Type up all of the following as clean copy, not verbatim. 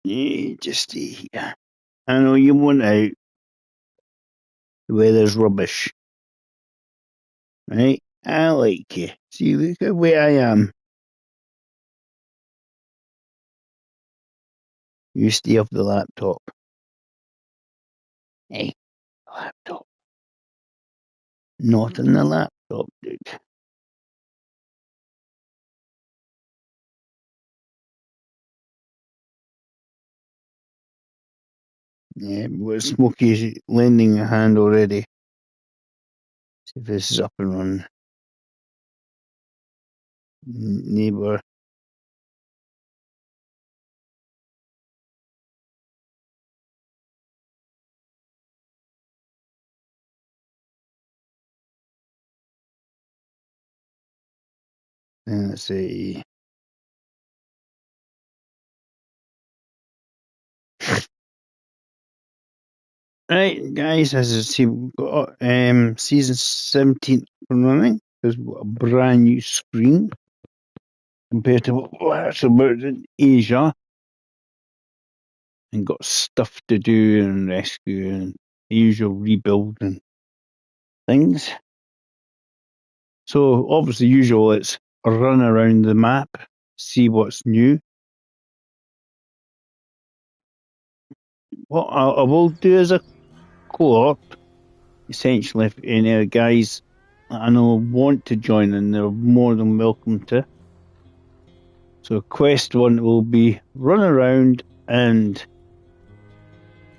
You just stay here. I know you want out. The weather's rubbish. Right? I like you. See, look at where I am. You stay off the laptop. Hey, laptop. Not in the laptop, dude. Yeah, but Smokey's lending a hand already. See if this is up and running. Neighbour. Let's see. Right, guys, as you see, we've got season 17 up and running. There's a brand new screen compared to what's about in Asia, and got stuff to do and rescue and the usual rebuild and things. So obviously, usual, it's a run around the map, see what's new. What I will do as a co-op, essentially, if any guys I know want to join in, they're more than welcome to. So quest 1 will be run around and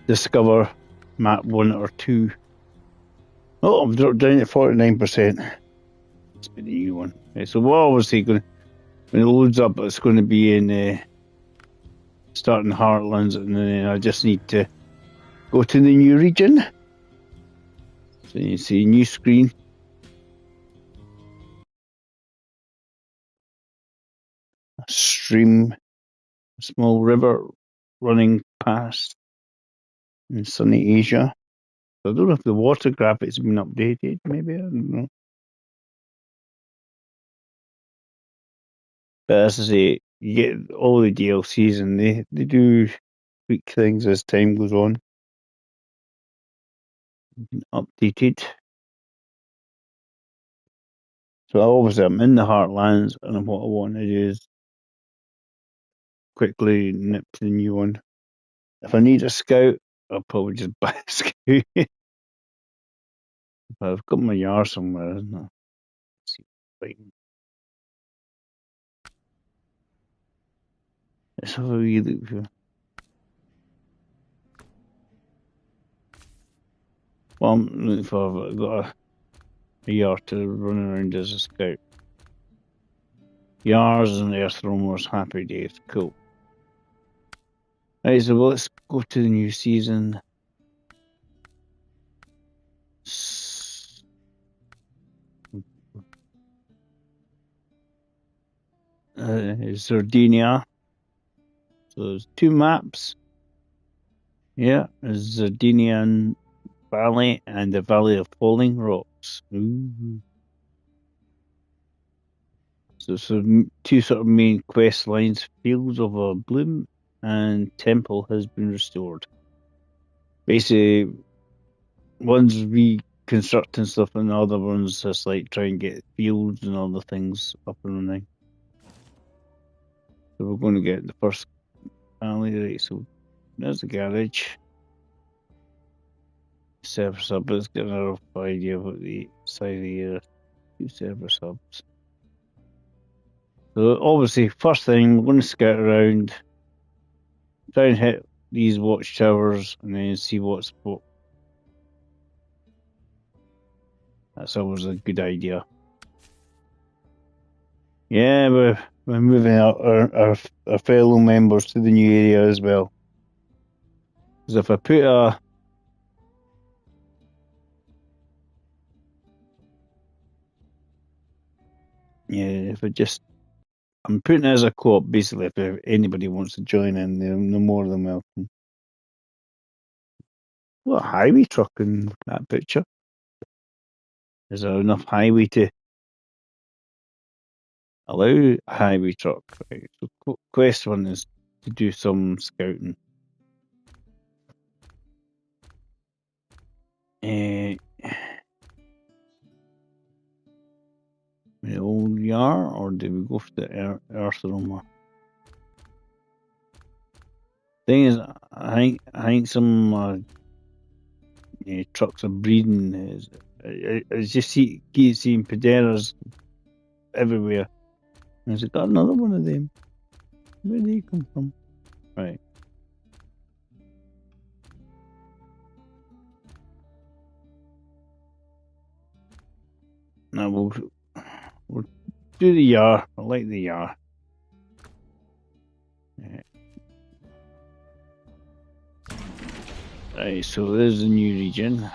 discover map 1 or 2. Oh, I've dropped down to 49%. It's been a new one. Okay, so we're obviously going, when it loads up, it's going to be in starting Heartlands, and then I just need to go to the new region. So you see new screen. A stream, a small river running past in sunny Asia. So I don't know if the water graphics have been updated, maybe, I don't know. But as I say, you get all the DLCs and they do tweak things as time goes on. Updated. So obviously I'm in the Heartlands, and what I want to do is quickly nip to the new one. If I need a scout, I'll probably just buy a scout. But I've got my yard somewhere, isn't it? Let's see. Let's have a wee look here. Well, I'm looking for, I've got a yard to run around as a scout. Yars and Earthroamers, happy days, cool. Right, so let's go to the new season. Sardinia. So there's 2 maps. Yeah, there's Sardinian Valley and the Valley of Falling Rocks. Ooh. So 2 sort of main quest lines. Fields of a Bloom and Temple has been restored. Basically, one's reconstructing stuff and the other one's just like trying to get fields and other things up and running. So we're going to get the first valley, right? So there's the garage. Server sub, let's get a rough idea of what the size of the 2 server subs. So obviously, first thing, we're going to scout around, try and hit these watchtowers, and then see what's what. That's always a good idea. Yeah, we're moving our fellow members to the new area as well. Because if I put a I'm putting it as a co-op, basically. If anybody wants to join in, they're no more than welcome. What a highway truck in that picture. Is there enough highway to allow a highway truck? Right. So quest 1 is to do some scouting. The old Yar, or did we go for the Earth Roamer? Thing is, I think some trucks are breeding. I just keep seeing Paderas everywhere. And I said, got another one of them. Where did they come from? Right. Now we'll do the Yar. I like the Yar. Right, so there's the new region.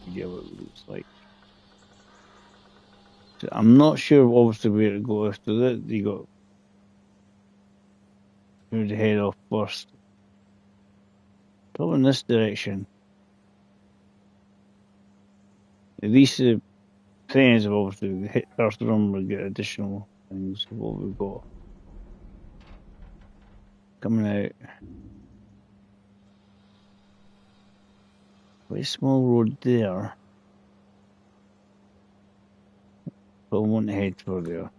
Yeah, what it looks like. So I'm not sure obviously where to go after that. You got where to head off first. Probably in this direction. These things have obviously hit Earth Run, we get additional things. What we've got coming out. Very small road there. But I won't head for there.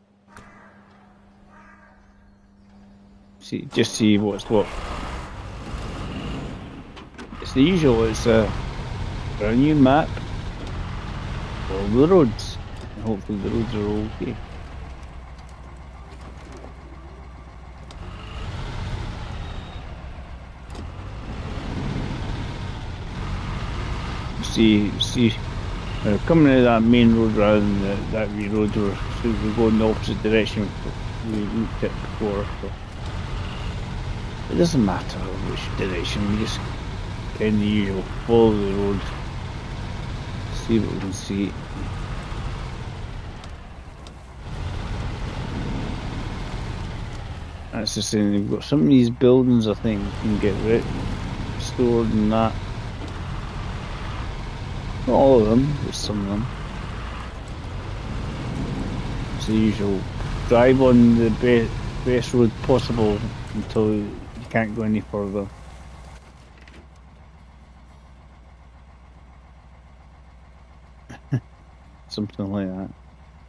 Just see what's what. It's the usual. It's a new map. All the roads. And hopefully the roads are okay. See, coming out of that main road rather than that wee road where we go in the opposite direction we looked at before. So it doesn't matter which direction, we just kind of usual follow the road, see what we can see. That's the same. We've got some of these buildings I think we can get restored and that. Not all of them, but some of them. It's the usual. Drive on the best road possible until you can't go any further. Something like that.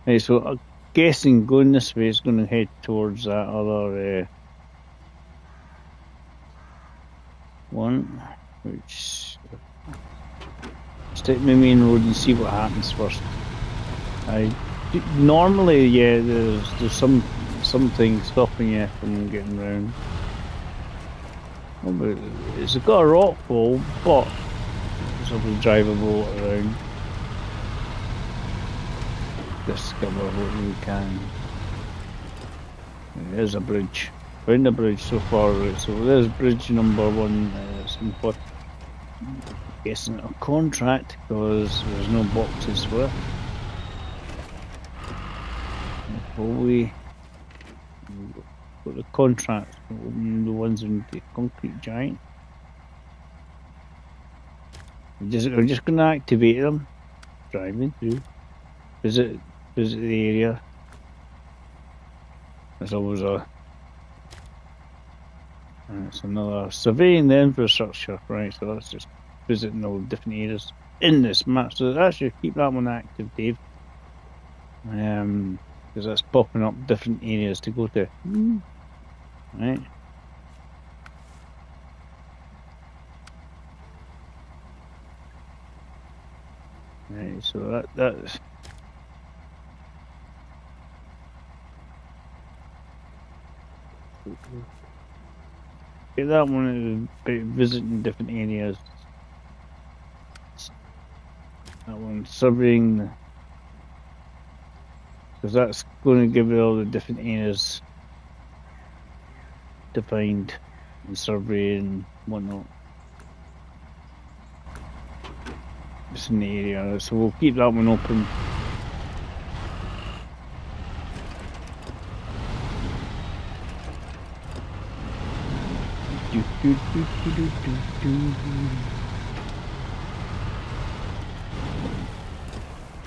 Hey, so I'm guessing going this way is going to head towards that other one, which let's take the main road and see what happens first. Normally, yeah, there's something stopping you from getting round. Oh, but it's got a rock wall, but it's probably drivable around. Discover what we can. There's a bridge. Found a bridge so far, right? So there's bridge number 1. Important. Guessing a contract because there's no boxes for it. Probably got the contract, the ones in the concrete giant. We're just going to activate them. Driving through. Visit the area. There's always it's another surveying the infrastructure, right? So that's just visiting all the different areas in this map. So that should keep that one active, Dave. Because that's popping up different areas to go to. Right. Right, so that's get that one visiting different areas. That one surveying, because that's going to give you all the different areas defined and survey and whatnot. It's in the area, so we'll keep that one open.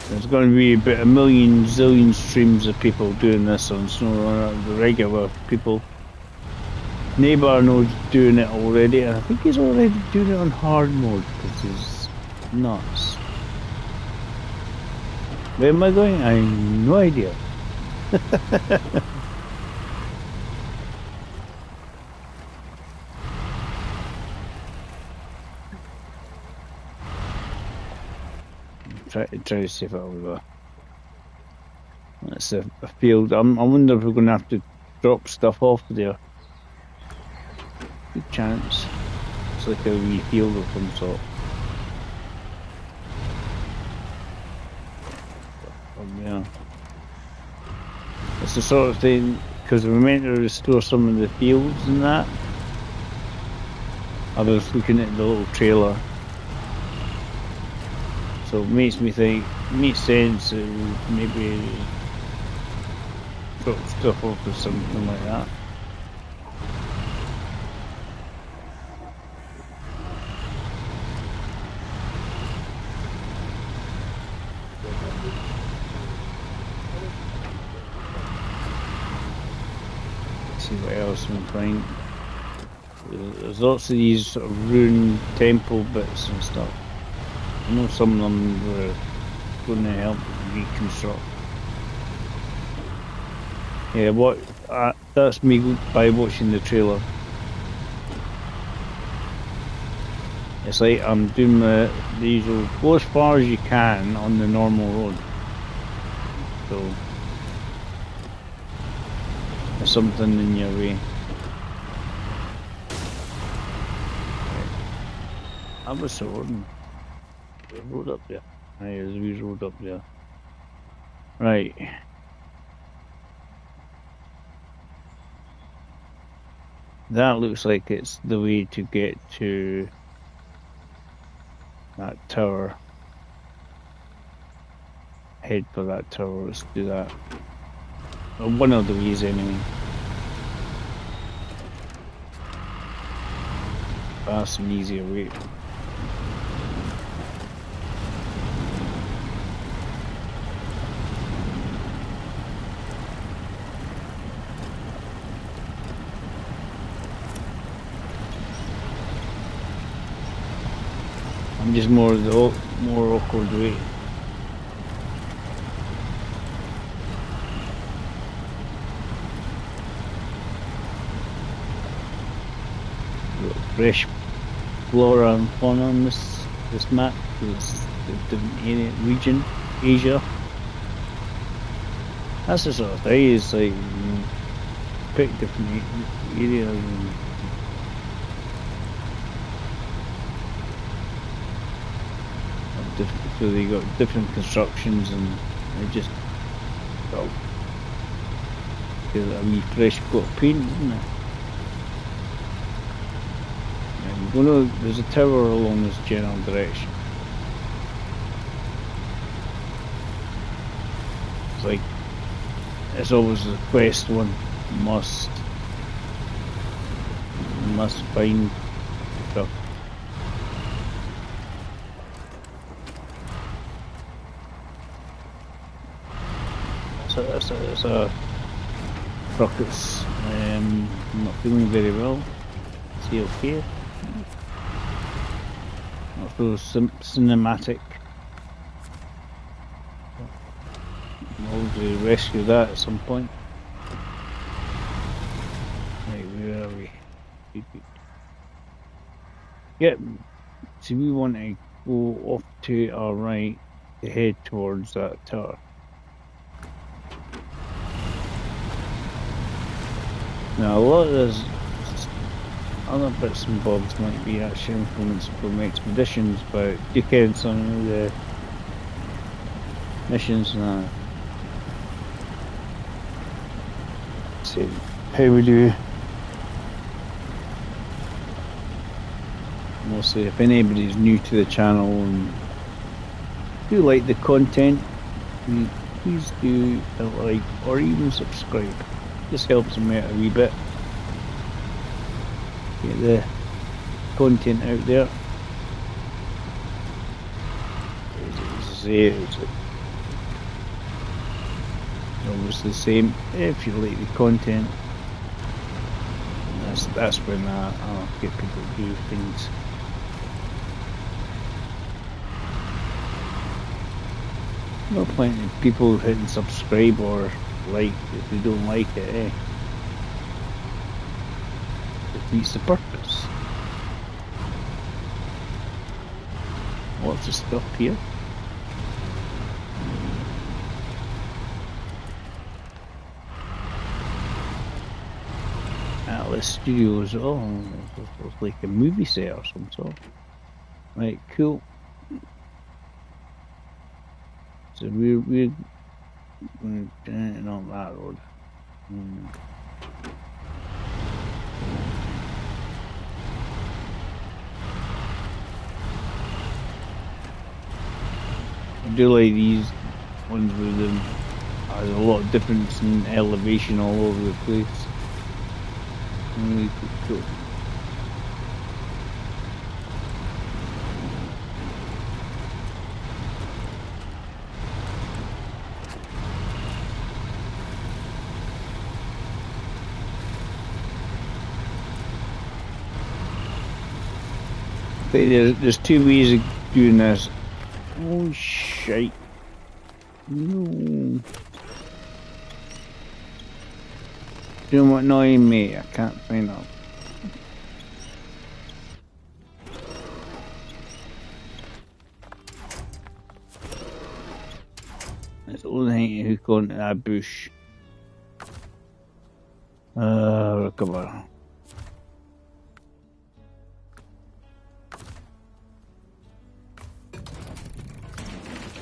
There's going to be about a million zillion streams of people doing this on SnowRunner, the regular people. neighbour knows doing it already, and I think he's already doing it on hard mode because he's nuts. Where am I going? I have no idea. try to see if I'll go. That's a field. I wonder if we're going to have to drop stuff off there. Good chance. It's like a wee field of some sort. Yeah. It's the sort of thing, because we're meant to restore some of the fields and that. I was looking at the little trailer. So it makes me think, it makes sense to maybe drop stuff off or something like that. Let's see what else we can find. There's lots of these sort of ruined temple bits and stuff. I know some of them were going to help reconstruct. Yeah, that's me by watching the trailer. It's like I'm doing the usual, go as far as you can on the normal road. So there's something in your way. I was sorting. Road up there. There's a wee road up there. Right. That looks like it's the way to get to that tower. Head for that tower. Let's do that. Or one of the ways anyway. Fast and easier way. I'm just more awkward way. Fresh flora and fauna on this map. It's a different region, Asia. That's the sort of thing. It's like pick different areas. And so they got different constructions, and they just give it a wee fresh coat of paint, isn't it? And there's a tower along this general direction. It's like it's always the quest one. Must find stuff. It's a rockets. I'm not feeling very well. Is he okay? Not so cinematic. We'll rescue that at some point. Right, where are we? Yep. So we want to go off to our right to head towards that tower. Now a lot of those other bits and bobs might be actually influenced from expeditions, but depends on the missions and that. Let's see how we do. Mostly if anybody's new to the channel and do like the content, please do a like or even subscribe. Just helps them out a wee bit. Get the content out there. It's almost the same if you like the content. That's when I get people to do things. No point in people hitting subscribe or like if they don't like it, eh? Defeats the purpose. Lots of stuff here. Atlas Studios, oh, it's like a movie set or some sort. Right, cool. So we're going on that road. I do like these ones with them. There's a lot of difference in elevation all over the place. Really cool. There's two ways of doing this. Oh shite. No. You know what annoying me? I can't find out. It's the only thing who go into that bush. Recover.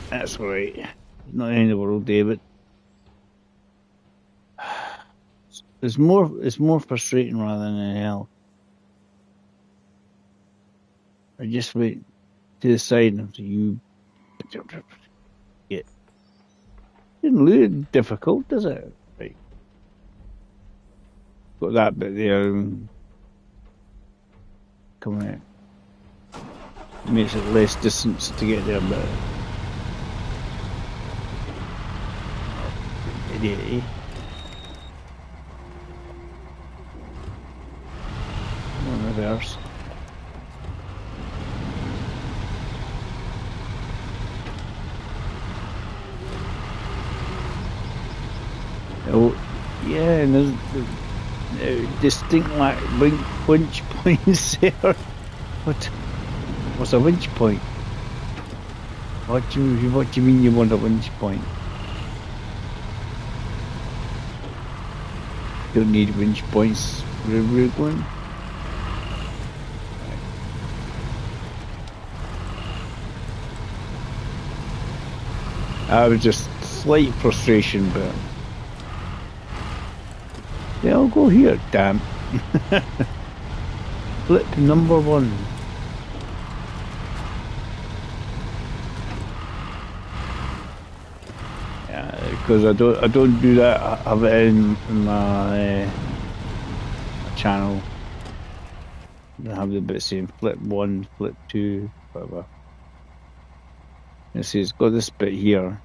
That's right. Not the end of the world, David. It's more frustrating rather than anything else. I just wait to the side until you get. Didn't look difficult, does it? Right. Got that bit there. Come out. Makes it less distance to get there, but idiot, eh? On reverse. Oh, yeah, and there's distinct like winch points there. What's a winch point? What do you mean you want a winch point? Don't need winch points where we're going. I was just slight frustration, but yeah, I'll go here, damn. Flip number 1. Yeah, because I don't do that. I have it in my channel. I have the bit saying flip 1, flip 2, whatever. You see, it's got this bit here.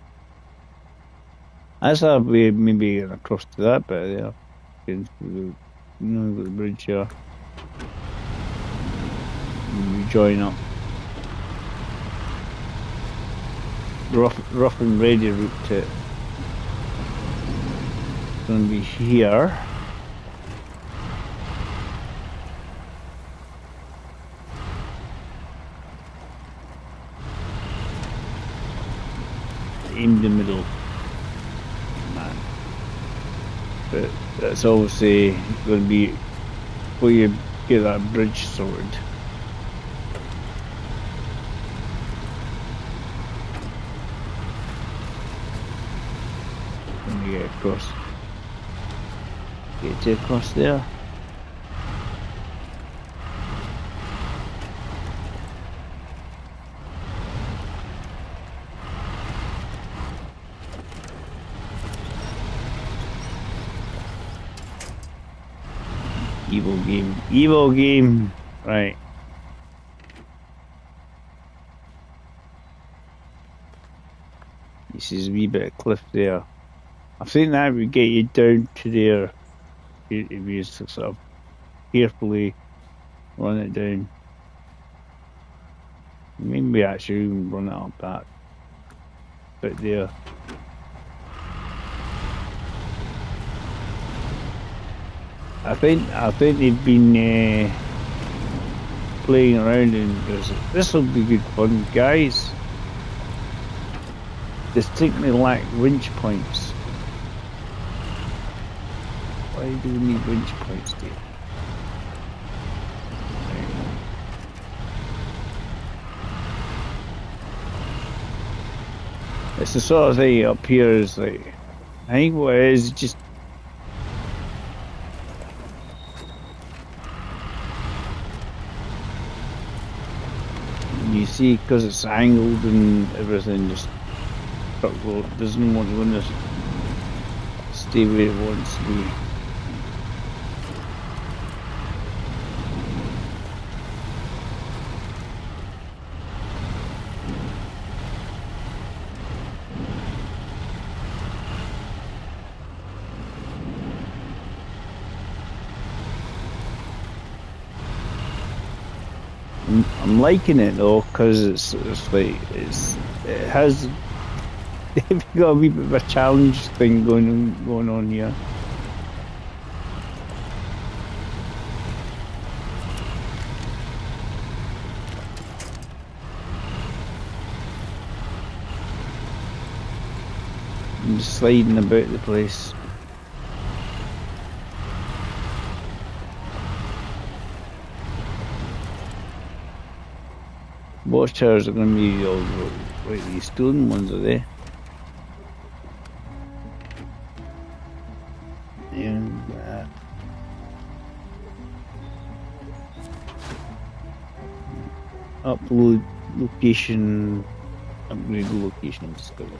That's a way maybe across to that bit there. The bridge here. And we join up. Rough and ready route to it. It's going to be here. In the middle. Man. But that's obviously going to be where you get that bridge sorted. Let me get across. Get to across there. Evil game, right. This is a wee bit of cliff there. I think that would get you down to there if you sort of carefully run it down. Maybe actually even run it up that bit there. I think they've been playing around and goes, this will be good fun, guys. Distinctly lack winch points. Why do we need winch points, Dave? It's the sort of thing up here is like, I think what it is just you see, because it's angled and everything, just truck road doesn't want to stay where it wants to be. I'm liking it though, because it's like it has they've got a wee bit of a challenge thing going on here. I'm just sliding about the place. Watchtowers are going to be all like these stone ones, are they? And upload location, upgrade location discovered.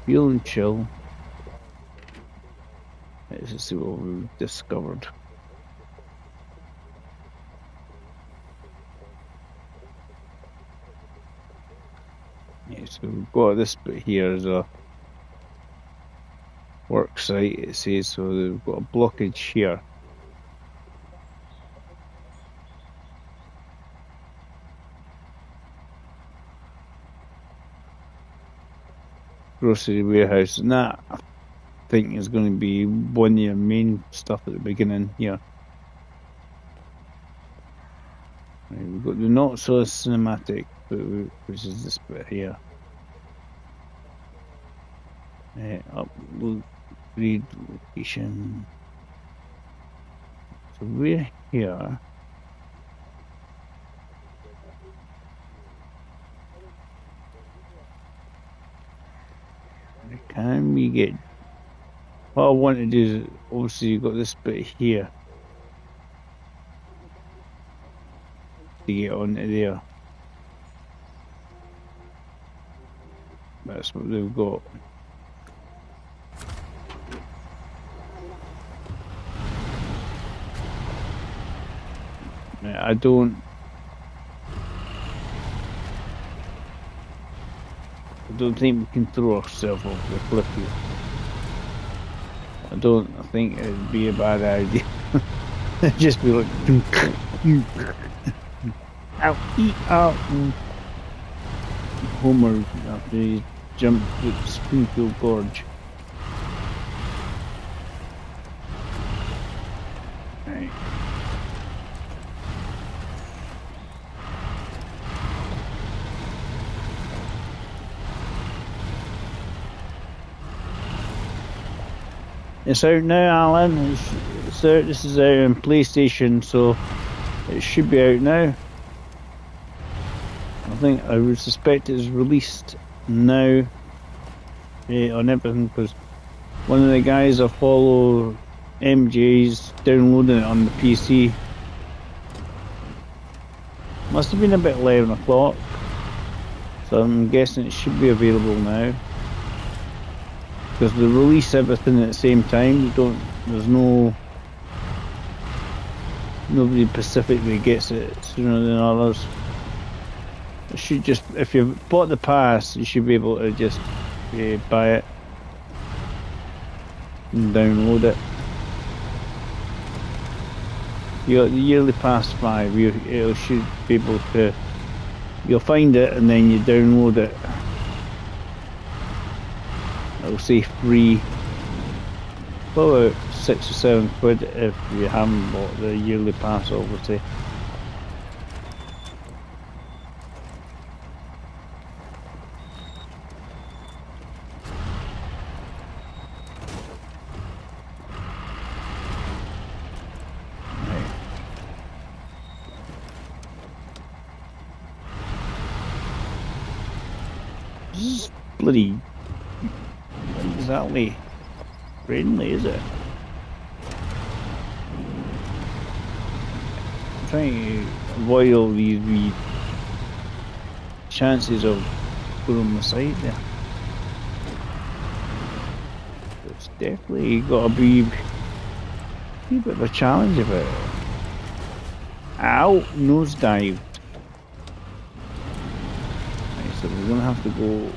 Feel and chill. Let's see what we've discovered. Yeah, so we've got this bit here as a work site, it says, so we've got a blockage here. Grocery warehouse, and that I think is going to be one of your main stuff at the beginning here. Right, we've got the not so cinematic, which is this bit here. Upload read location. So we're here. Can we get? What I want to do is obviously you've got this bit here to get onto there. That's what they've got. I don't think we can throw ourselves off the cliff here. I think it'd be a bad idea. Just be like, ow, eat out. Homer after he jumped with Springfield Gorge. Right. It's out now, Alan. It's out. This is out on PlayStation, so it should be out now. I would suspect it's released now on everything, because one of the guys I follow, MJ's downloading it on the PC. Must have been about 11 o'clock, so I'm guessing it should be available now. Because they release everything at the same time. There's nobody specifically gets it sooner than others. It should just, if you've bought the pass, you should be able to just buy it and download it. You got the yearly pass 5. You should be able to. You'll find it and then you download it. It'll say free. About £6 or £7 if you haven't bought the yearly pass, obviously. This is bloody exactly friendly, is it? I'm trying to avoid all these wee chances of going on the side there. It's definitely got to be a bit of a challenge about it. Ow! Nosedive. Right, so we're going to have to go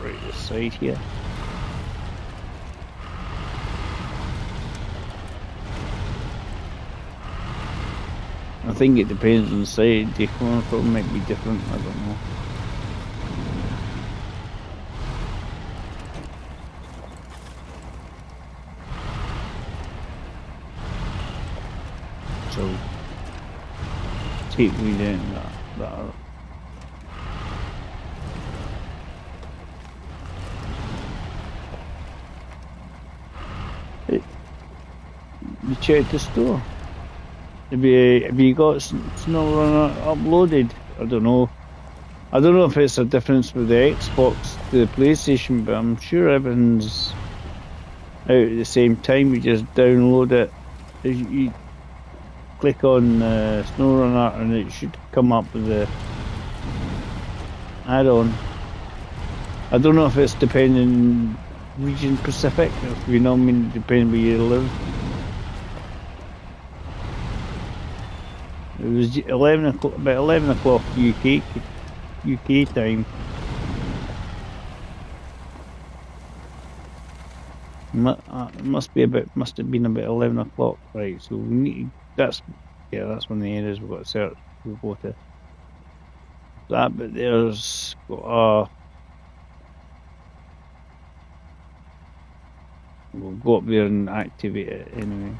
right this side here. I think it depends on the side the corner from might be different, I don't know. So take me down that. Hey, you checked the store? Have you got SnowRunner uploaded? I don't know. I don't know if it's a difference with the Xbox to the PlayStation, but I'm sure everything's out at the same time. You just download it. You click on SnowRunner and it should come up with the add-on. I don't know if it's depending region Pacific, if you know what I mean, depending where you live. It was 11 o'clock, about 11 o'clock UK time. Must have been about 11 o'clock, right? So we need that's one of the areas we've got to search. We've got to that, but there's got we'll go up there and activate it anyway.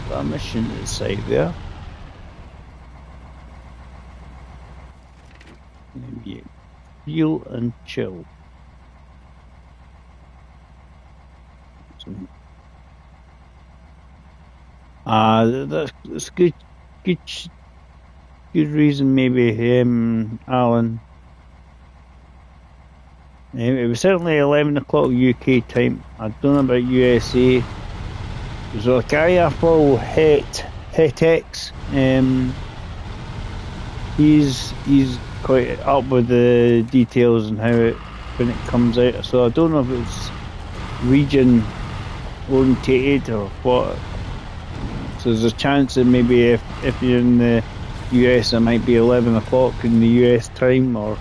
Got a mission to the side there. Maybe fuel and chill. That's good reason maybe, Alan. It was certainly 11 o'clock UK time. I don't know about USA. There's a guy I follow, Hetex. He's quite up with the details and when it comes out. So I don't know if it's region orientated or what. So there's a chance that maybe if you're in the US, it might be 11 o'clock in the US time, or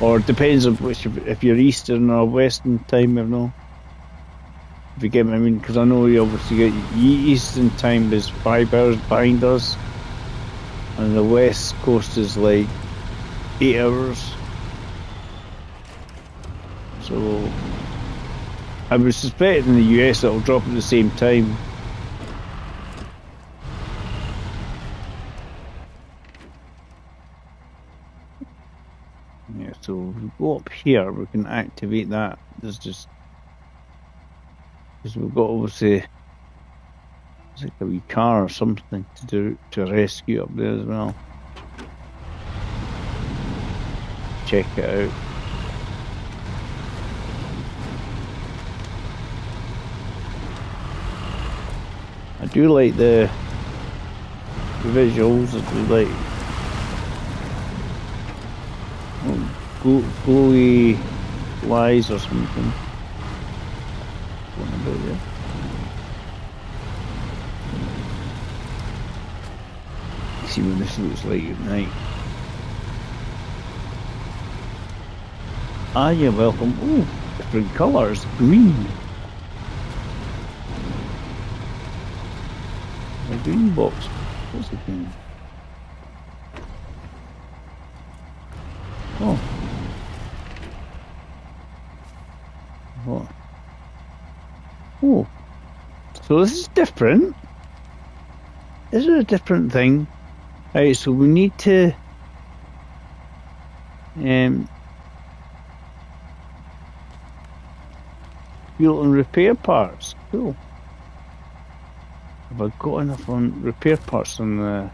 it depends on if you're Eastern or Western time, I don't know. If you get what I mean, because I know you obviously get Eastern time is 5 hours behind us, and the West Coast is like 8 hours. So I would suspect in the US it'll drop at the same time. Yeah, so if we go up here, we can activate that. There's just because we've got obviously it's like a wee car or something to rescue up there as well. Check it out. I do like the visuals. I do like glowy lies or something. What about there? see what this looks like at night. Ah, you're welcome. Oh, different colours. Green. A green box. What's it doing? Oh. What? Oh. So this is different. Is it a different thing? Right, so we need to fuel and repair parts. Cool. Have I got enough on repair parts on the...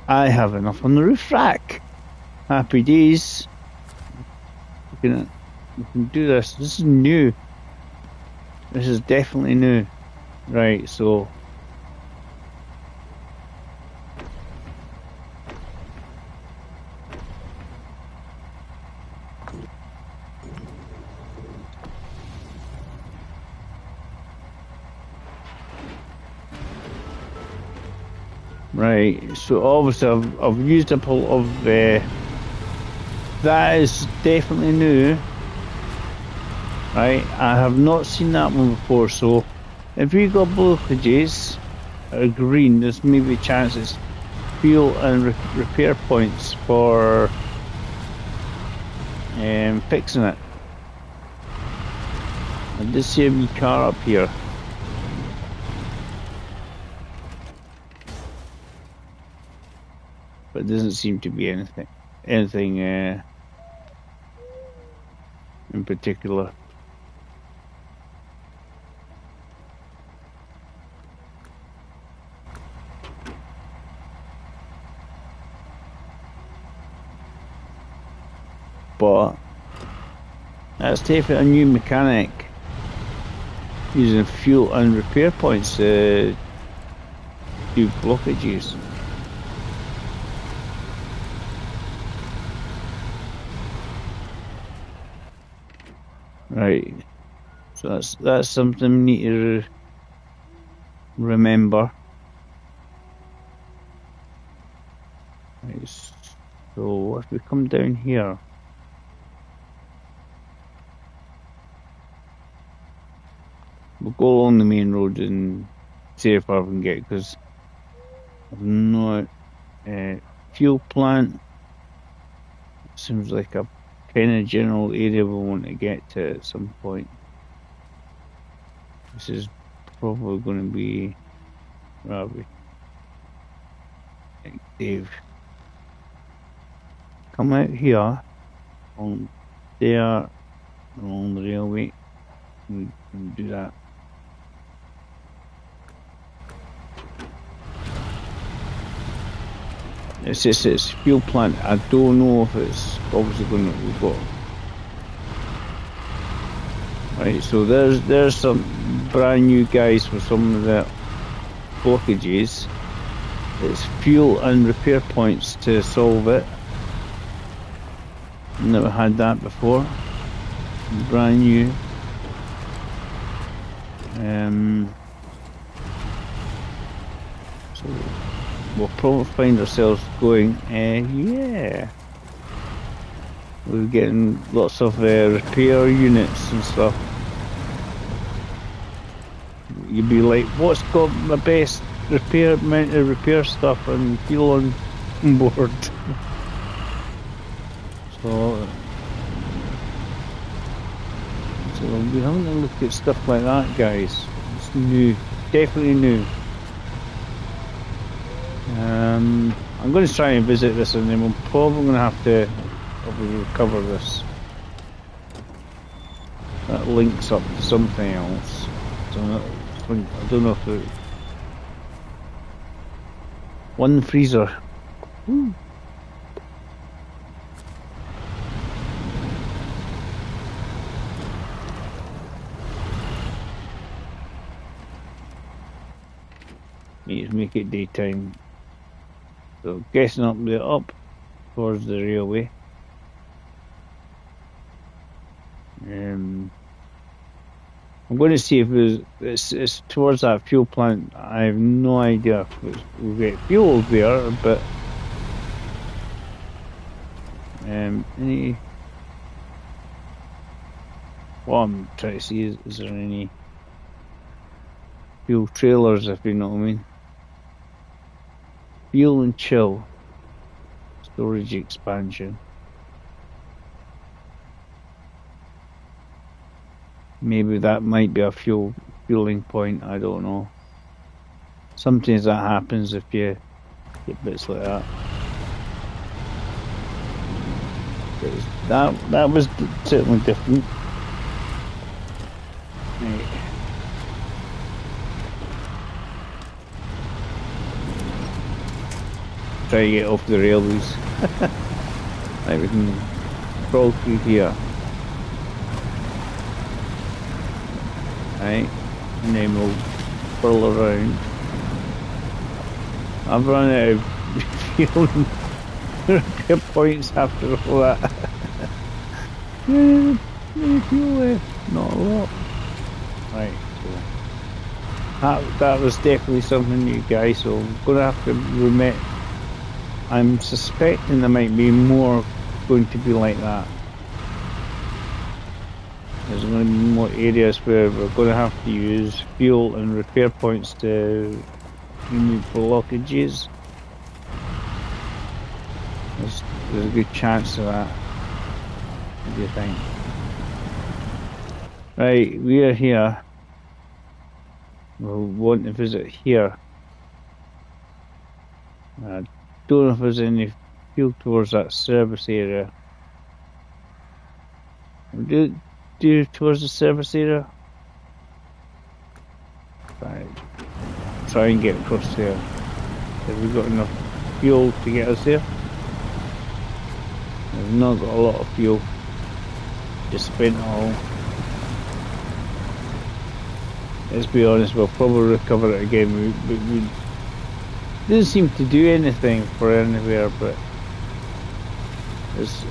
I have enough on the roof rack. Happy days. We can do this. This is new. This is definitely new. Right, so... Right, so obviously I've used up a lot of... that is definitely new. Right, I have not seen that one before, so if you got blockages that are green, there's maybe chances fuel and repair points for fixing it. I did see a wee car up here. But it doesn't seem to be anything in particular. But that's definitely a new mechanic, using fuel and repair points to do blockages. Right, so that's something we need to remember. Right, so if we come down here, we'll go along the main road and see if I can get, because I've no fuel plant. Seems like a kind of general area we want to get to at some point. This is probably going to be rubbish. Dave, come out here on there along the railway. We can do that. It's fuel plant. I don't know if it's obviously going to be got. Right, so there's some brand new guys for some of the blockages. It's fuel and repair points to solve it. Never had that before. Brand new. So we'll probably find ourselves going, yeah. We're getting lots of repair units and stuff. You'd be like, what's got my best amount of repair stuff and fuel on board? So we'll be having a look at stuff like that, guys. It's new, definitely new. I'm going to try and visit this, and then we're probably going to have to recover this. That links up to something else. So I don't know if it... One freezer. Woo. Need to make it daytime. So guessing up towards the railway. I'm going to see if it's towards that fuel plant. I have no idea if we'll get fuel there, but any. What I'm trying to see is there any fuel trailers, if you know what I mean. Fuel and chill. Storage expansion. Maybe that might be a fueling point, I don't know. Sometimes that happens if you get bits like that. That was certainly different. Right. Try to get off the railways. Right, we can crawl through here. Right, and then we'll whirl around. I've run out of fuel points after all that. Many fuel left, not a lot. Right, so that was definitely something new, guys. So I'm gonna have to remit. I'm suspecting there might be more going to be like that. There's going to be more areas where we're going to have to use fuel and repair points to remove blockages. There's a good chance of that. What do you think? Right, we are here. We'll want to visit here. I don't know if there's any fuel towards that service area. We'll do towards the service area. Right. Try and get across there. Have we got enough fuel to get us there? We've not got a lot of fuel. Just spent it all. Let's be honest, we'll probably recover it again. We didn't seem to do anything for anywhere, but it's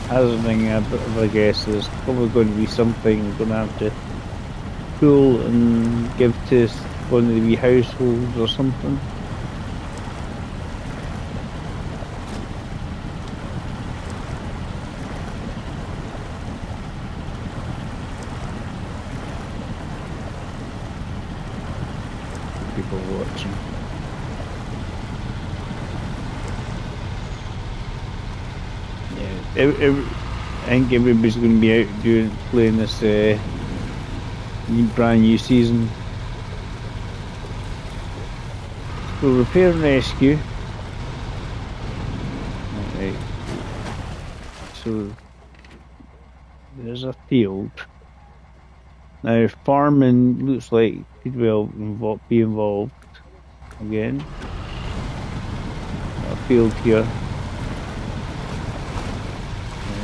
hazarding a bit of a guess. There's probably going to be something we're going to have to pull and give to one of the wee households or something. People watching. Yeah, I think everybody's going to be out playing this brand new season. So repair and rescue. Right. So there's a field. Now farming looks like could well be involved again. A field here.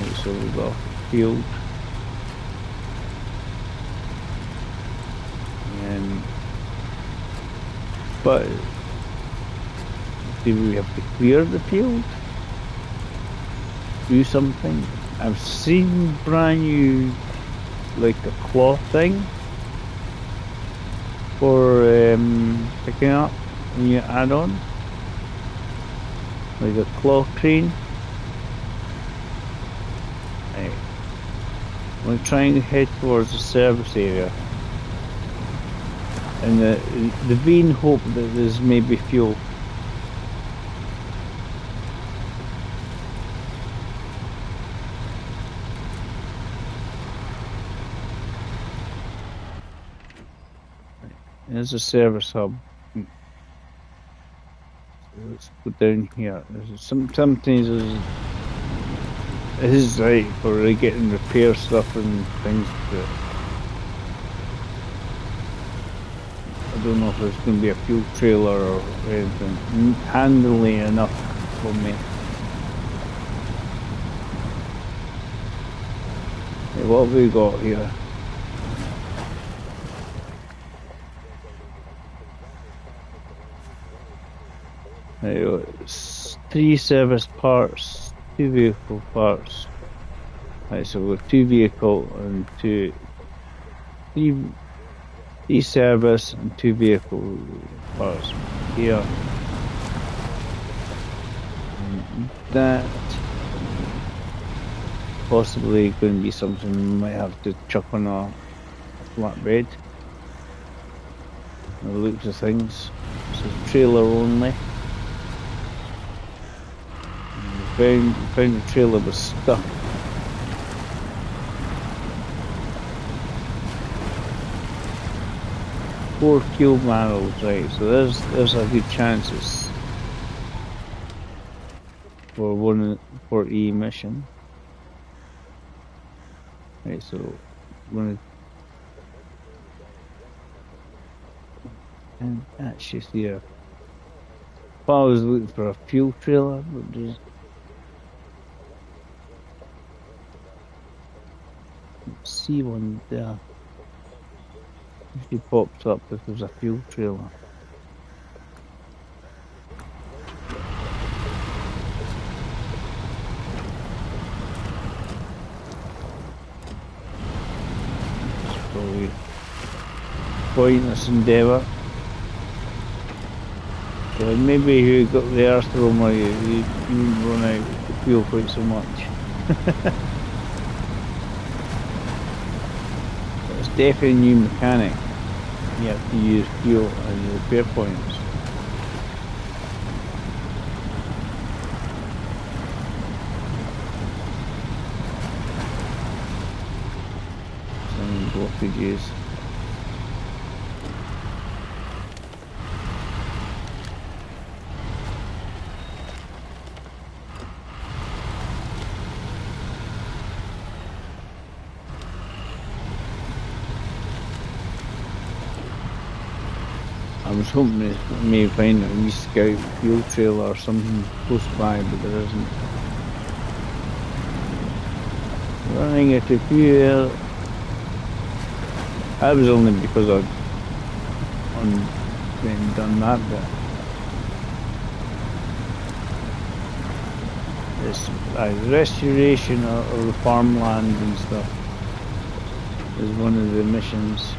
Right, so we've got a field. But do we have to clear the field? Do something? I've seen brand new, like a claw thing for picking up when you add on, like a claw crane. Right. I'm trying to head towards the service area. And the vain hope that there's maybe fuel. There's a service hub. Let's go down here. Sometimes it is right for getting repair stuff and things, but I don't know if there's going to be a fuel trailer or anything handily enough for me. Okay, what have we got here? Right, 3 service parts, 2 vehicle parts. Right, so we've got 2 vehicle and 2 three service and 2 vehicle parts here. And that possibly going to be something we might have to chuck on a flatbed. The looks of things. This is trailer only. Found the trailer was stuck. Four fuel barrels, right? So there's a good chance it's for E mission. Right, so I'm gonna, and that's just here. If I was looking for a fuel trailer, but there's see one there. Usually pops up if there's a fuel trailer. It's probably pointless endeavour. So maybe if you got the Earth roamer, you wouldn't run out of fuel quite so much. It's definitely a new mechanic. You have to use fuel and your repair points. Some blockages. I was hoping I may find a wee scout fuel trailer or something close by, but there isn't. Running at a few. That was only because I'd done that bit. This restoration of the farmland and stuff is one of the missions.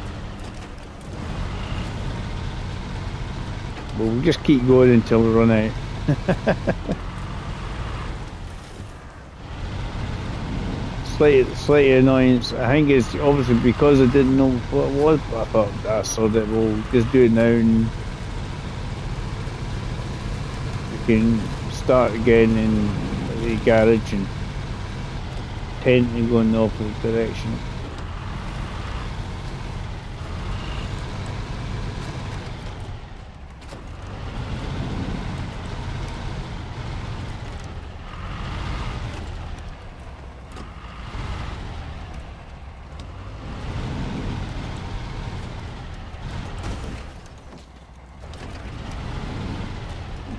But we'll just keep going until we run out. Slight annoyance. I think it's obviously because I didn't know what it was, but I thought I saw that we'll just do it now and we can start again in the garage and tend to go in the opposite direction.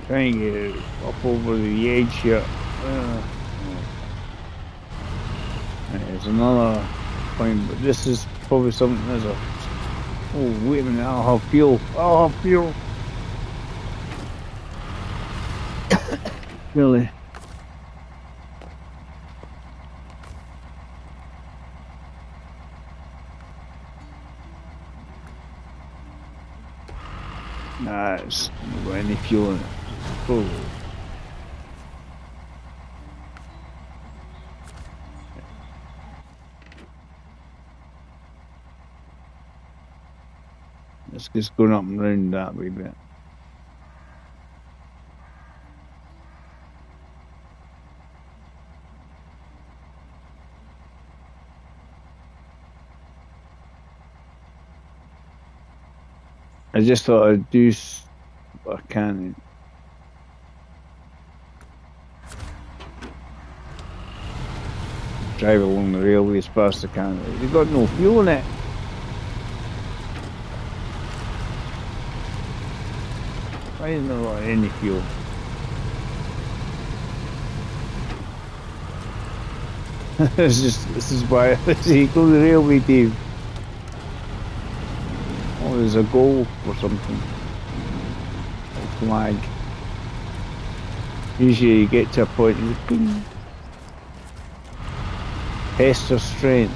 Trying to get it up over the edge here. There's another point, but this is probably something there's a. Oh, wait a minute, I'll have fuel. I'll have fuel. Really? Nah, it's not got any fuel in it. Oh. It's just going up and round that wee bit. I just thought I'd do what I can. Drive along the railway as fast as I can. They've got no fuel in it. Why isn't there not any fuel? This is why you go to the railway team. Oh, there's a goal or something. A flag. Usually you get to a point and you ping. Test of strength.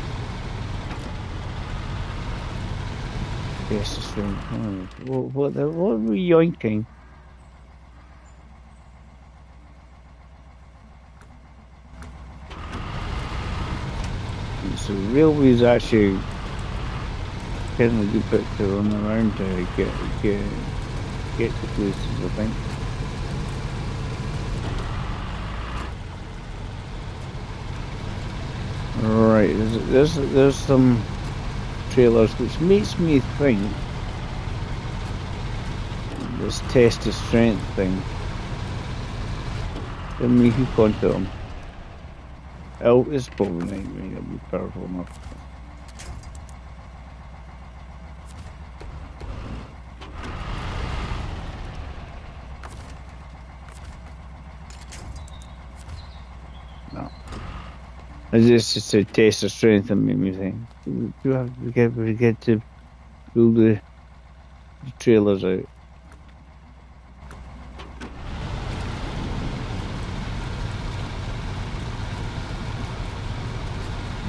Test the strength. What are we yoinking? So railways actually kind of good bit to run around to get to places, I think. Right, there's some trailers which makes me think this test of strength thing. Let me hook onto them. Oh, it's probably not going to be powerful enough. No. It's just a test of strength and made me think. Do have we get to pull the trailers out?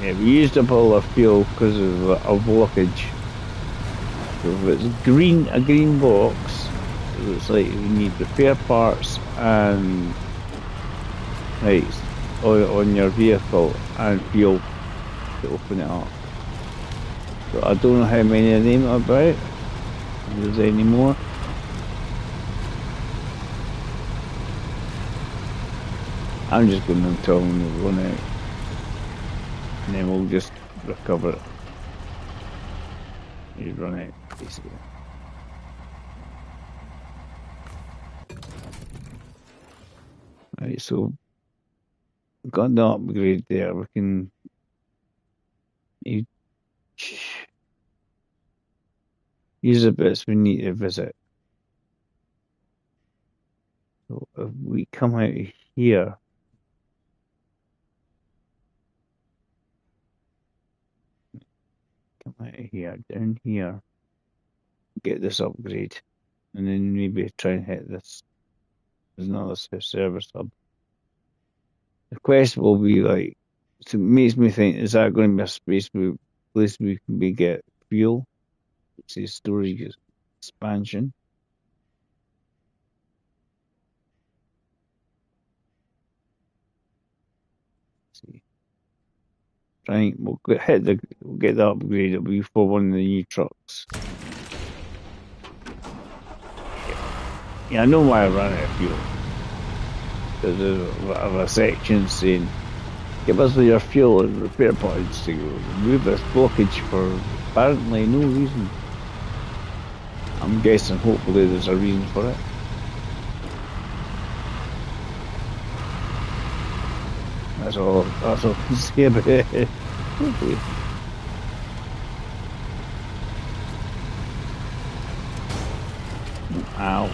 Yeah, we used up all our fuel because of blockage. So if it's a green box, it looks like we need repair parts and right on your vehicle and fuel to open it up. So I don't know how many of them are about. If there's any more. I'm just going to tell them to run out. And then we'll just recover it. You run out, basically. Right, so got the upgrade there. We can use the bits we need to visit. So if we come out of here, down here, get this upgrade, and then maybe try and hit this. There's another service hub. The quest will be like, so it makes me think, is that going to be a place we can get fuel? See, storage expansion. See, we'll get the upgrade. It'll be for one of the new trucks. Yeah, I know why I ran out of fuel. Because of a section saying, give us your fuel and repair pods to remove this blockage for apparently no reason. I'm guessing hopefully there's a reason for it. That's all I can say about it. Hopefully. Ow.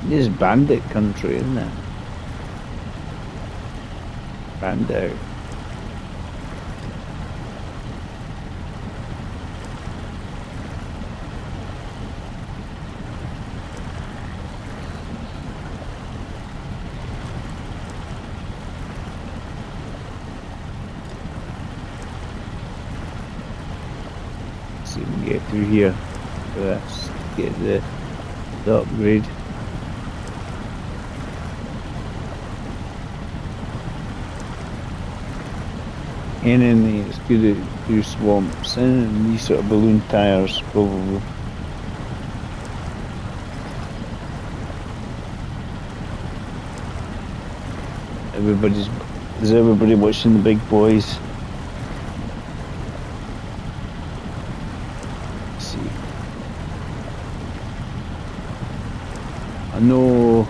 This is bandit country, isn't it? Bandit. See if we can get through here. Let's get the upgrade. And then it's good through swamps and these sort of balloon tires probably. Is everybody watching the big boys? Let's see. I know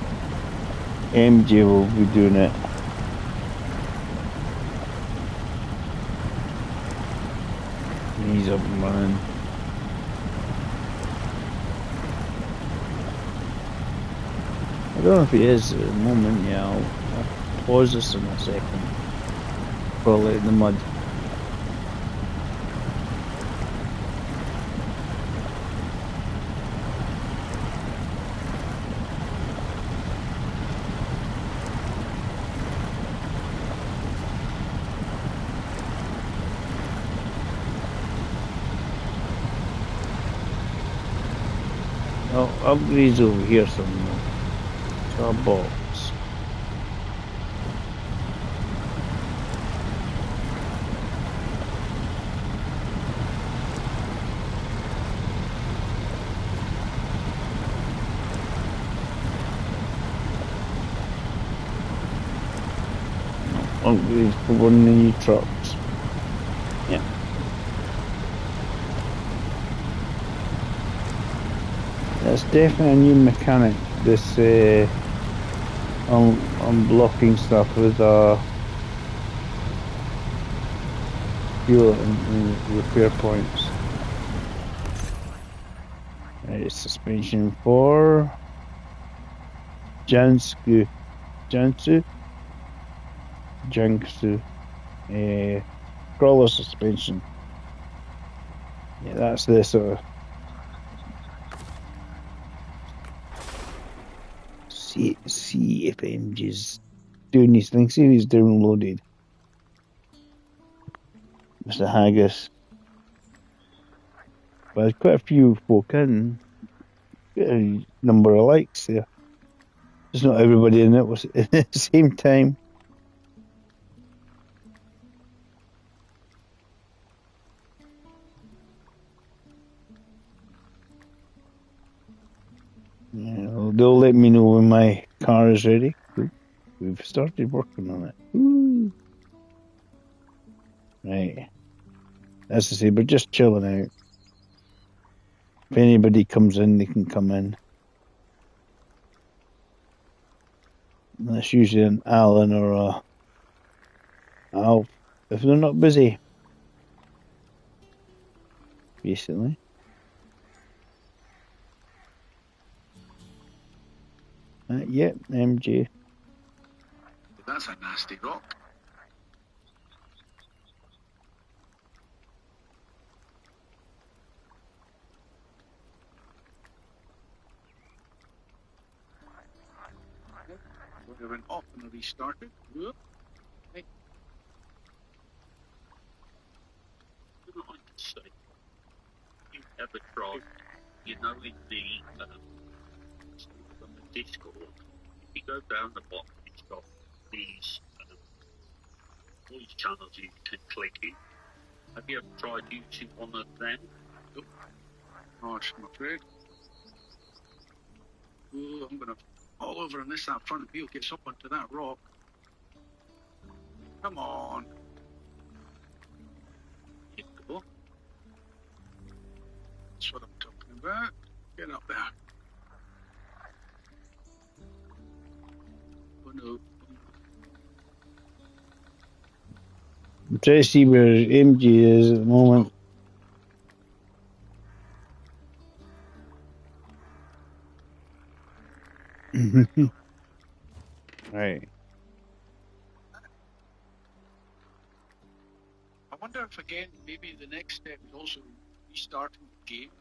MJ will be doing it. He's up and running. I don't know if he is at the moment. Yeah, I'll pause this in a second. Probably in the mud. Oh, upgrades over here somewhere. A box. Upgrades for one of the new trucks. Yeah. That's definitely a new mechanic. This unblocking stuff with fuel and repair points. Right, suspension for Jansu, crawler suspension. Yeah, that's the sort of see if MG's doing these things. See if he's downloaded. Mr. Haggis. But there's quite a few folk in. Quite a number of likes there. Just not everybody in it was at the same time. Yeah, well, they'll let me know when my car is ready. We've started working on it. Woo. Right. As I say, we're just chilling out. If anybody comes in, they can come in. And that's usually an Alan or a Alf, if they're not busy, basically. Yep, MJ. That's a nasty rock. We went off and restarted. Whoop. Hey. I can say, you ever tried, in the from the Discord, if you go down the bottom, it's got these voice channels you can click in. Have you ever tried using one of them? Oh, gosh, I'm afraid. Oh, I'm going to fall over and miss that front wheel, get someone to that rock. Come on. You go. That's what I'm talking about. Get up there. Oh no. I'm trying to see where MJ is at the moment. Right. I wonder if again, maybe the next step is also restarting the game.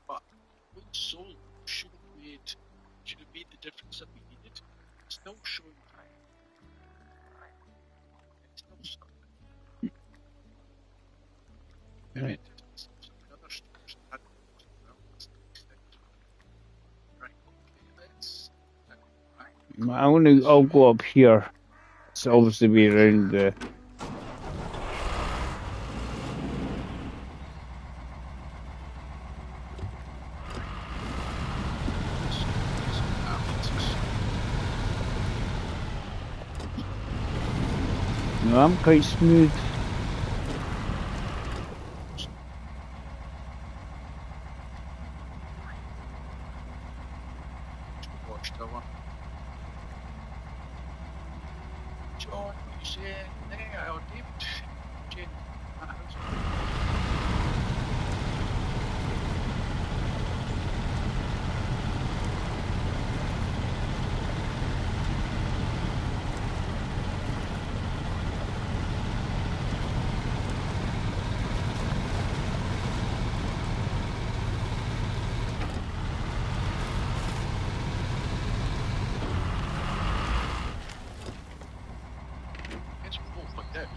But with Soul should have made the difference that we needed. It's still showing. It's still stuck. Maybe Right. some other stores had as well. That's the next step. Right. Okay. Let's. I'll go up here. It's obviously be around the. No, I'm quite smooth. Watchtower. John, you say, hey, I'll David. Jane, it's both like that.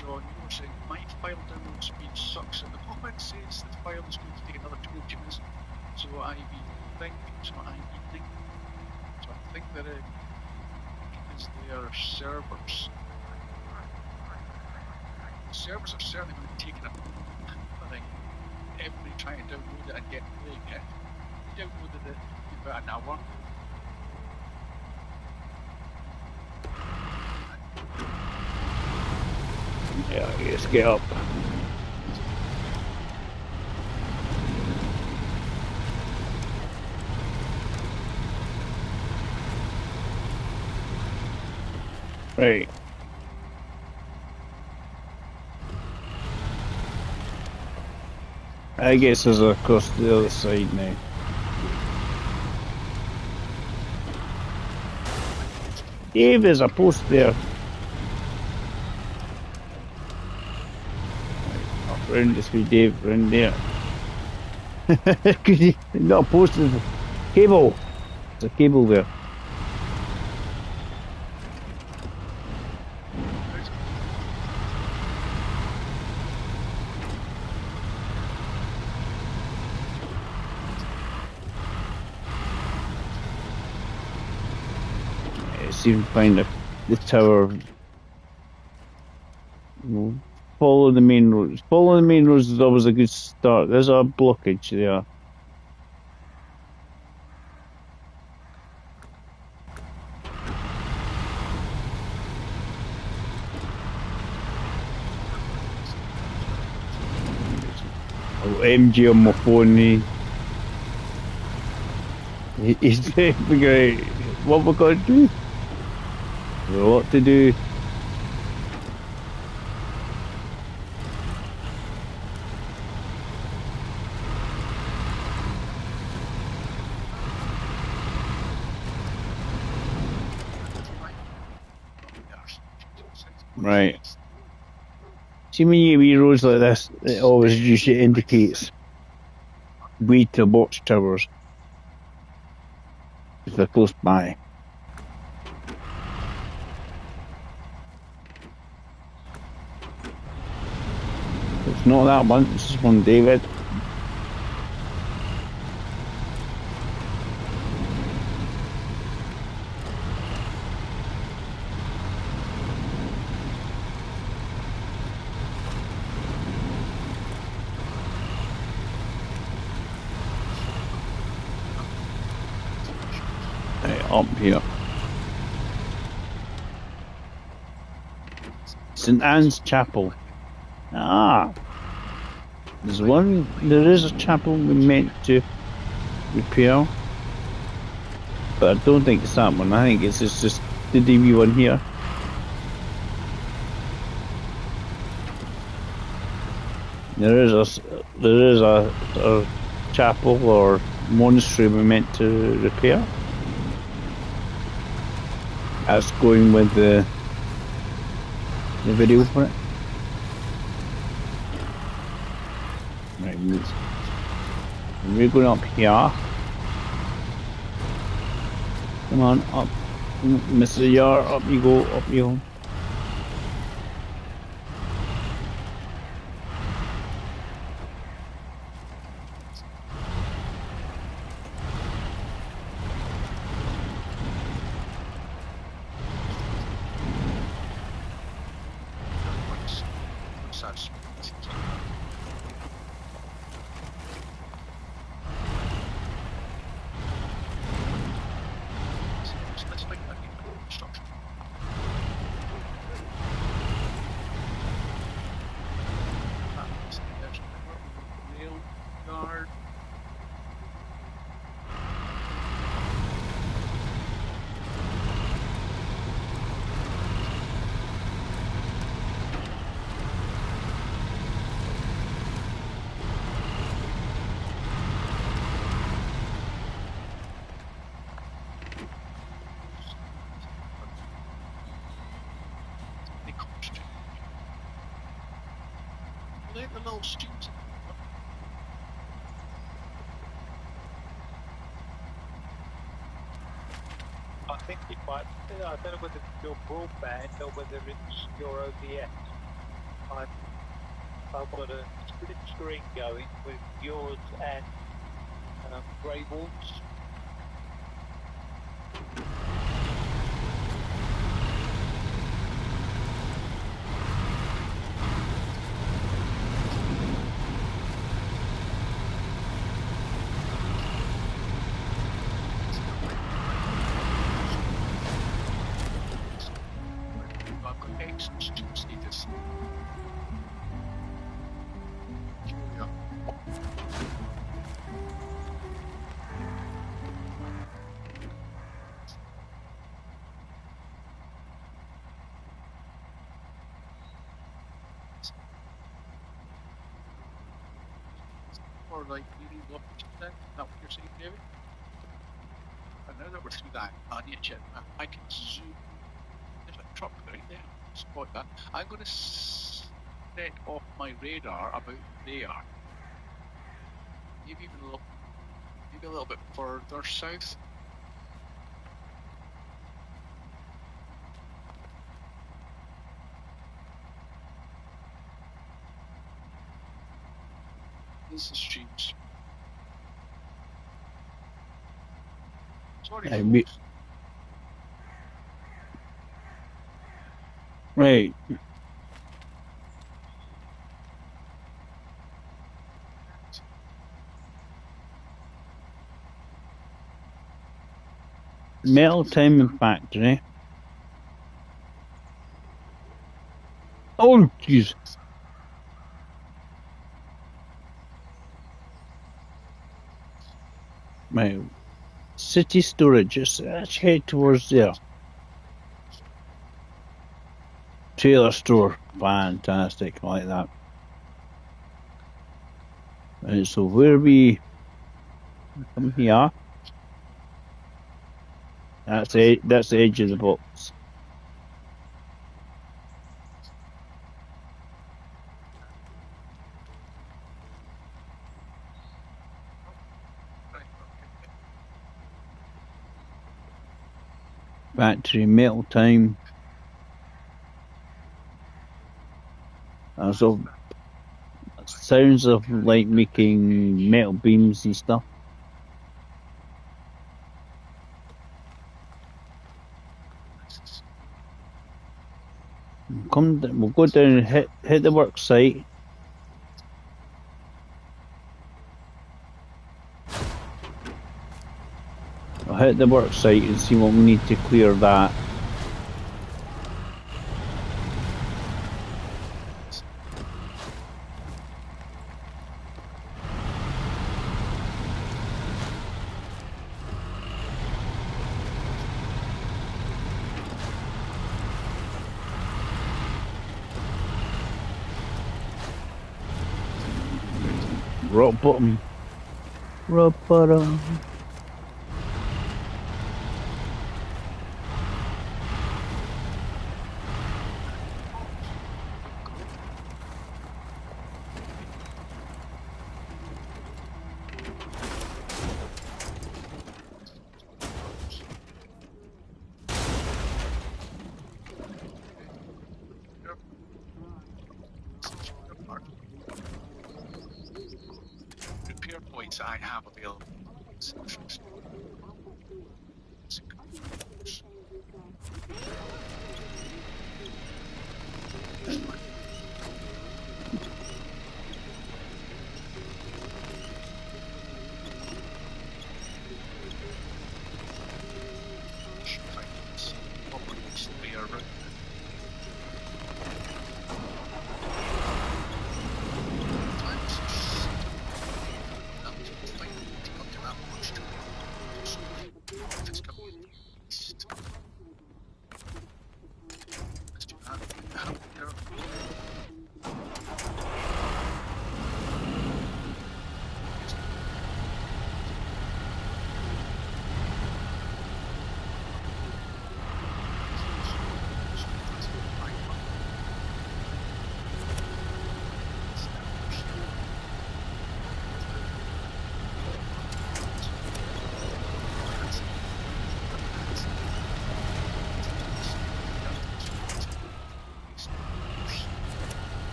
John, you were saying my file download speed sucks. At the moment it says the file is going to take another 20 minutes. So I think, so I think that it is their servers. The servers are certainly going to take it. I think everybody trying to download it and get playing it. We downloaded it in about an hour. Yeah, let's get up. Right. I guess there's across the other side now. Dave, there's a post there. Right, up round this way, Dave, round there. Could you not a post, there's a cable. There's a cable there. See if we can find the tower. Follow the main roads. Follow the main roads is always a good start. There's a blockage there. Oh, MG on my phone. He's figuring out what we're going to do. There's a lot to do. Right. See, when you wee roads like this, it always usually indicates way to watchtowers if they're close by. It's not that one, it's just one, David. Up here. St. Anne's Chapel. Ah, there's one. There is a chapel we meant to repair, but I don't think it's that one. I think it's just the DB one here. There is a chapel or monastery we meant to repair. That's going with the video for it. Right, we're going up here. Come on, up, Mr. Yar, up you go, up you go. I think it might. I don't know whether it's your broadband or whether it's your OBS. I've got a split screen going with yours and Grey Wolves. I've got excellent student status. Yeah. Or like really looking then? Is that what you're saying, David? And now that we're through that onion chip, I can zoom. There's a truck right there. Spot that. I'm going to set off my radar about there. Maybe even maybe a little bit further south. This is streams. Sorry, folks. Right. Metal Time Factory. Oh, jeez. Right. City storage. Let's head towards there. Trailer store. Fantastic. I like that. Right, so where we come here. That's the edge of the box. Factory Metal Time. So sounds of like making metal beams and stuff. We'll go down and hit the work site. I'll hit the work site and see what we need to clear that. Rock bottom. Rock bottom. Repair points I have available.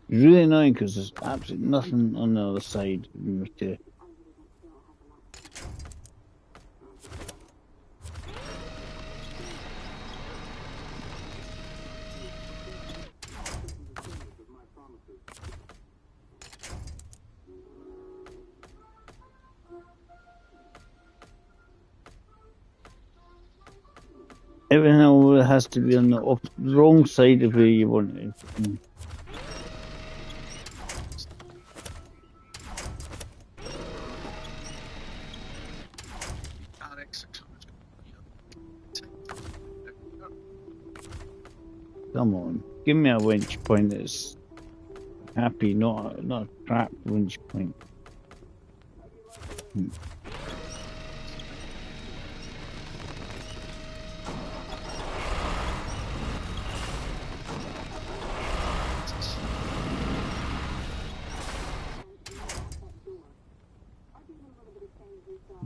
It's really annoying because there's absolutely nothing on the other side. Everything has to be on the wrong side of where you want it. Come on, give me a winch point that's happy, not a crap winch point.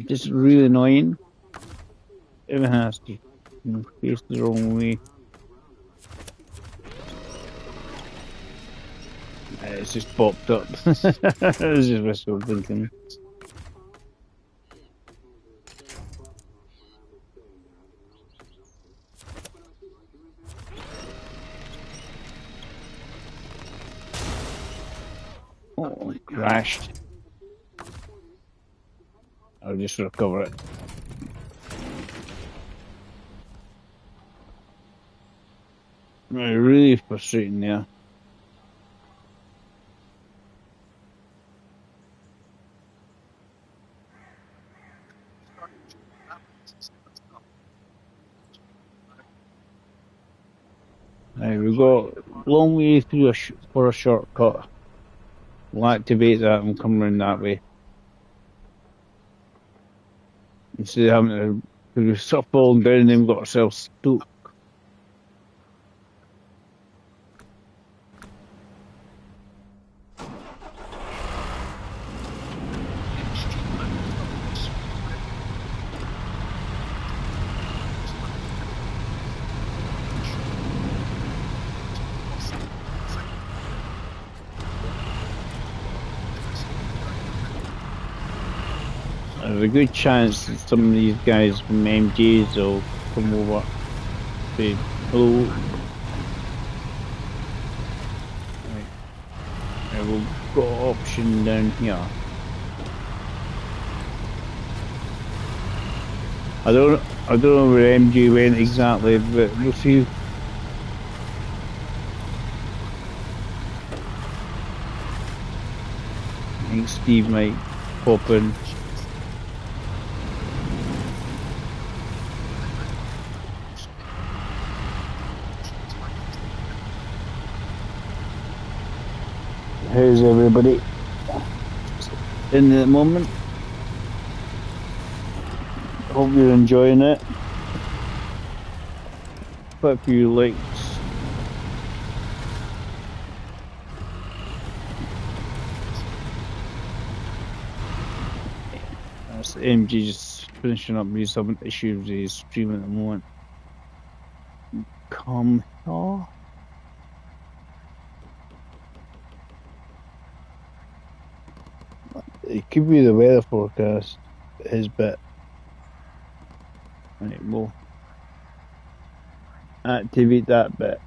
Just really annoying. Everything has to face the wrong way. It's just popped up. It's just wishful thinking. Oh, crashed. I'll just recover it. Really frustrating there. We've got a long way through for a shortcut. We'll activate that and come around that way. Instead of having to sort of falling down and then we've got ourselves stuck. There's a good chance that some of these guys from MJs will come over, say hello. Right. We've got an option down here. I don't know where MJ went exactly, but we'll see. I think Steve might pop in. How's everybody in the moment? Hope you're enjoying it. Put a few likes. That's MG just finishing up. He's having issues with his stream at the moment. Come here. It could be the weather forecast, his bit. Right, we'll activate that bit.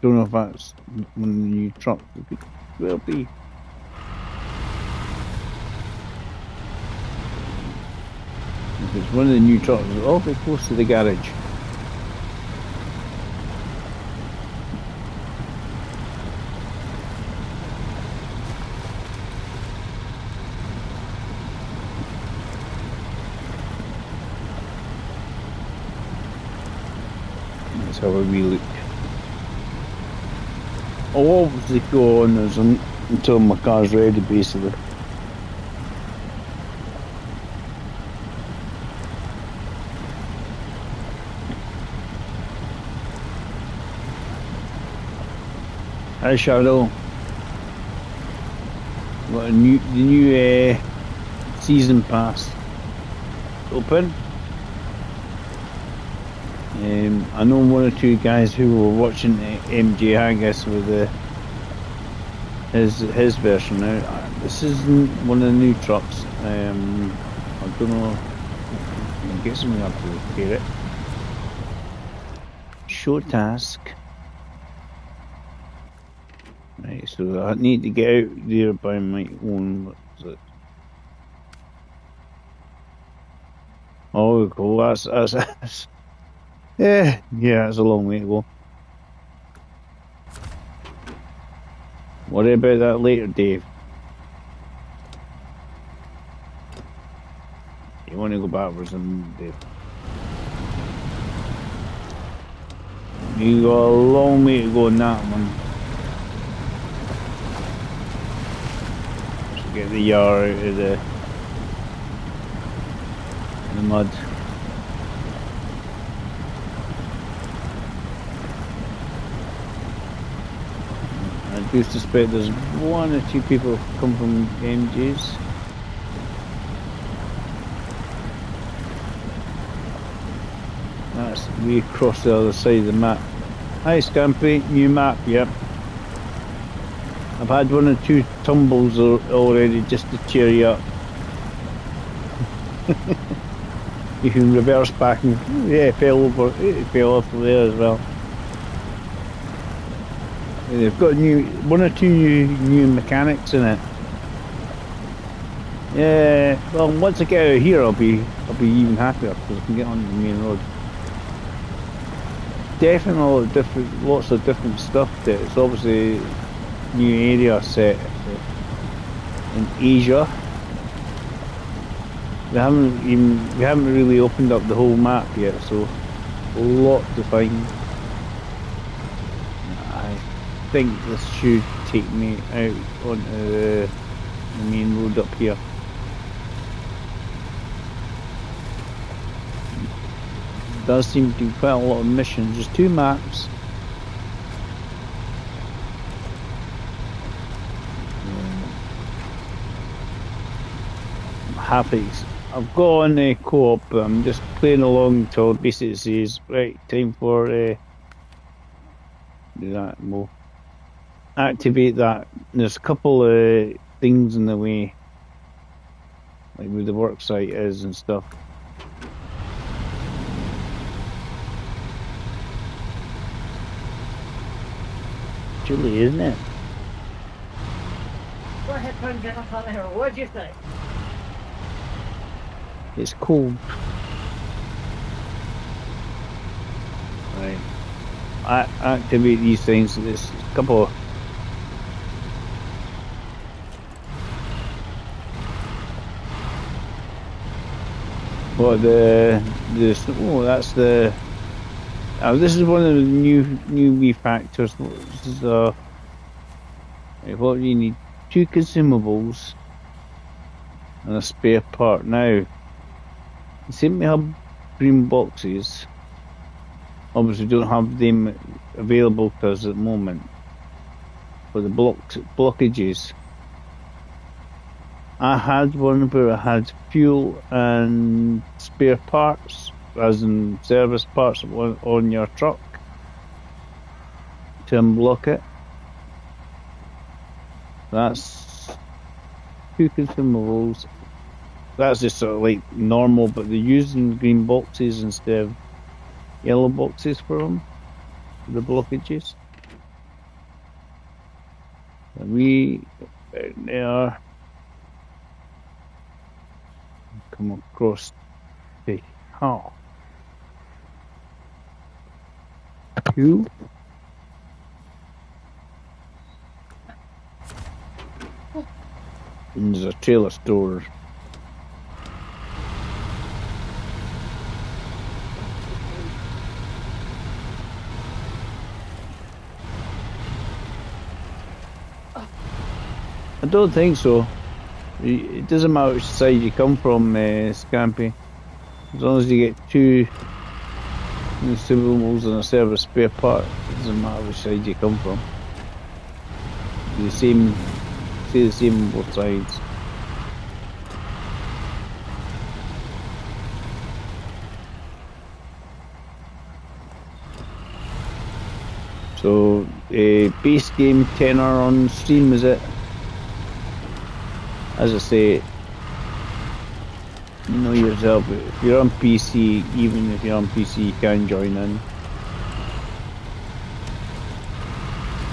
Don't know if that's one of the new trucks. It will be. If it's one of the new trucks, it's awfully close to the garage. That's how we look. I'll obviously go on as until my car's ready, basically. Hi Shadow. Got the new season pass open. I know one or two guys who were watching MJ Haggis with his version now. This isn't one of the new trucks. I don't know. I'm guessing we have to repair it. Show task. Right, so I need to get out there by my own. What is it? Oh, cool. That's yeah, it's a long way to go. Worry about that later, Dave. You want to go backwards and Dave. You got a long way to go on that one. Just get the yard out of the mud. I do suspect there's one or two people who come from MJs. That's way across the other side of the map. Hi Scampy, new map, yep. I've had one or two tumbles already just to cheer you up. You can reverse back and yeah, it fell off there as well. They've got one or two new mechanics in it. Yeah, well once I get out of here I'll be even happier because I can get on the main road. Definitely lots of different stuff there. It's obviously new area set in Asia. We haven't really opened up the whole map yet, so a lot to find. I think this should take me out onto the main road up here. Does seem to be quite a lot of missions. There's 2 maps. Happy. I've got on a co-op, but I'm just playing along until basically it says right time for do that. We'll activate that. There's a couple of things in the way, like where the work site is and stuff. Chilly, isn't it? Go ahead, turn get up on the hill. What'd you say? It's cold. Right. I activate these things. There's a couple. What that's the. This is one of the new wee factors. This is what you need: 2 consumables and a spare part. Now, you seem to have green boxes. Obviously, don't have them available to us at the moment for the blockages. I had one where I had fuel and spare parts, as in service parts on your truck to unblock it. That's 2 consumables. That's just sort of like normal, but they're using green boxes instead of yellow boxes for them, for the blockages. And we there come across the hall. 2. And there's a trailer store. I don't think so. It doesn't matter which side you come from, Scampy. As long as you get 2 consumables and a service spare part, it doesn't matter which side you come from. The same, say the same on both sides. So, base game tenner on Steam, is it? As I say, you know yourself, if you're on PC, even if you're on PC, you can join in.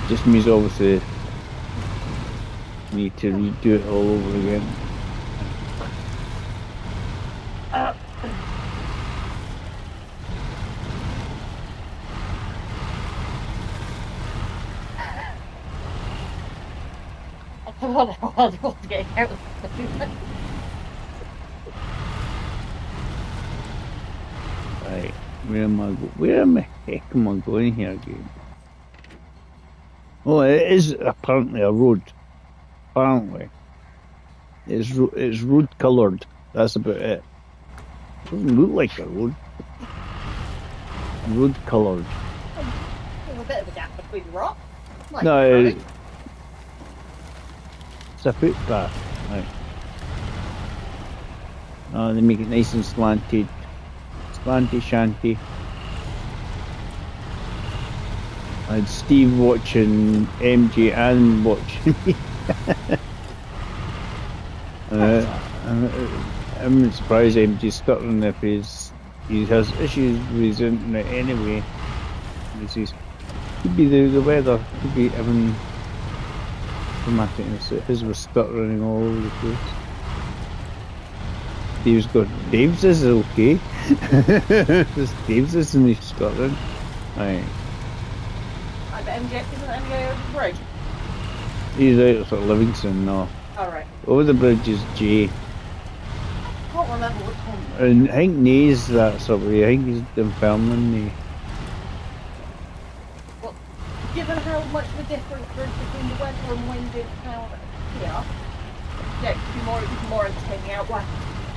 Just means obviously need to redo it all over again. Come on, I want to get out. Right, where am I? Where the heck am I going here, game? Oh, it is apparently a road. Apparently, it's road coloured. That's about it. Doesn't look like a road. Road coloured. There's a bit of a gap between the rocks. Like No, road. it's a footpath. Right. Oh, they make it nice and slanted. Slanty shanty. I had Steve watching MJ and watching me. I'm surprised MJ's stuttering if he has issues with his internet anyway. This is could be the weather, could be having dramatic. His was stuttering all over the place. Steve's got Dave's is okay. Dave's isn't he stuttering? Right. I bet MJ isn't MJ over the bridge. He's out of Livingston now. Alright. Over the bridge is Jay. I can't remember which one. And I think Nay's that sort of way. I think he's in Fairman. Well, given how much of a difference there is between the weather and wind in town here, yeah, it could be more entertaining out west.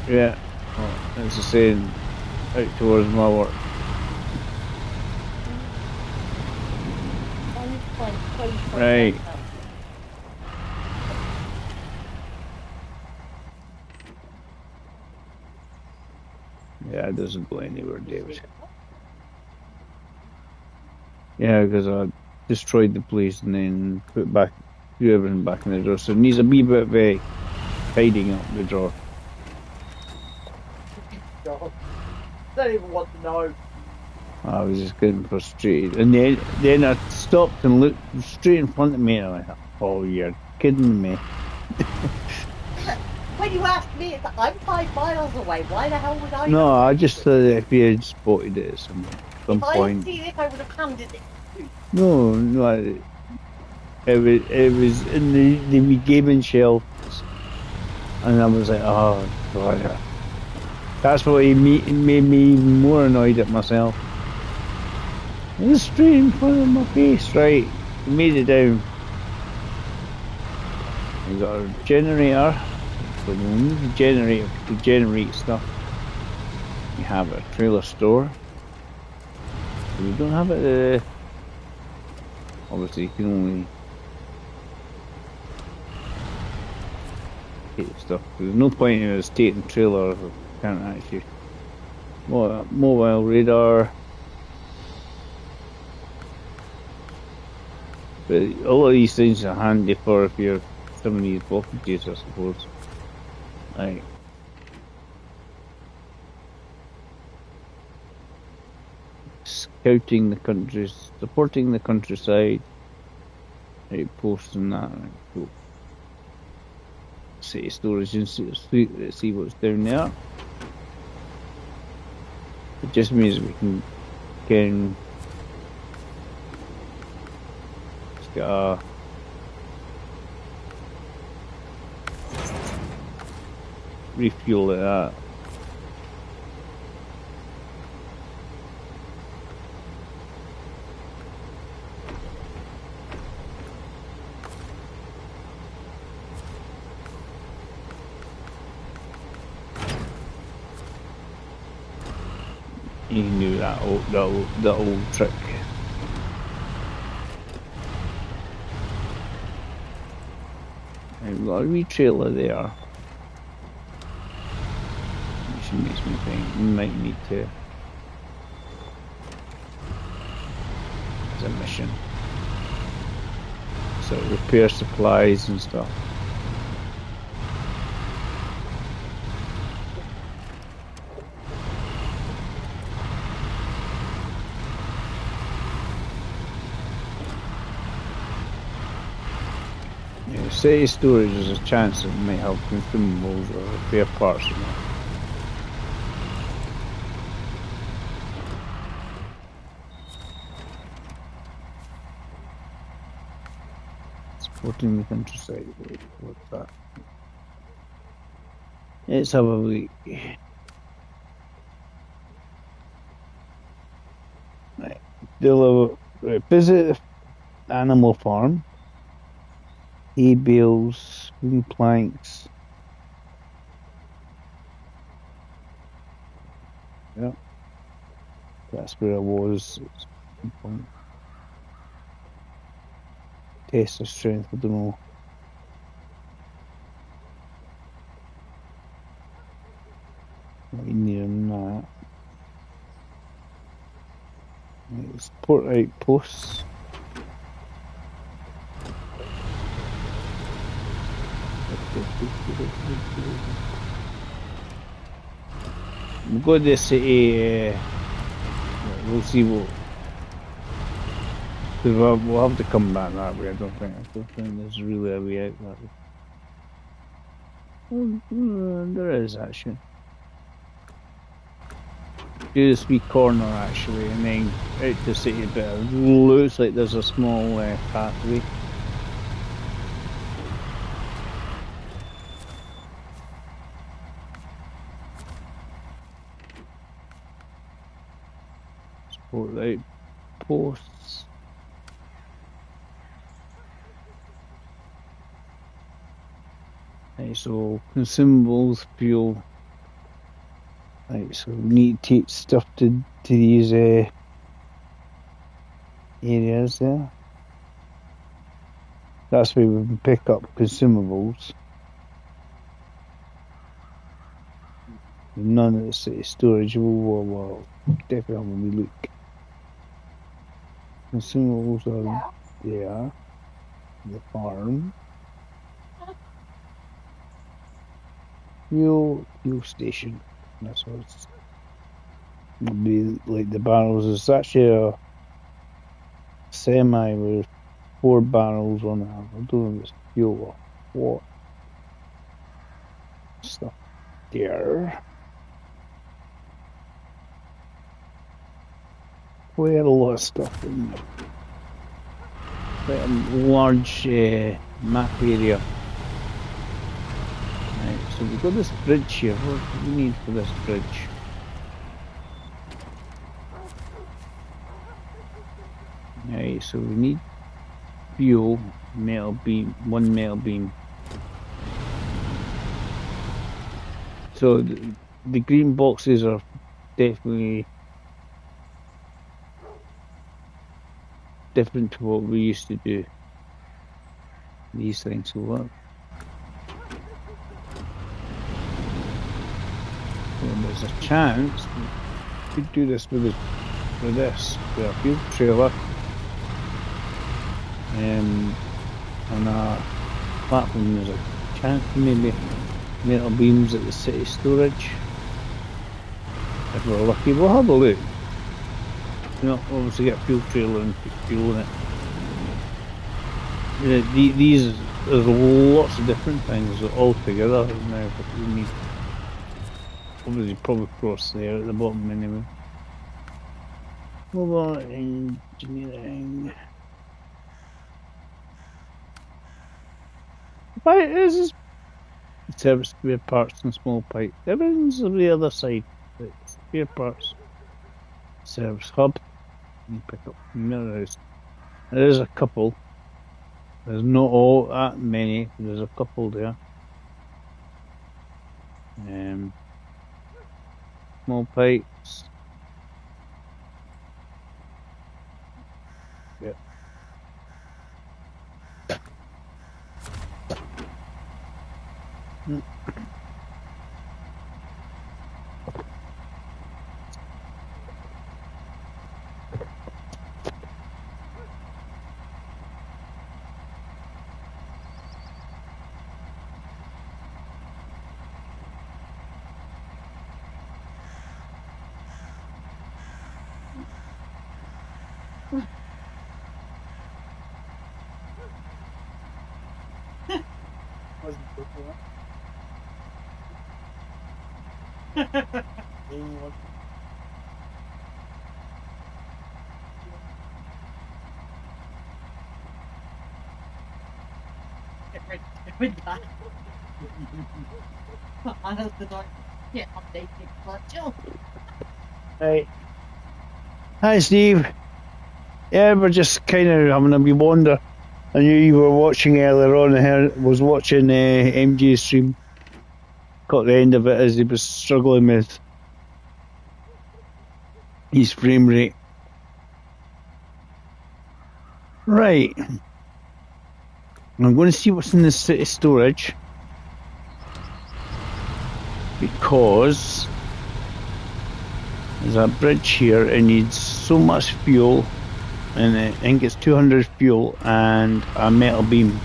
Yeah. Oh, it's the same out towards my work. I need to find close Right. Yeah, it doesn't go anywhere, David. Yeah, because I destroyed the place and then threw everything back in the drawer. So it needs a wee bit of tidying up the drawer. God. Don't even want to know. I was just getting frustrated. And then I stopped and looked straight in front of me and I thought, oh, you're kidding me. When you asked me, I'm 5 miles away. Why the hell would I? No, I just thought if you had spotted it at some if I had point. seen it, I would have handed it. No, it was in the wee gaming shelves. And I was like, oh, God. That's what made me even more annoyed at myself. It was straight in front of my face, right? We made it down. We got a generator. So we'll need the generator to generate stuff. We have a trailer store. We don't have it. Obviously, you can only take stuff. There's no point in us taking the trailer if we can't actually. Mobile radar. But all of these things are handy for if you're some of these blockages, I suppose. Right. Scouting the countries, supporting the countryside. Right, posting that. Right, cool. City storage institute. Let's see what's down there. It just means we can just get a refuel at that. You knew that old trick. got a wee trailer there. Which makes me think we might need to. As a mission. So repair supplies and stuff. Yeah, city storage is a chance that we might have consumables or repair parts in there. Supporting the countryside. What's that? Let's have a look. Right. Visit the animal farm. Hay bales, wooden planks. Yep. That's where I was at some point. Test of strength, I don't know. Not near that. Right, support outposts. We'll go to the city. We'll see what. Because we'll have to come back that way. I don't think there's really a way out that way. There is actually. Do this wee corner actually, and then out to the city. But it looks like there's a small pathway. Support outposts. Right, so consumables, fuel. Right, so we need to take stuff to these areas there. That's where we can pick up consumables. None of the city storage. We'll definitely have a wee look. Consumables are there. The farm. Fuel station. That's what it's. It'll be like the barrels. It's actually a semi with 4 barrels on it. I don't know if it's fuel or what. Stuff there. Quite a lot of stuff in there. Quite a large map area. Right, so we've got this bridge here. What do we need for this bridge? Right, so we need fuel, metal beam, 1 metal beam. So the green boxes are definitely different to what we used to do. These things will work. And there's a chance we could do this with a fuel trailer on a platform. There's a chance maybe metal beams at the city storage. If we're lucky, we'll have a look. You know, obviously get a fuel trailer and put fuel in it. There's lots of different things all together now, but we need obviously probably cross there at the bottom anyway. Mobile engineering. But this is service spare parts and small pipe. Everything's on the other side. It's spare parts. Service hub. You pick up mirrors. There is a couple. There's not all that many. There's a couple there. Small pipes. Yep. Wasn't before. Get ready with that. I know the like, yeah, updated, but still. Right. Hi, Steve. Yeah, we're just kind of having a wee wander. I knew you were watching earlier on. Was watching MJ's stream. Caught the end of it as he was struggling with his frame rate. Right. I'm going to see what's in the city storage. Because there's a bridge here. It needs so much fuel. And I think it's 200 fuel and a metal beam.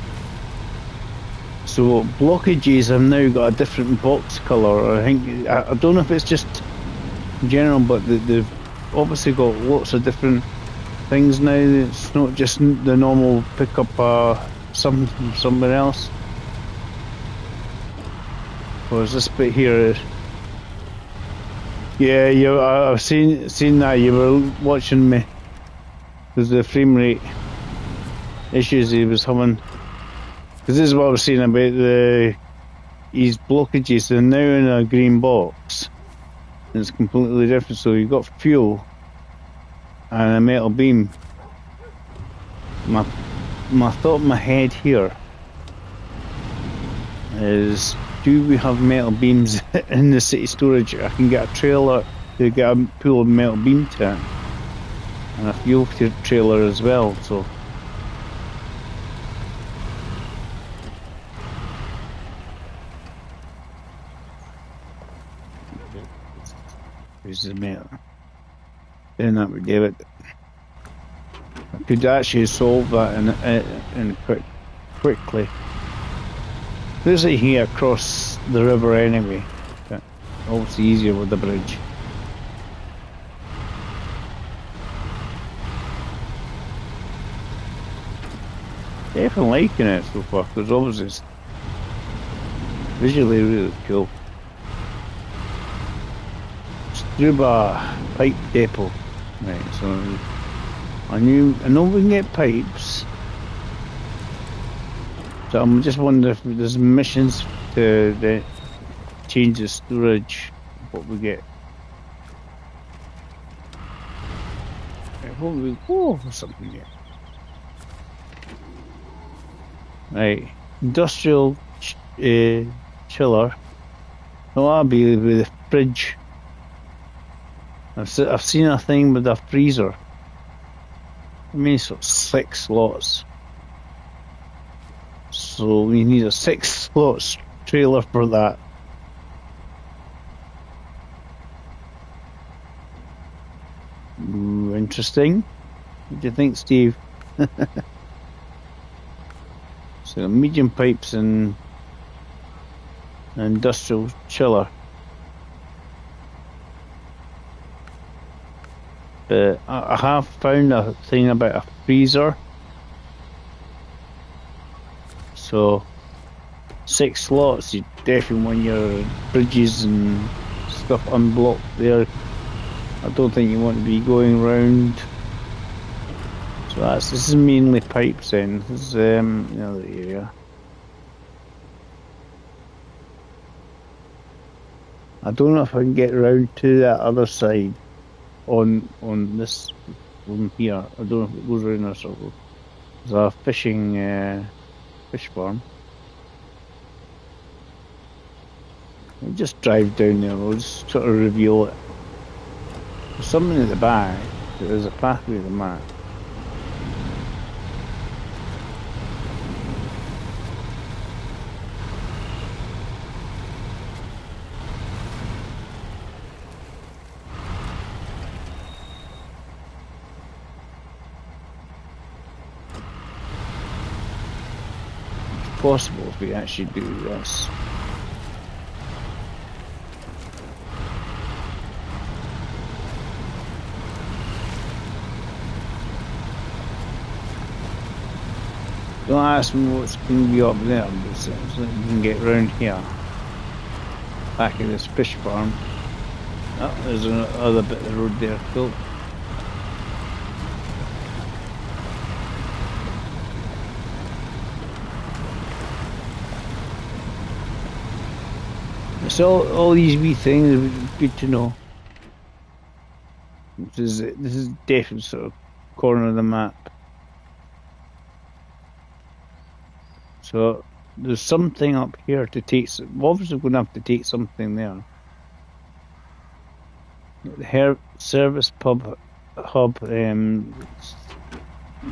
So blockages have now got a different box colour. I don't know if it's just general, but they've obviously got lots of different things now. It's not just the normal pick up something from somewhere else. Whereas this bit here, yeah, I've seen that. You were watching me. There's the frame rate issues he was having. Because this is what I was saying about his blockages. They're now in a green box. And it's completely different. So you've got fuel and a metal beam. My thought in my head here is, do we have metal beams in the city storage? I can get a trailer to get a pull a metal beam to it. And a fuel trailer as well, so. Here's the metal. Then that would give it. I could actually solve that in quickly. There's a here across the river anyway. But obviously easier with the bridge. Definitely liking it so far, because obviously it's visually really cool. Struba pipe depot. Right, so I know we can get pipes. So I'm just wondering if there's missions to change the storage, what we get. What we something yet. Right, industrial chiller. Oh, I'll be with the fridge. I've seen a thing with a freezer. I mean, it's got 6 slots. So we need a 6 slots trailer for that. Ooh, interesting. What do you think, Steve? So medium pipes and industrial chiller. But I have found a thing about a freezer. So 6 slots, you definitely want your bridges and stuff unblocked there. I don't think you want to be going round. So this is mainly pipes then. This is the other area. I don't know if I can get around to that other side on this one here. I don't know if it goes around a circle. There's a fishing fish farm. We'll just drive down there. We'll just sort of reveal it. There's something at the back. There's a pathway at the back. Possible if we actually do this. Don't ask me what's going to be up there, but so that you can get round here. Back at this fish farm. Oh, there's another bit of road there, cool. So all these wee things are good to know. This is definitely sort of corner of the map. So there's something up here to take. We're obviously going to have to take something there. The service hub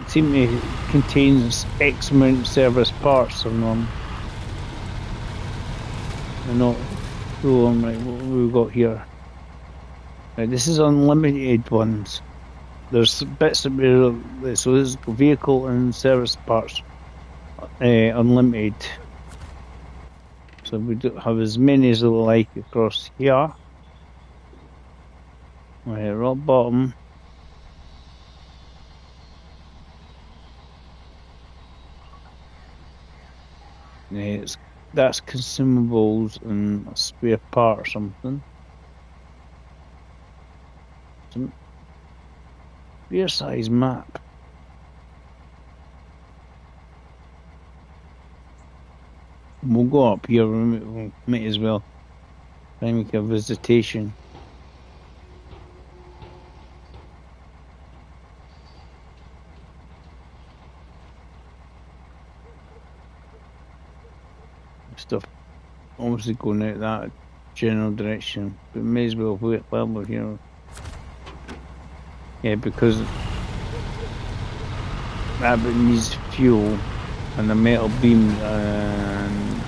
seem to contains X amount of service parts on them. They're not full on. Right, what we've got here. Right, this is unlimited ones. There's bits that so this is vehicle and service parts unlimited. So we don't have as many as we like across here. Right, rock bottom. That's consumables and a spare part or something. Some spare size map. We'll go up here. We might as well try and make a visitation. Stuff obviously going out that general direction, but may as well wait while we're here. Yeah, because that bit needs fuel and a metal beam, and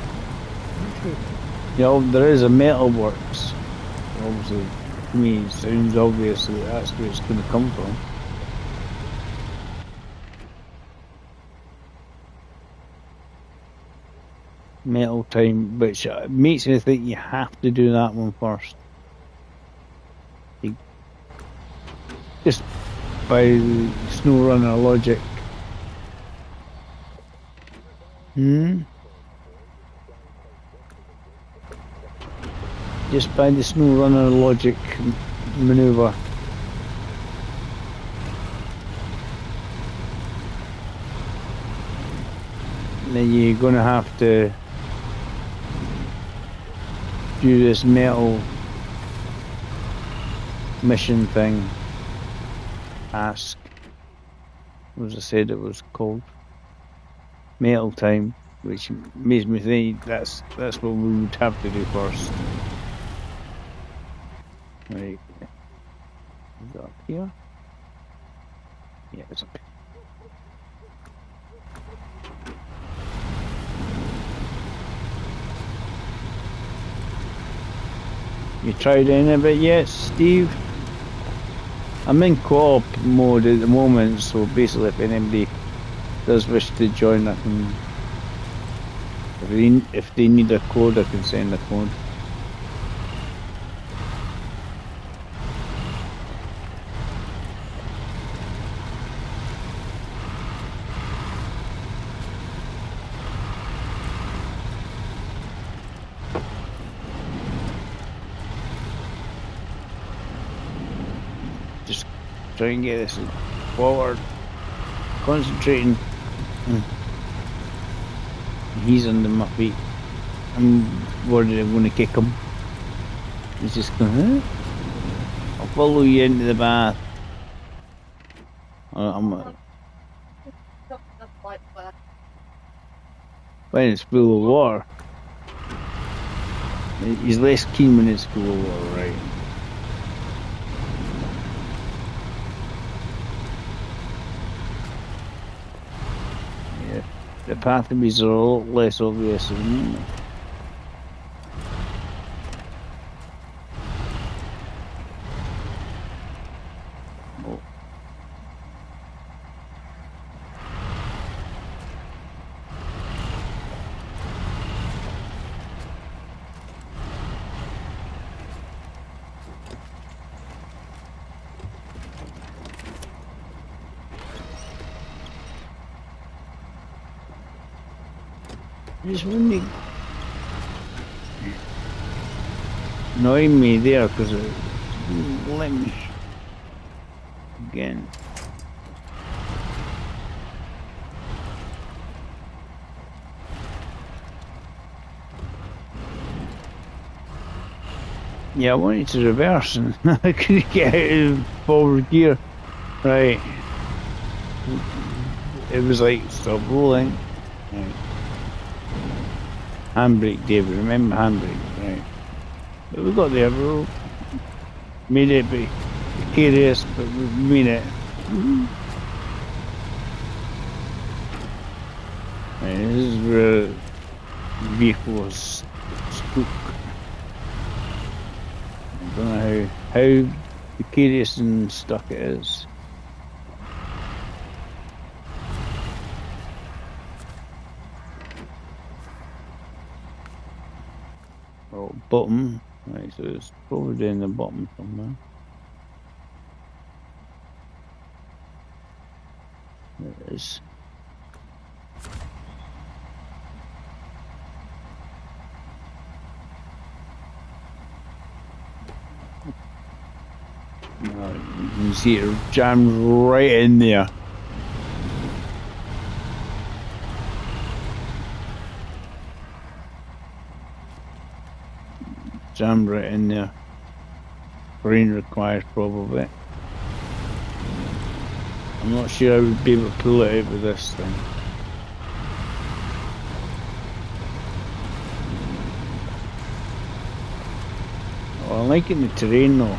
there is a metal works. Obviously, to me, it sounds obvious that that's where it's going to come from. Metal time, which makes me think you have to do that one first. Just by SnowRunner logic. Just by the SnowRunner logic maneuver. Then you're going to have to do this metal mission thing. Ask, as I said, it was called metal time, which makes me think that's what we would have to do first. Right, is it up here? Yeah, it's up here. You tried any of it yet, Steve? I'm in co-op mode at the moment, so basically if anybody does wish to join, I can, if they need a code, I can send a code. Try and get this forward. Concentrating. He's under my feet. I'm worried I'm going to kick him. He's just going, huh? I'll follow you into the bath. When it's full of water. He's less keen when it's full of water, right? The pathways are a lot less obvious, isn't it? Oh. Just wouldn't annoy me there because it wouldn't let me again. Yeah, I wanted to reverse and I couldn't get out of forward gear. Right. It was like stop rolling. Right. Handbrake, David. Remember handbrake, right? But we got there. We made it be precarious, but we made it. Right, this is where the vehicle was stuck. I don't know how precarious and stuck it is. Oh, bottom. Right, so it's probably down the bottom somewhere. There it is. You can see it jammed right in there. Jammed right in there. Brain required probably. I'm not sure I would be able to pull it out with this thing. Oh, I'm liking the terrain though.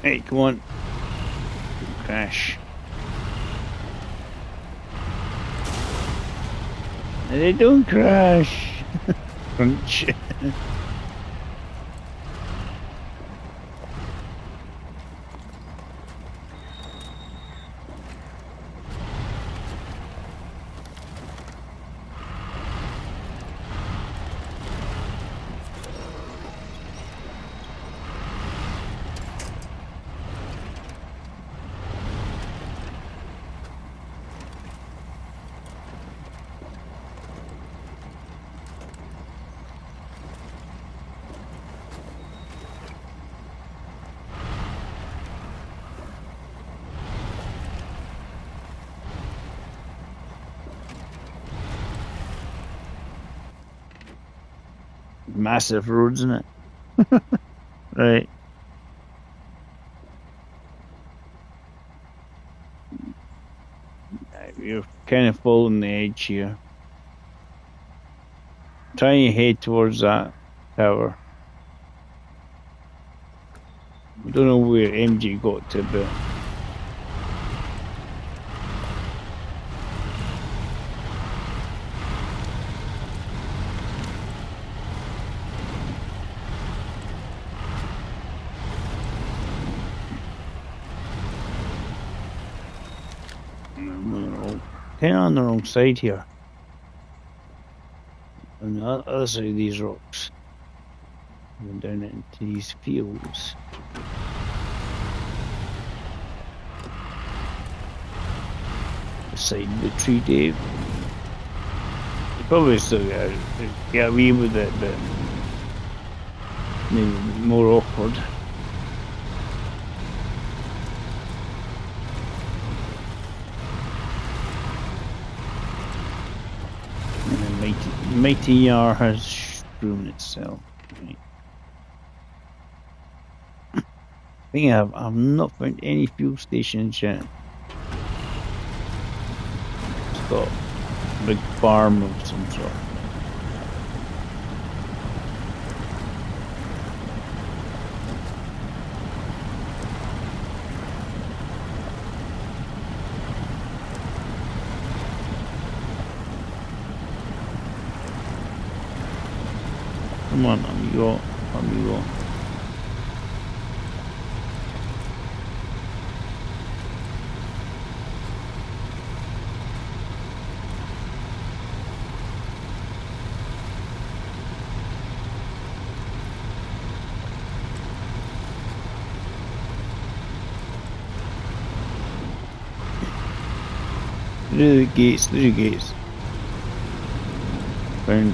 Hey, come on. Crash. And they don't crash. Crunch. Massive roads, isn't it? Right. We're kind of following the edge here. Trying to head towards that tower. I don't know where MG got to, but kind of on the wrong side here. On the other side of these rocks. Going down into these fields. Beside the tree, Dave. You probably still get away with it, but maybe more awkward. Mighty Yar has strewn itself. Right. I think I've not found any fuel stations yet. It's got a big farm of some sort. Come on, amigo, amigo. Through the gates, through the gates. Found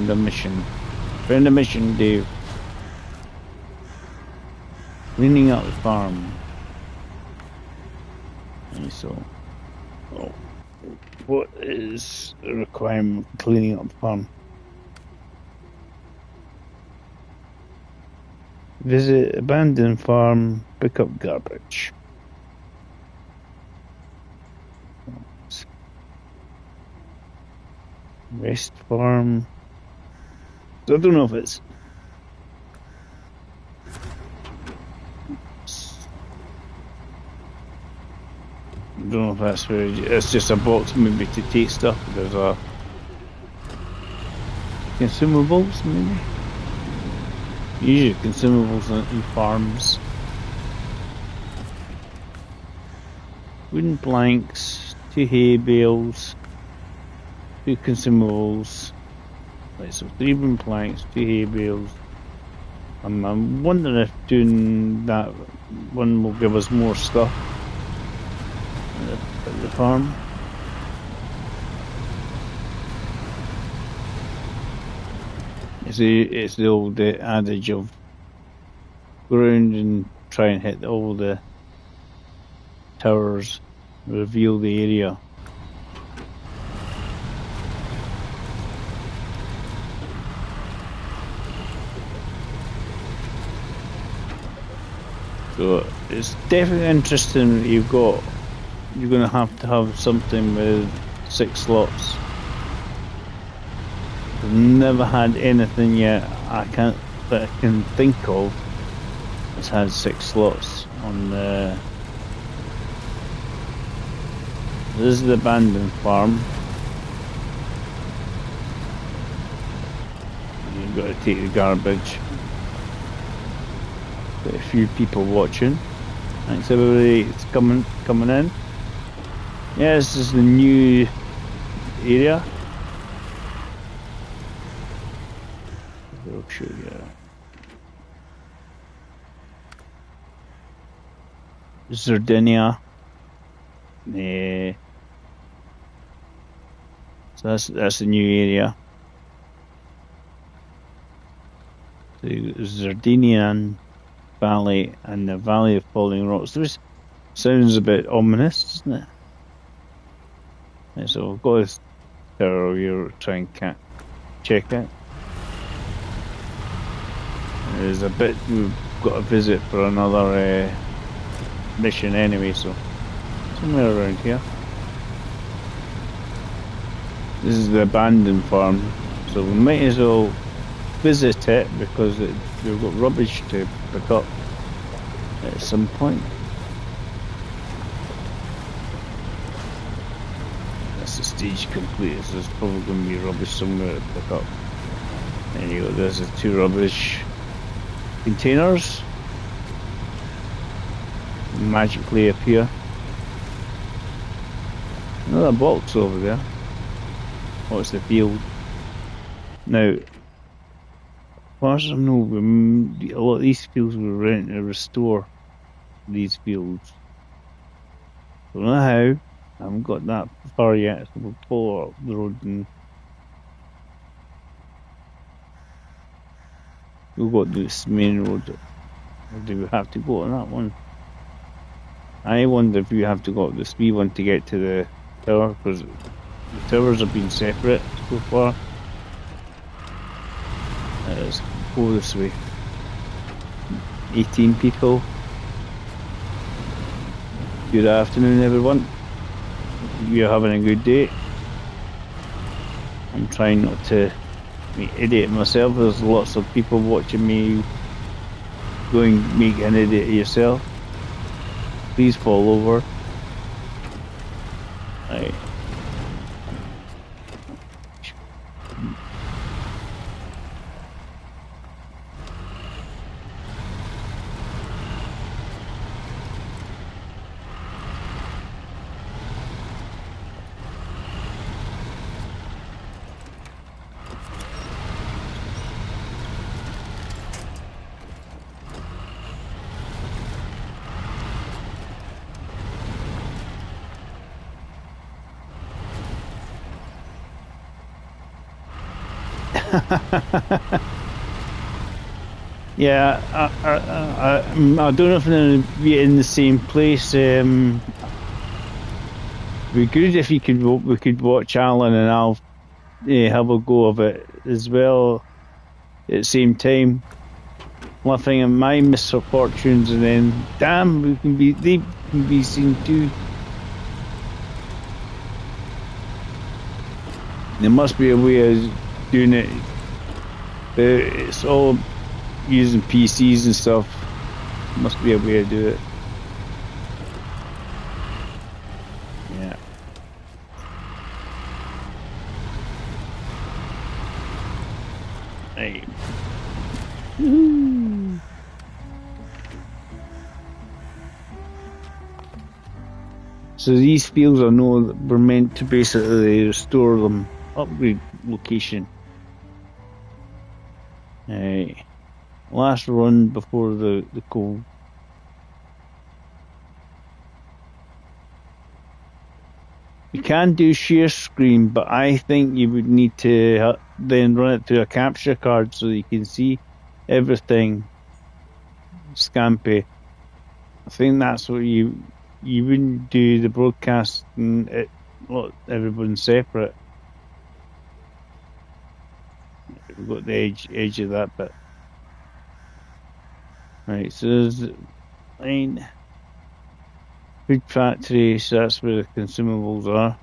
the mission. Found the mission, Dave. Cleaning up the farm. And so, oh, what is the requirement for cleaning up the farm? Visit abandoned farm, pick up garbage. Rest farm. So I don't know if it's I don't know if that's where it's just a box maybe to take stuff. There's a consumables maybe. Usually consumables in farms. Wooden planks, 2 hay bales, 2 consumables. Right, so 3 wooden planks, 2 hay bales. I'm wondering if doing that one will give us more stuff at the farm. It's the old adage of go around and try and hit all the towers, reveal the area. So it's definitely interesting that you're going to have something with 6 slots. I've never had anything yet that I can think of that's had 6 slots on the. This is the abandoned farm. You've got to take the garbage. Got a few people watching. Thanks everybody that's coming in. Yeah, this is the new area. I'll show you. Sardinia. Yeah. So that's the new area. The Sardinian Valley and the Valley of Falling Rocks. This sounds a bit ominous, doesn't it? And so we'll go to tower here, try and check it. There's a bit we've got to visit for another mission anyway, so somewhere around here. This is the abandoned farm, so we might as well visit it because we've got rubbish to pick up at some point. That's the stage complete, so there's probably going to be rubbish somewhere to pick up. And you go, there's the 2 rubbish containers magically appear. Another box over there. Oh, it's the field. Now, as far as I know, a lot of these fields were renting to restore these fields. Don't know how. I haven't got that far yet, so we'll pull up the road and we'll go to this main road. Or do we have to go on that one? I wonder if you have to go up the speed one to get to the tower, because the towers have been separate so far. Let's go this way. 18 people. Good afternoon, everyone. You're having a good day. I'm trying not to be an idiot myself. There's lots of people watching me going make an idiot of yourself. Please fall over. Right. Yeah, I don't know if they're going to be in the same place. It'd be good if you could we could watch Alan and I'll have a go of it as well at the same time. Laughing at my misfortunes, and then damn, they can be seen too. There must be a way of doing it. It's all using PCs and stuff. Must be a way to do it. Yeah. Hey. Woo-hoo. So these fields I know were meant to basically restore them, upgrade location. Last run before the cold. You can do share screen, but I think you would need to then run it through a capture card so you can see everything scampy. I think that's what you wouldn't do the broadcast and everyone's separate. We've got the edge of that bit. Right, so there's line food factory, so that's where the consumables are.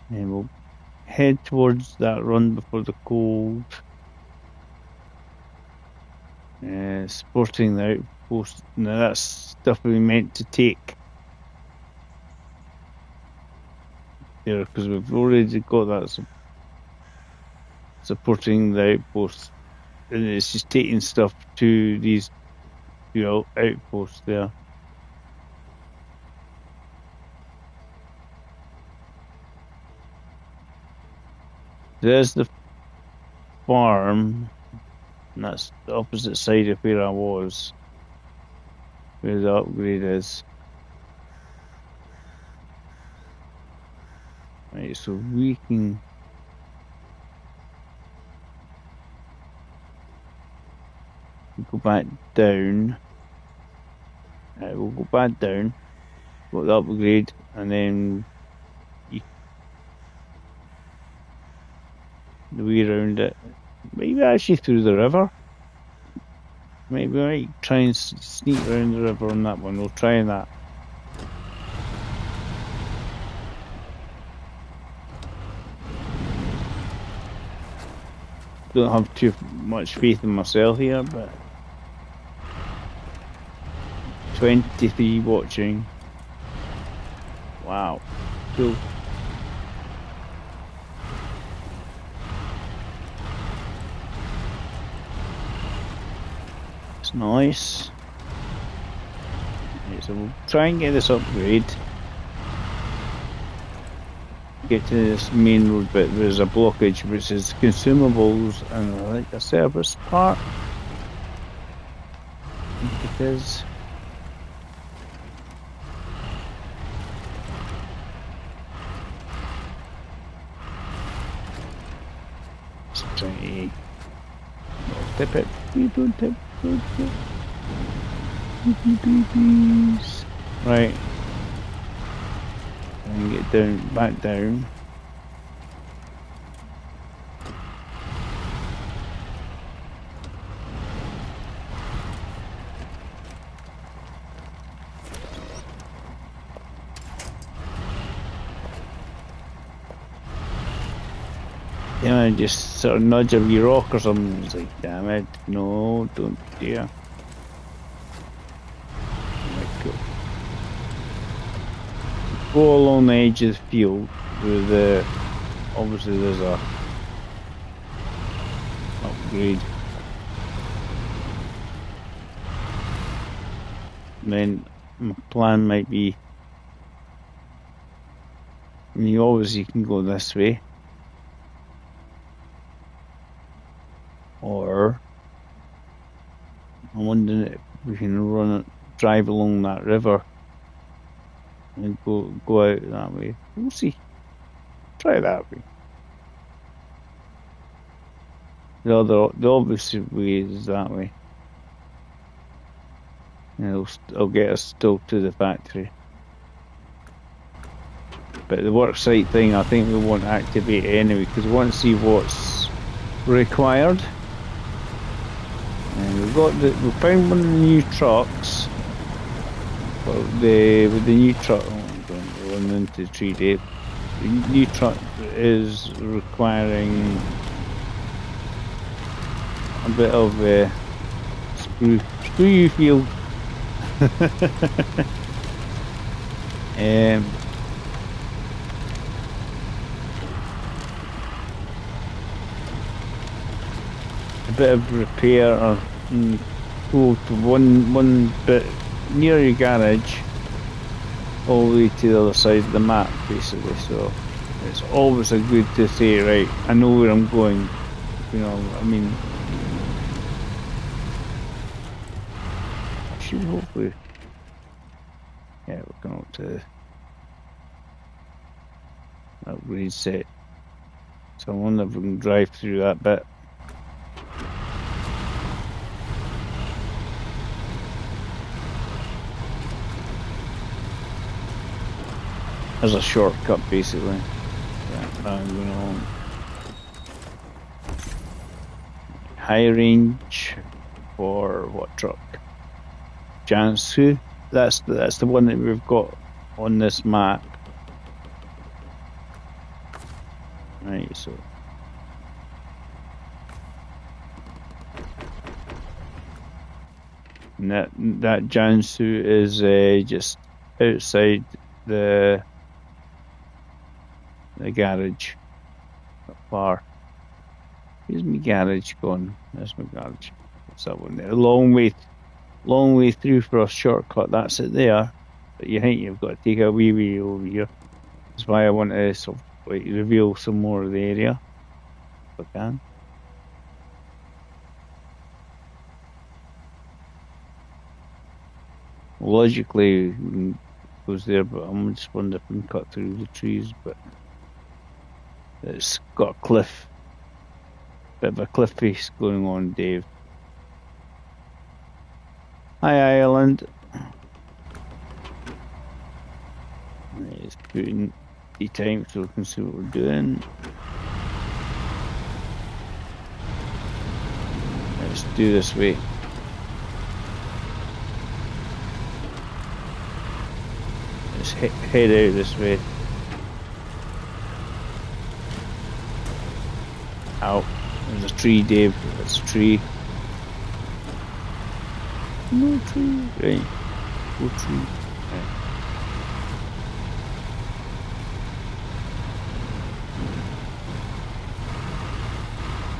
And we'll head towards that run before the cold. Sporting the outpost. Now that's stuff we meant to take there because we've already got that supporting the outpost, and it's just taking stuff to these outposts there. There's the farm, and that's the opposite side of where I was, where the upgrade is. Right, so we can go back down. Right, we'll go back down, got the upgrade, and then the way around it. Maybe actually through the river. Maybe I might try and sneak around the river on that one. We'll try that. Don't have too much faith in myself here, but 23 watching. Wow, cool. It's nice. Okay, so we'll try and get this upgrade. Get to this main road bit. There's a blockage which is consumables and like a service part. I think it is. Let's try. Tip it. We don't tip. Please. Right. And get down, back down. Yeah, I just sort of nudge a wee rock or something. It's like, damn it, no, don't dare. Go along the edge of the field with obviously there's a upgrade. And then my plan might be, I mean, obviously you can go this way, or I'm wondering if we can drive along that river and go out that way. We'll see. Try that way. the obvious way is that way. And it'll get us still to the factory. But the worksite thing, I think we won't activate anyway, because we want to see what's required. And we found one of the new trucks. With the new truck, I'm going into the tree, Dave. The new truck is requiring a bit of screw you feel. A bit of repair or go to one bit near your garage all the way to the other side of the map, basically. So it's always a good to say, right, I know where I'm going, you know. I mean, I should hopefully, yeah, we're going up to upgrade set, so I wonder if we can drive through that bit. As a shortcut, basically. Yeah, I'm going on. High range for what truck? Jansu. That's the one that we've got on this map. Right, so and that Jansu is just outside the garage, not far. Here's my garage gone. There's my garage. What's that one there? Long way through for a shortcut. That's it there. But you think you've got to take a wee way over here. That's why I want to sort of like reveal some more of the area, if I can. Logically, it goes there, but I'm just wondering if we can cut through the trees. But it's got a cliff, bit of a cliff face going on, Dave. Hi, Ireland. Let's put in the time so we can see what we're doing. Let's do this way. Let's head out this way. Out. There's a tree, Dave. That's a tree. No tree. Right. No tree. Right.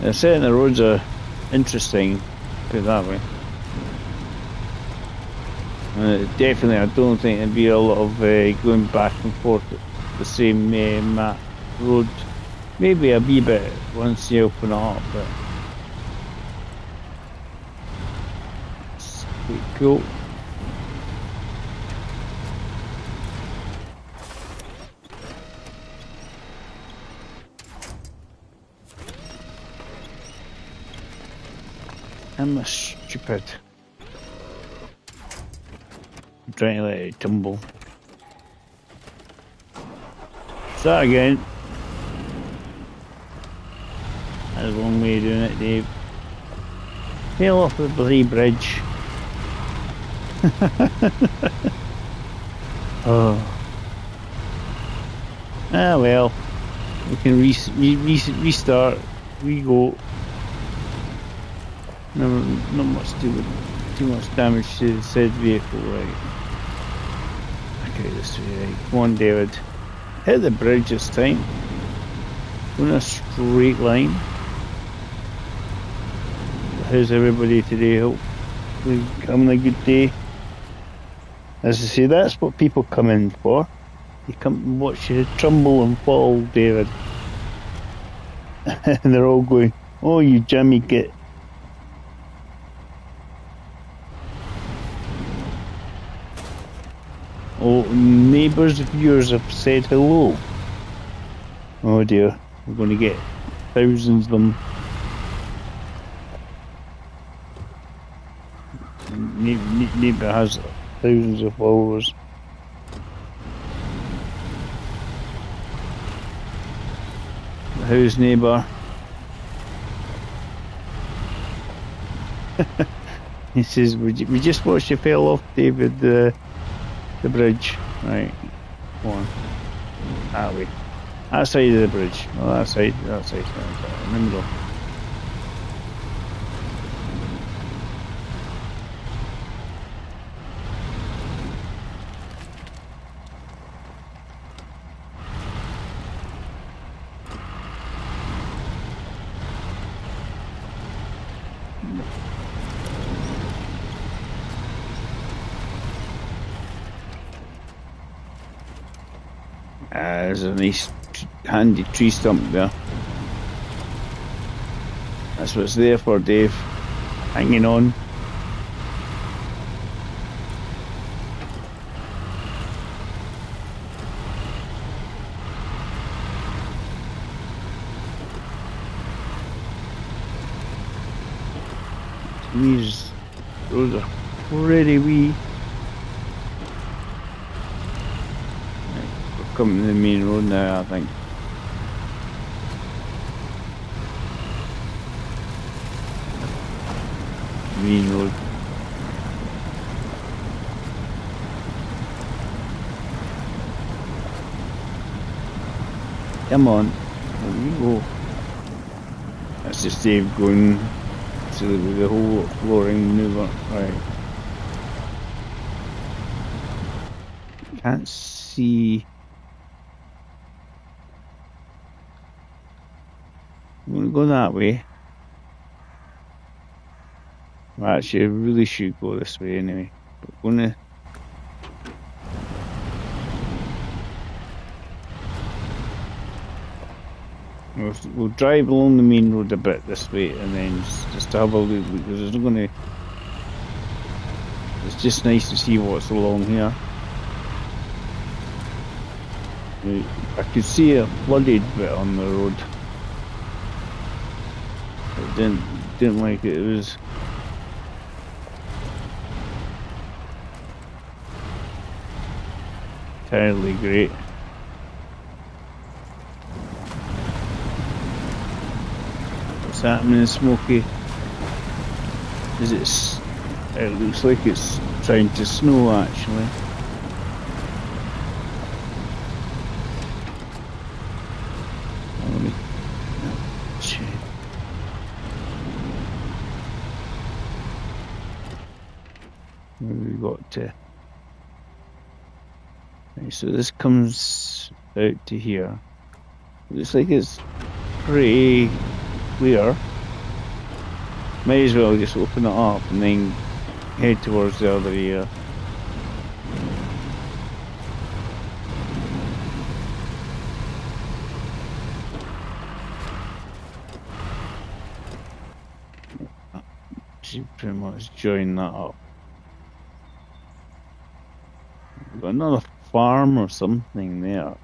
The setting the roads are interesting, put it that way. Definitely, I don't think there'd be a lot of going back and forth the same map road. Maybe a wee bit once you open it up, but it's pretty cool. I'm stupid. I'm trying to let it tumble. Start again. That's one way of doing it, Dave. Tail off the bloody bridge. Oh. Ah well. We can restart. We go. No, not much too much damage to the said vehicle, right? Okay, this way, right. Come on, David. Hit the bridge this time. Go in a straight line. How's everybody today? Hopefully having a good day. As I say, that's what people come in for. You come and watch you tremble and fall, David. And they're all going, oh, you jammy git. Oh, neighbours of yours have said hello. Oh dear, we're going to get thousands of them. neighbour has thousands of followers. Who's neighbour? He says, we just watched you fell off, David, the bridge. Right, go on. That way. That side of the bridge. Oh, that side. In the middle. There's a nice handy tree stump there. That's what it's there for, Dave. Hanging on. These roads are pretty wee. Coming to the main road now, I think. Main road. Come on, there we go. That's just Dave going to the whole flooring maneuver. Right. Can't see. I'm going to go that way. Well, actually, I really should go this way anyway. But we're going to... We'll drive along the main road a bit this way and then just have a look, because there's not going to... It's just nice to see what's along here. I could see a flooded bit on the road. I didn't like it. It was entirely great. What's happening, Smokey? It looks like it's trying to snow actually. We've got to. Right, so this comes out to here. Looks like it's pretty clear. Might as well just open it up and then head towards the other area. Should pretty much join that up. We've got another farm or something there.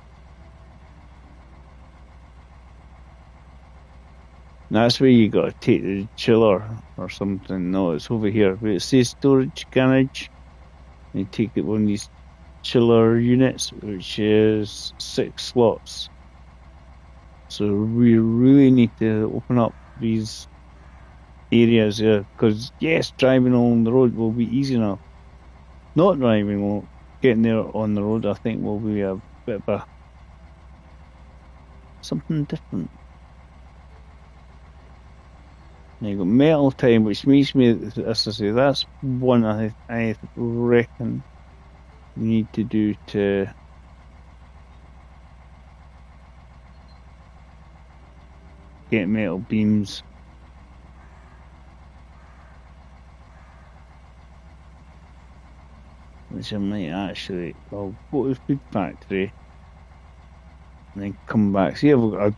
That's where you got to take the chiller or something. No, it's over here. Where it says storage garage. You take it one of these chiller units, which is 6 slots. So we really need to open up these areas here, because yes, driving along the road will be easy enough. Not driving, getting there on the road, I think will be a bit of a something different. Now you got metal time, which makes me, as I say, that's one I reckon we need to do to get metal beams. Which I might actually, I'll go to the food factory and then come back. See, I'm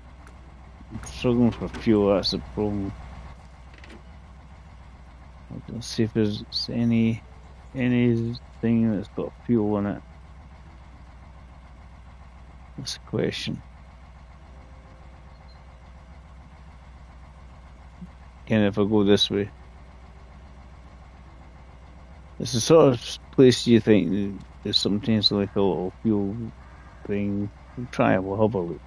struggling for fuel, that's the problem. Let's see if there's anything that's got fuel in it. That's the question. Again, if I go this way. It's the sort of place you think there's sometimes like a little fuel thing. We'll try it. We'll have a look.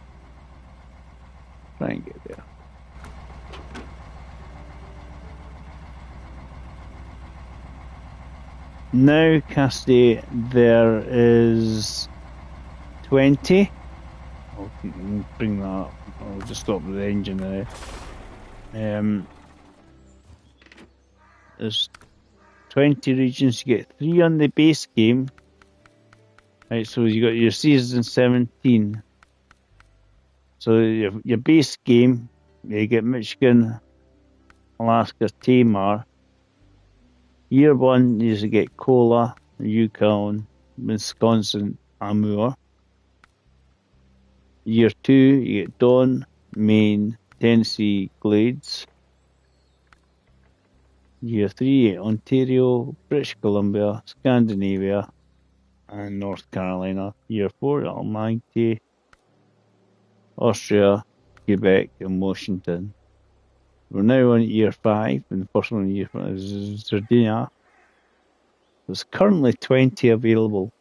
Try and get there. Now, Cassidy, there is 20. I'll bring that up. I'll just stop the engine there. There's 20 regions. You get 3 on the base game. Right, so you got your season 17. So your base game, you get Michigan, Alaska, Tamar. Year 1, you get Cola, Yukon, Wisconsin, Amur. Year 2, you get Dawn, Maine, Tennessee, Glades. Year 3, you get Ontario, British Columbia, Scandinavia, and North Carolina. Year 4, Almighty, Austria, Quebec, and Washington. We're now on year 5, and the first one in year 5 is Sardinia. There's currently 20 available.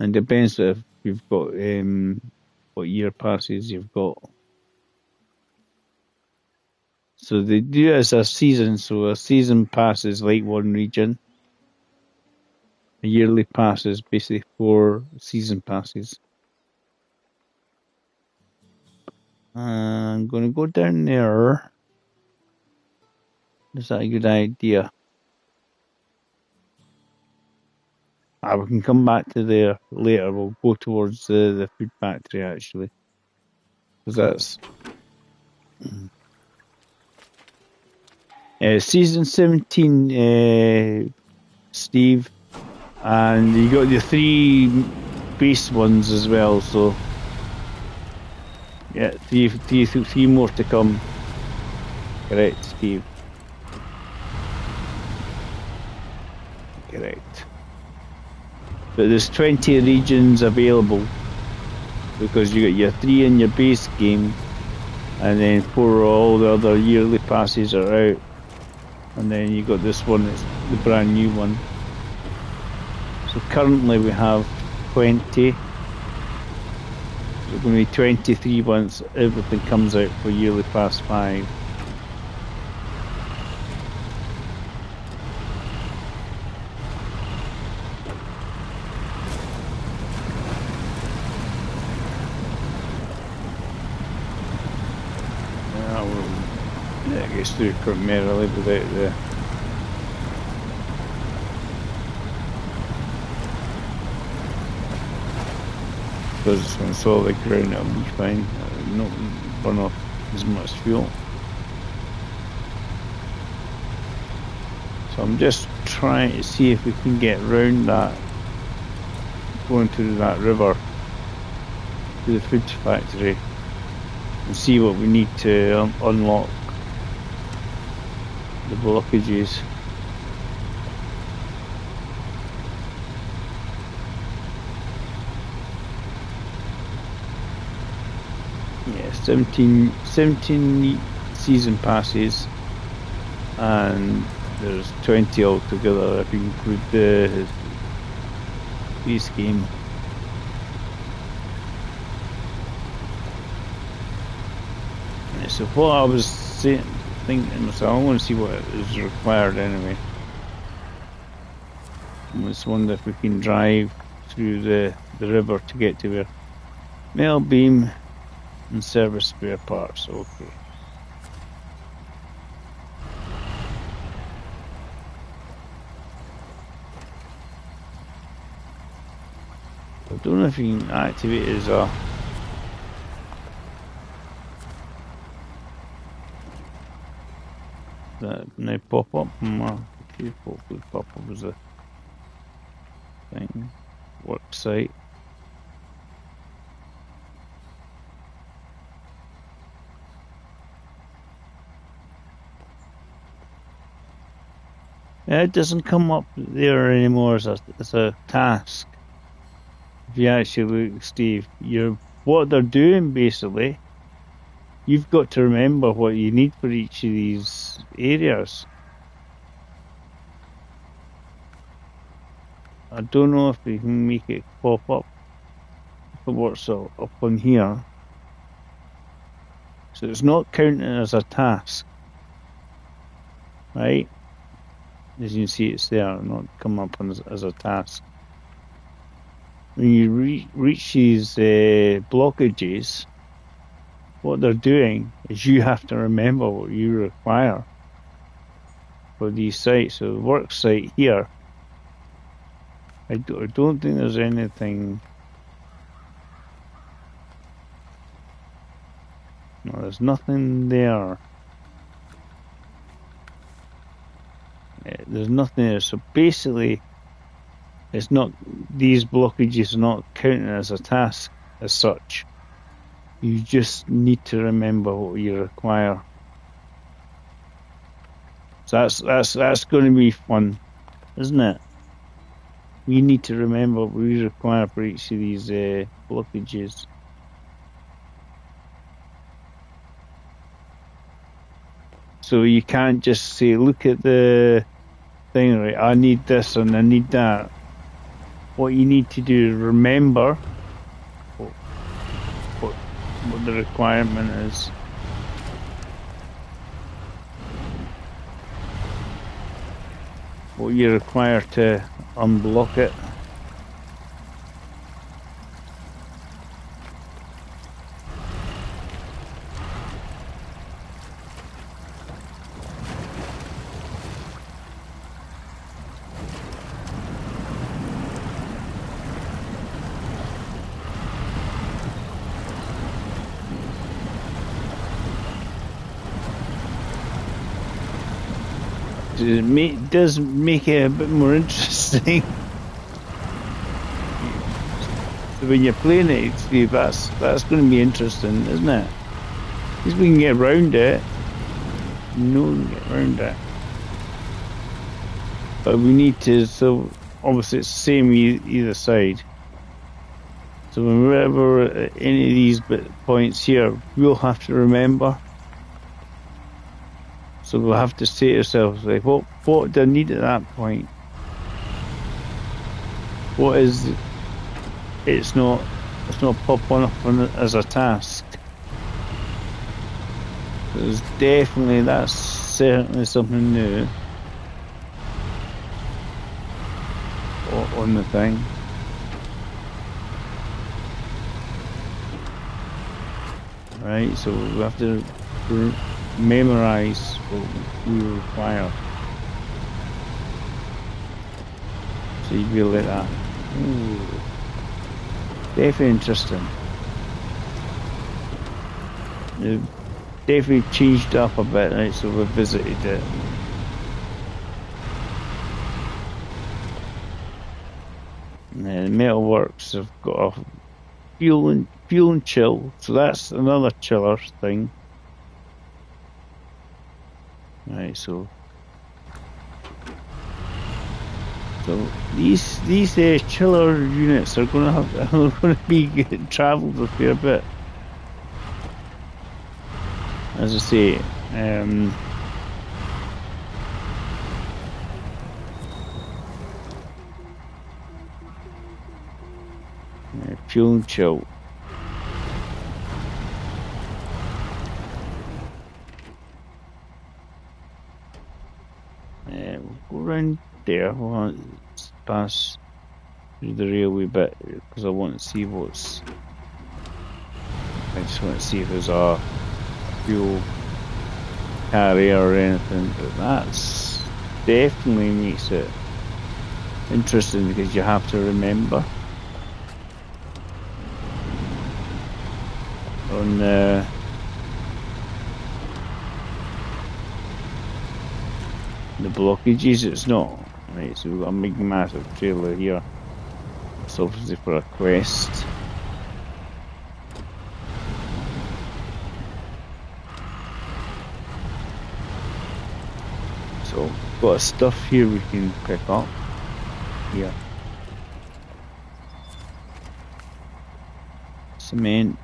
And depends if you've got what year passes you've got. So they do it as a season. So a season pass is like one region. A yearly pass is basically 4 season passes. I'm going to go down there. Is that a good idea? We can come back to there later. We'll go towards the food factory actually. Because that's season 17, Steve. And you got the 3 base ones as well, so yeah, three more to come. Correct, Steve. Correct. But there's 20 regions available because you got your 3 in your base game, and then 4 all the other yearly passes are out, and then you got this one, it's the brand new one. So currently we have 20. There's going to be 23 once everything comes out for yearly pass 5. I guess through primarily without the because it's on solid ground, it'll be fine. Not burn off as much fuel. So I'm just trying to see if we can get round that, going through that river to the food factory and see what we need to unlock the blockages. Yeah, 17 season passes, and there's 20 altogether if you include the base game. So what I was thinking, so I want to see what is required anyway. I just wonder if we can drive through the river to get to where mail beam and service spare parts. Okay. I don't know if you can activate it as a that now pop up. Hopefully pop up as a thing. Work site. Yeah, it doesn't come up there anymore as a task. If you actually look, Steve, what they're doing basically, you've got to remember what you need for each of these areas. I don't know if we can make it pop up if it works up on here. So it's not counting as a task, right? As you can see, it's there, not come up as a task. When you reach these blockages, what they're doing is you have to remember what you require for these sites. So the work site here, I don't think there's anything. No, there's nothing there. There's nothing there. So basically, it's not, these blockages are not counting as a task as such. You just need to remember what you require. So that's going to be fun, isn't it? We need to remember what we require for each of these blockages. So you can't just say, look at the thing, right? I need this and I need that. What you need to do is remember what the requirement is. What you require to unblock it. It does make it a bit more interesting. So when you're playing it, that's going to be interesting, isn't it? Because we can get around it. No, we can get around it. But we need to, so obviously it's the same either side. So whenever any of these points here, we'll have to remember. So we'll have to say to ourselves, like, what do I need at that point? What is it's not popping up as a task. That's certainly something new on the thing. Right, so we have to memorize what we require. So you go like that. Ooh. Definitely interesting. It definitely changed up a bit, right? So we visited it. And the Metalworks have got a fuel and chill, so that's another chiller thing. Right, so these chiller units are going to be travelled a fair bit. As I say, fuel and chill. We'll go around there. We'll pass through the railway bit because I want to see what's. I just want to see if there's a fuel carrier or anything, but that's definitely makes it interesting because you have to remember on the blockages. It's not right, so we've got a big massive trailer here. It's obviously for a quest. So got stuff here we can pick up here. Cement.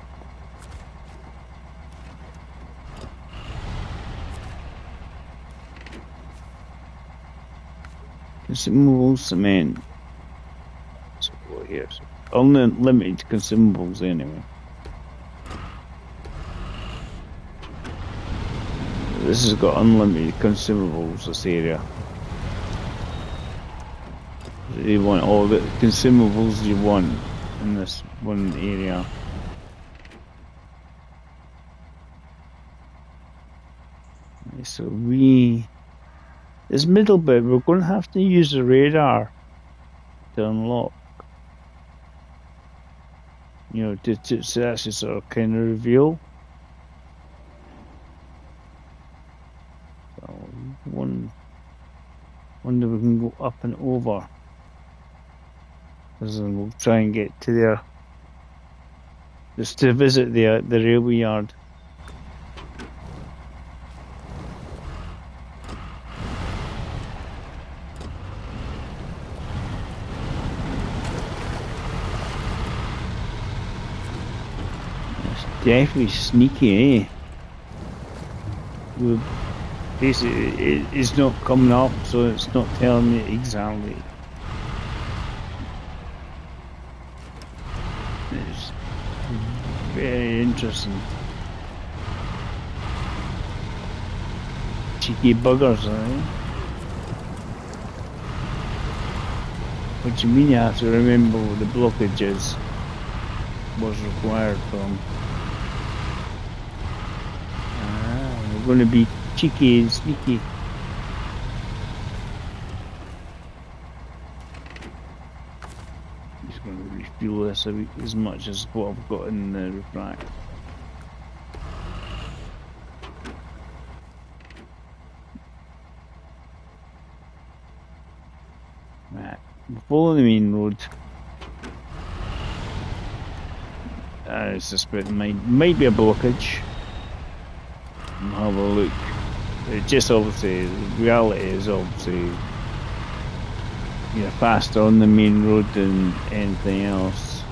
Consumable cement. Yes. Unlimited consumables anyway. This has got unlimited consumables, this area. You want all the consumables you want in this one area. So this middle bit, we're going to have to use the radar to unlock. You know, to actually sort of kind of reveal. So wonder we can go up and over. Because we'll try and get to there. Just to visit the railway yard. Definitely sneaky, eh? Basically, it's not coming up, so it's not telling me exactly. It's very interesting. Cheeky buggers, eh? What do you mean you have to remember what the blockages was required from? We're going to be cheeky and sneaky. Just going to refuel this a bit as much as what I've got in the refract. Right, we're following the main road. I suspect might be a blockage. Have a look. It just obviously, the reality is obviously you're faster on the main road than anything else.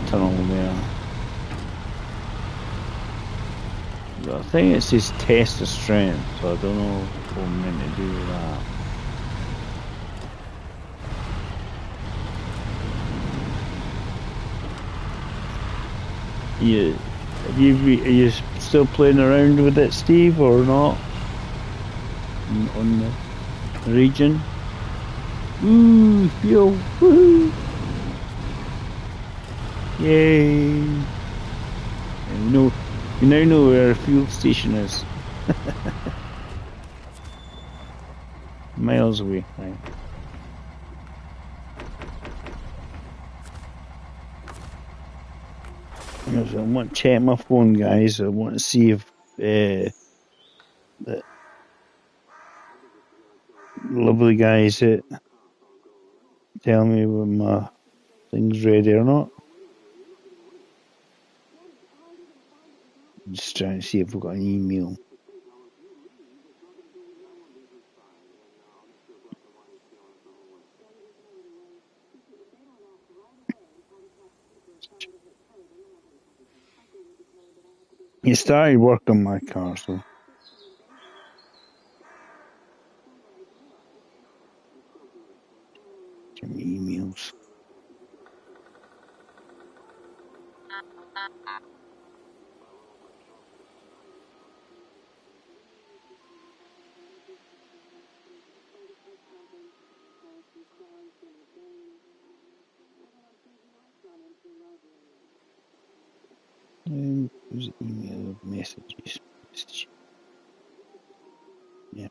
Tunnel there. But I think it says test of strength, so I don't know what we're meant to do with that. Yeah, are you still playing around with it, Steve, or not? On the region? Ooh, fuel! Woohoo! Yay! And you now know where a fuel station is. Miles away, right? So I want to check my phone, guys. I want to see if the lovely guys tell me when my thing's ready or not. I'm just trying to see if we've got an email. He started work on my car, so. Give me emails. Who's email messages? Yeah.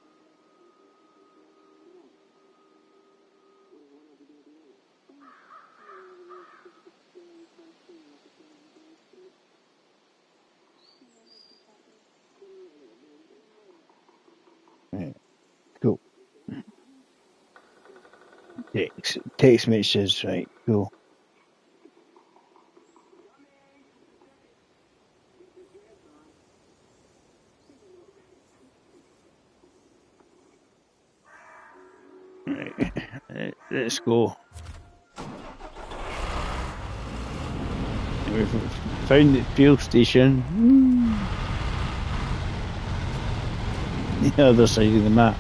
Right. Cool. Text messages, right? Cool. Right. Let's go. We've found the fuel station. The other side of the map.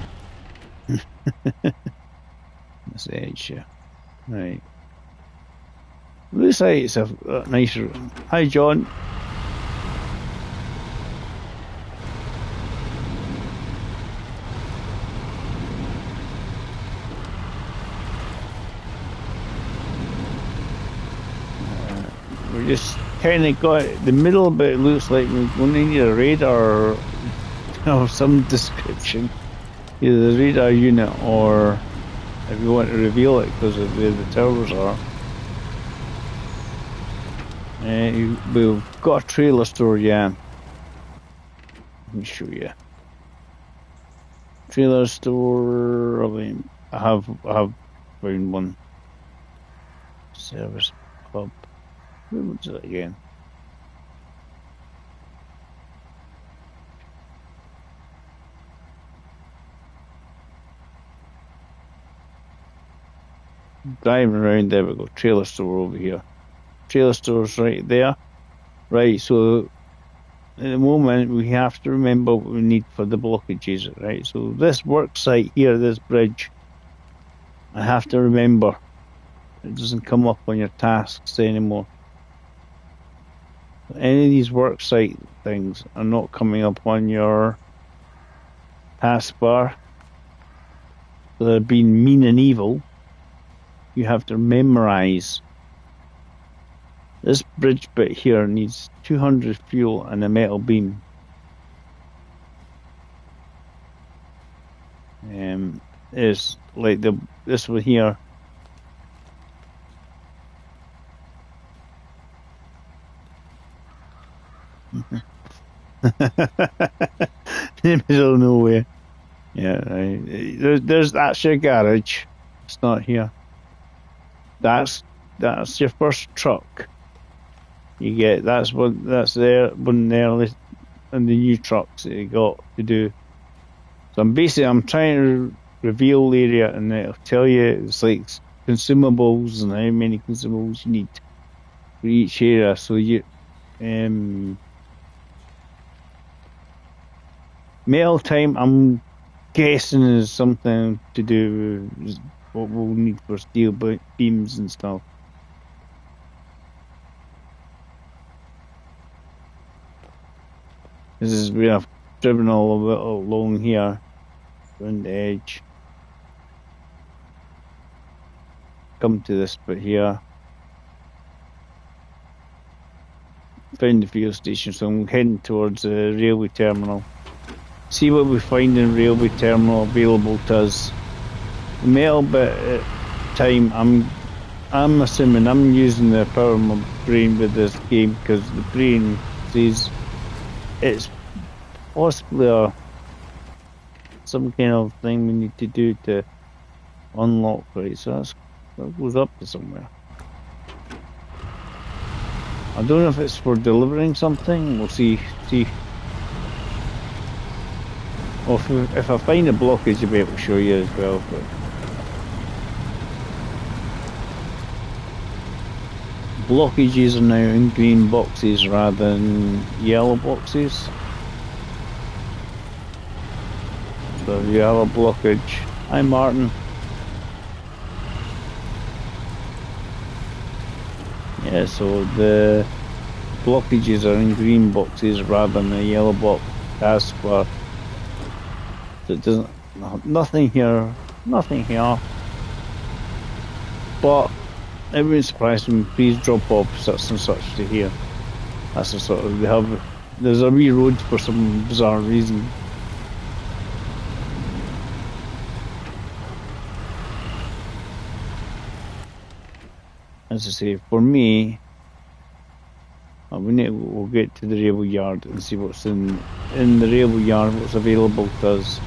This edge, yeah. Right. Looks like it's a nice room. Hi, John. We just kind of got the middle, but it looks like we're going to need a radar of some description. Either the radar unit or if you want to reveal it because of where the towers are. We've got a trailer store, yeah. Let me show you. Trailer store. I have found one. Service hub. Where was it again? Driving around, there we go. Trailer store over here. Trailer store's right there. Right, so at the moment we have to remember what we need for the blockages, right? So this work site here, this bridge, I have to remember it doesn't come up on your tasks anymore. Any of these work site things are not coming up on your taskbar. So they're being mean and evil. You have to memorize. This bridge bit here needs 200 fuel and a metal beam. Is like this one here. In the middle of nowhere. Yeah, right. That's your garage. It's not here. That's your first truck. You get that's there one there and the new trucks that you got to do. So I'm trying to reveal the area and it'll tell you it's like consumables and how many consumables you need for each area. So you metal time I'm guessing is something to do with what we'll need for steel beams and stuff. This is where I've driven all along here, around the edge. Come to this bit here. Found the fuel station, so I'm heading towards the railway terminal. See what we find in railway terminal available to us. The metal bit at time, I'm assuming I'm using the power of my brain with this game because the brain says it's possibly some kind of thing we need to do to unlock, right? So that goes up to somewhere. I don't know if it's for delivering something. We'll see. Well, if I find a blockage, I'll be able to show you as well. But blockages are now in green boxes rather than yellow boxes. So if you have a blockage, hi Martin. Yeah, so the blockages are in green boxes rather than a yellow box taskbar. So it doesn't, nothing here. But it wouldn't surprise me. Please drop off such and such to here. That's the sort of there's a wee road for some bizarre reason. As I say, for me, we'll get to the railway yard and see what's in the railway yard, what's available to us.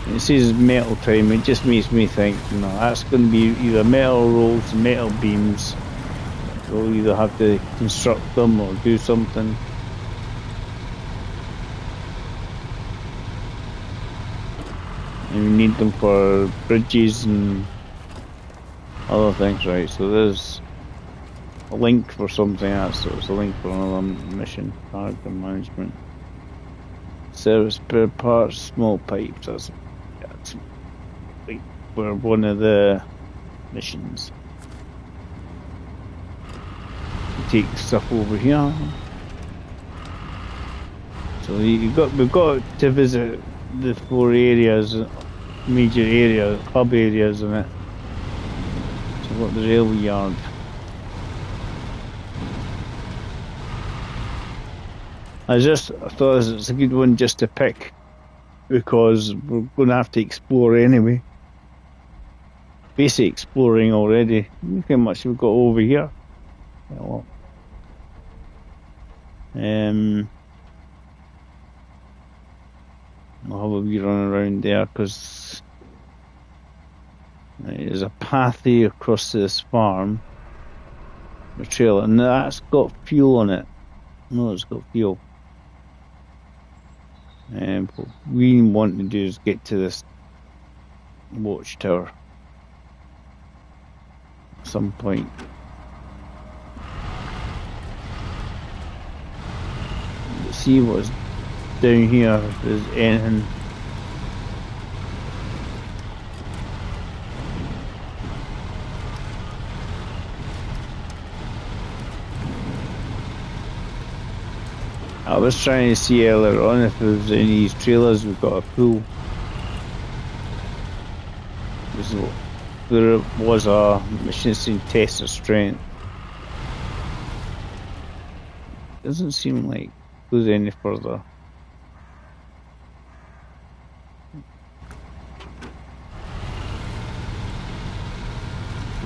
It says metal time, it just makes me think, that's going to be either metal rolls, metal beams. We'll either have to construct them or do something. And we need them for bridges and other things, right? So there's a link for something else, so it's a link for another mission. Character management. Service spare parts, small pipes, like for one of the missions. Take stuff over here. So we've got to visit the 4 areas, major areas, hub areas in it. So we've got the railway yard. I thought it's a good one just to pick because we're going to have to explore anyway. Basic exploring already. Look how much we've got over here. Well, I'll have a wee run around there because there's a pathy across this farm, the trail, and that's got fuel on it. No, it's got fuel. What we want to do is get to this watchtower at some point. Let's see what's down here, if there's anything. I was trying to see earlier on if there was any of these trailers we've got a pull. There was a machine test of strength. Doesn't seem like it goes any further.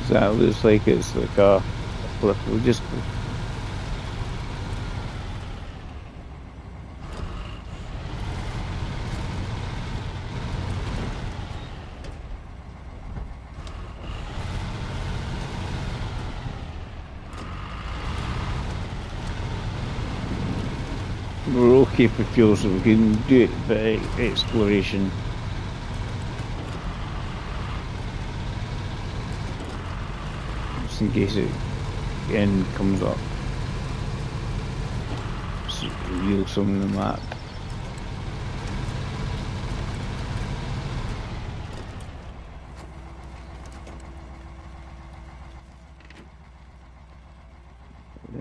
That looks like it's like a flip. We'll just go. We're okay for fuel, so we can do it for exploration. Just in case it again comes up. So reveal some of the map.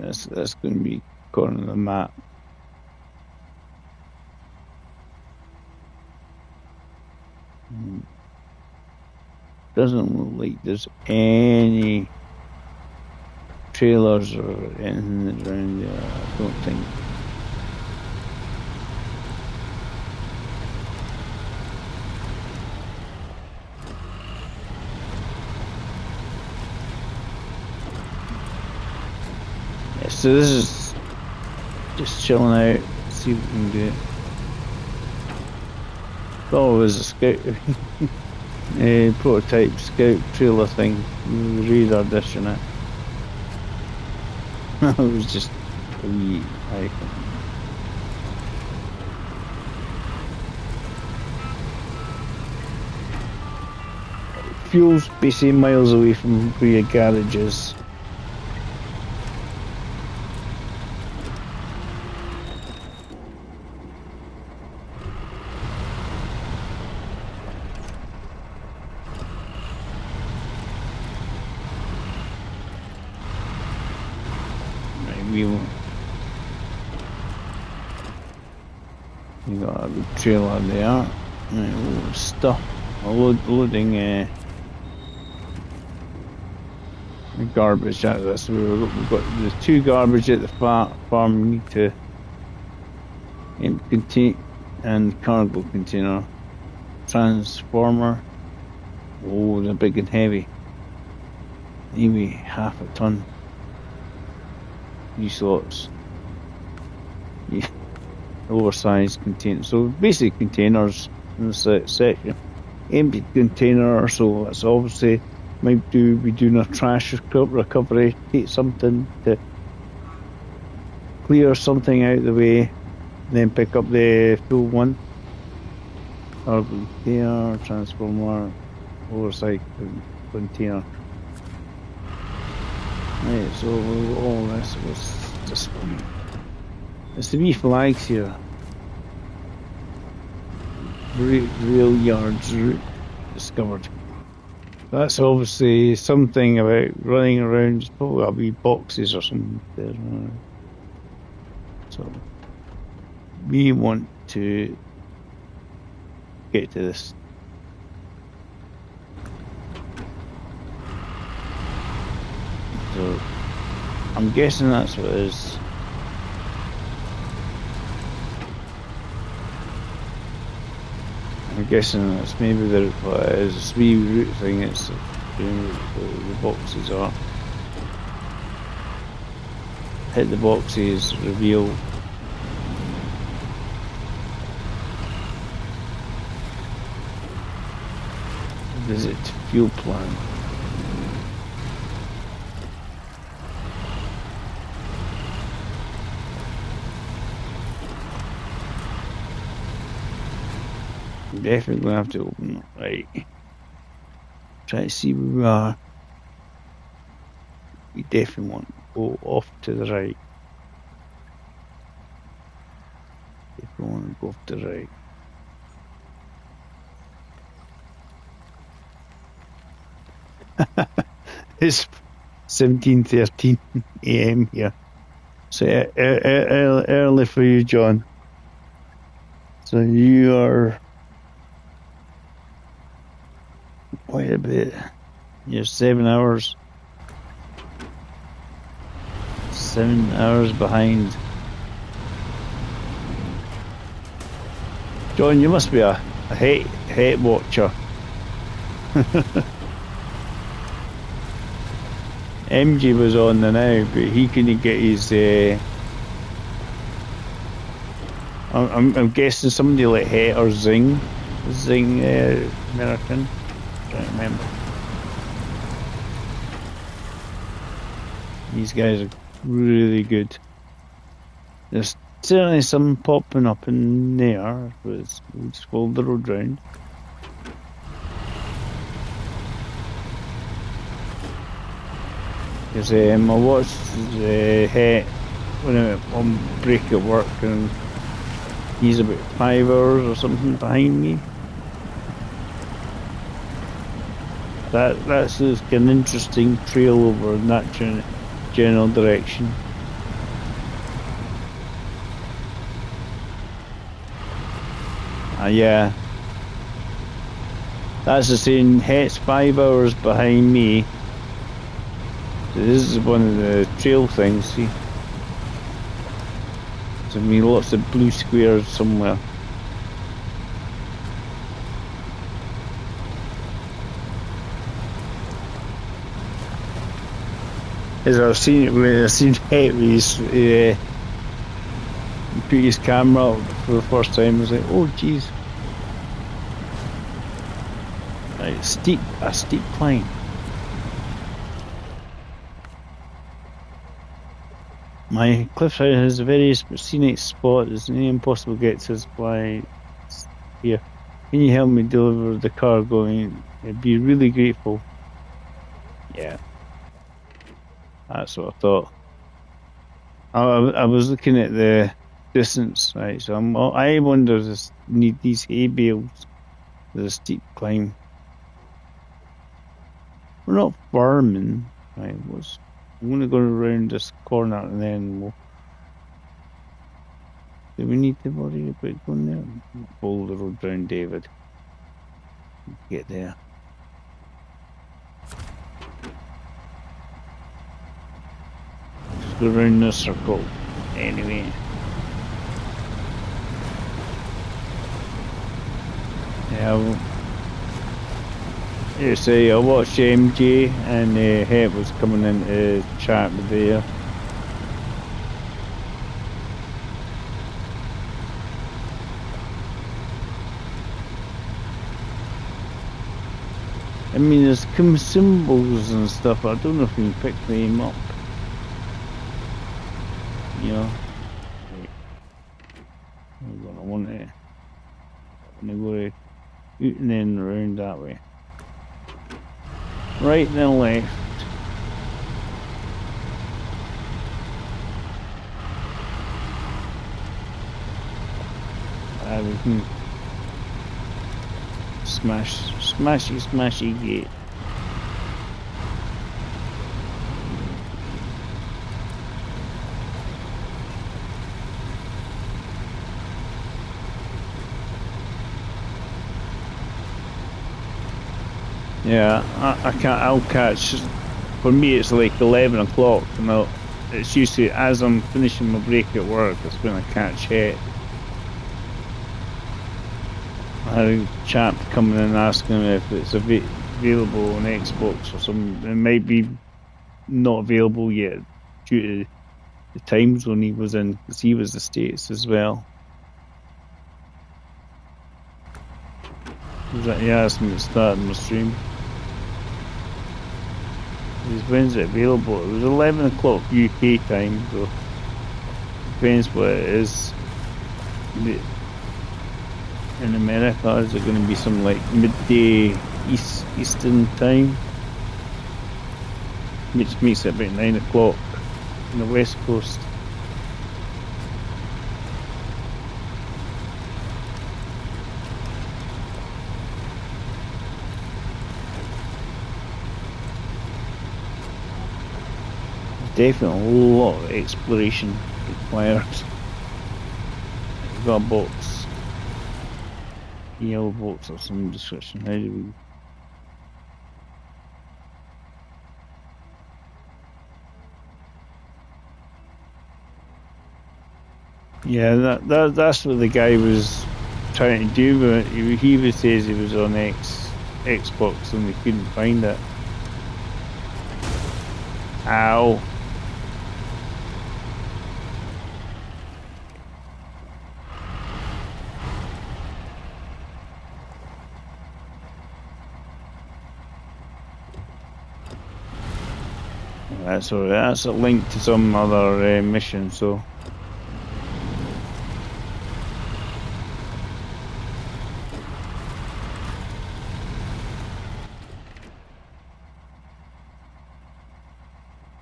That's going to be corner of the map. Doesn't look like there's any trailers or anything around there, I don't think. Yeah, so this is just chilling out, see what we can do. Oh, there's a scout. Prototype scout trailer thing, radar dish in it. It was just a wee icon. Fuel's basically miles away from where your garage is. You got a good trailer there. Right, stuff. Loading garbage out of this. We've got the 2 garbage at the farm. We need to empty and cargo container. Transformer. Oh, they're big and heavy. Maybe half a ton. 3 slots. Yeah. Oversized container. So basic containers in the section. Empty container, so it's obviously might be doing a trash recovery, take something to clear something out of the way, then pick up the full one. Or container, transformer, oversized container. Right, so all this was just it's the wee flags here. Rail yards route. discovered. That's obviously something about running around. There's probably got to be boxes or something there. So we want to get to this. So I'm guessing that's what it is. I'm guessing that's maybe what it is. It's a wee route thing. It's the boxes are. Hit the boxes, reveal. Visit fuel plant. Definitely gonna have to open it. Right. Try to see where we are. We definitely want to go off to the right. If we want to go off to the right. It's 17:13 AM here. So early for you, John. So you are quite a bit. You're 7 hours. 7 hours behind. John, you must be a hate watcher. MG was on the now, but he couldn't get his. I'm guessing somebody like Het or Zing American. Can't remember. These guys are really good. There's certainly some popping up in there, but we'll just follow the road round. Because I watched Het when I went on break at work, and he's about 5 hours or something behind me. That's like an interesting trail over in that general direction. Yeah. That's the same. Het's 5 hours behind me. So this is one of the trail things, see? There's gonna be lots of blue squares somewhere. As I've seen Het put his camera up for the first time, I was like, oh geez. Right, a steep climb. My cliffside has a very scenic spot. There's no impossible gets us by here. Can you help me deliver the cargo? I'd be really grateful. Yeah. That's what I thought. I was looking at the distance, right? So I wonder if need these hay bales. There's a steep climb. We're not farming, right? I'm going to go around this corner and then we'll. Do we need to worry about going there? Follow the road round, David. Get there. Just go around the circle. Anyway. Yeah. You say I watched MJ and Het was coming in to chat with there. I mean, there's symbols and stuff. I don't know if you can pick them up. You know. I want to go out and then around that way. Right and then left. We can smashy gate. Yeah, I can't. I'll catch. For me, it's like 11 o'clock, and it's usually as I'm finishing my break at work. That's when I catch it. I had a chap coming in asking if it's available on Xbox or something. It might be not available yet due to the time zone he was in, because he was the States as well. He asked me to start my stream. When's it available? It was 11 o'clock UK time, so depends what it is. In America, is it going to be some like midday Eastern time? Which makes it about 9 o'clock on the West Coast. Definitely a lot of exploration required. We've got a box. Yellow box or some description. How do we... Yeah, that's what the guy was trying to do, but he says he was on Xbox and we couldn't find it. Ow. That's alright. That's a link to some other mission, so.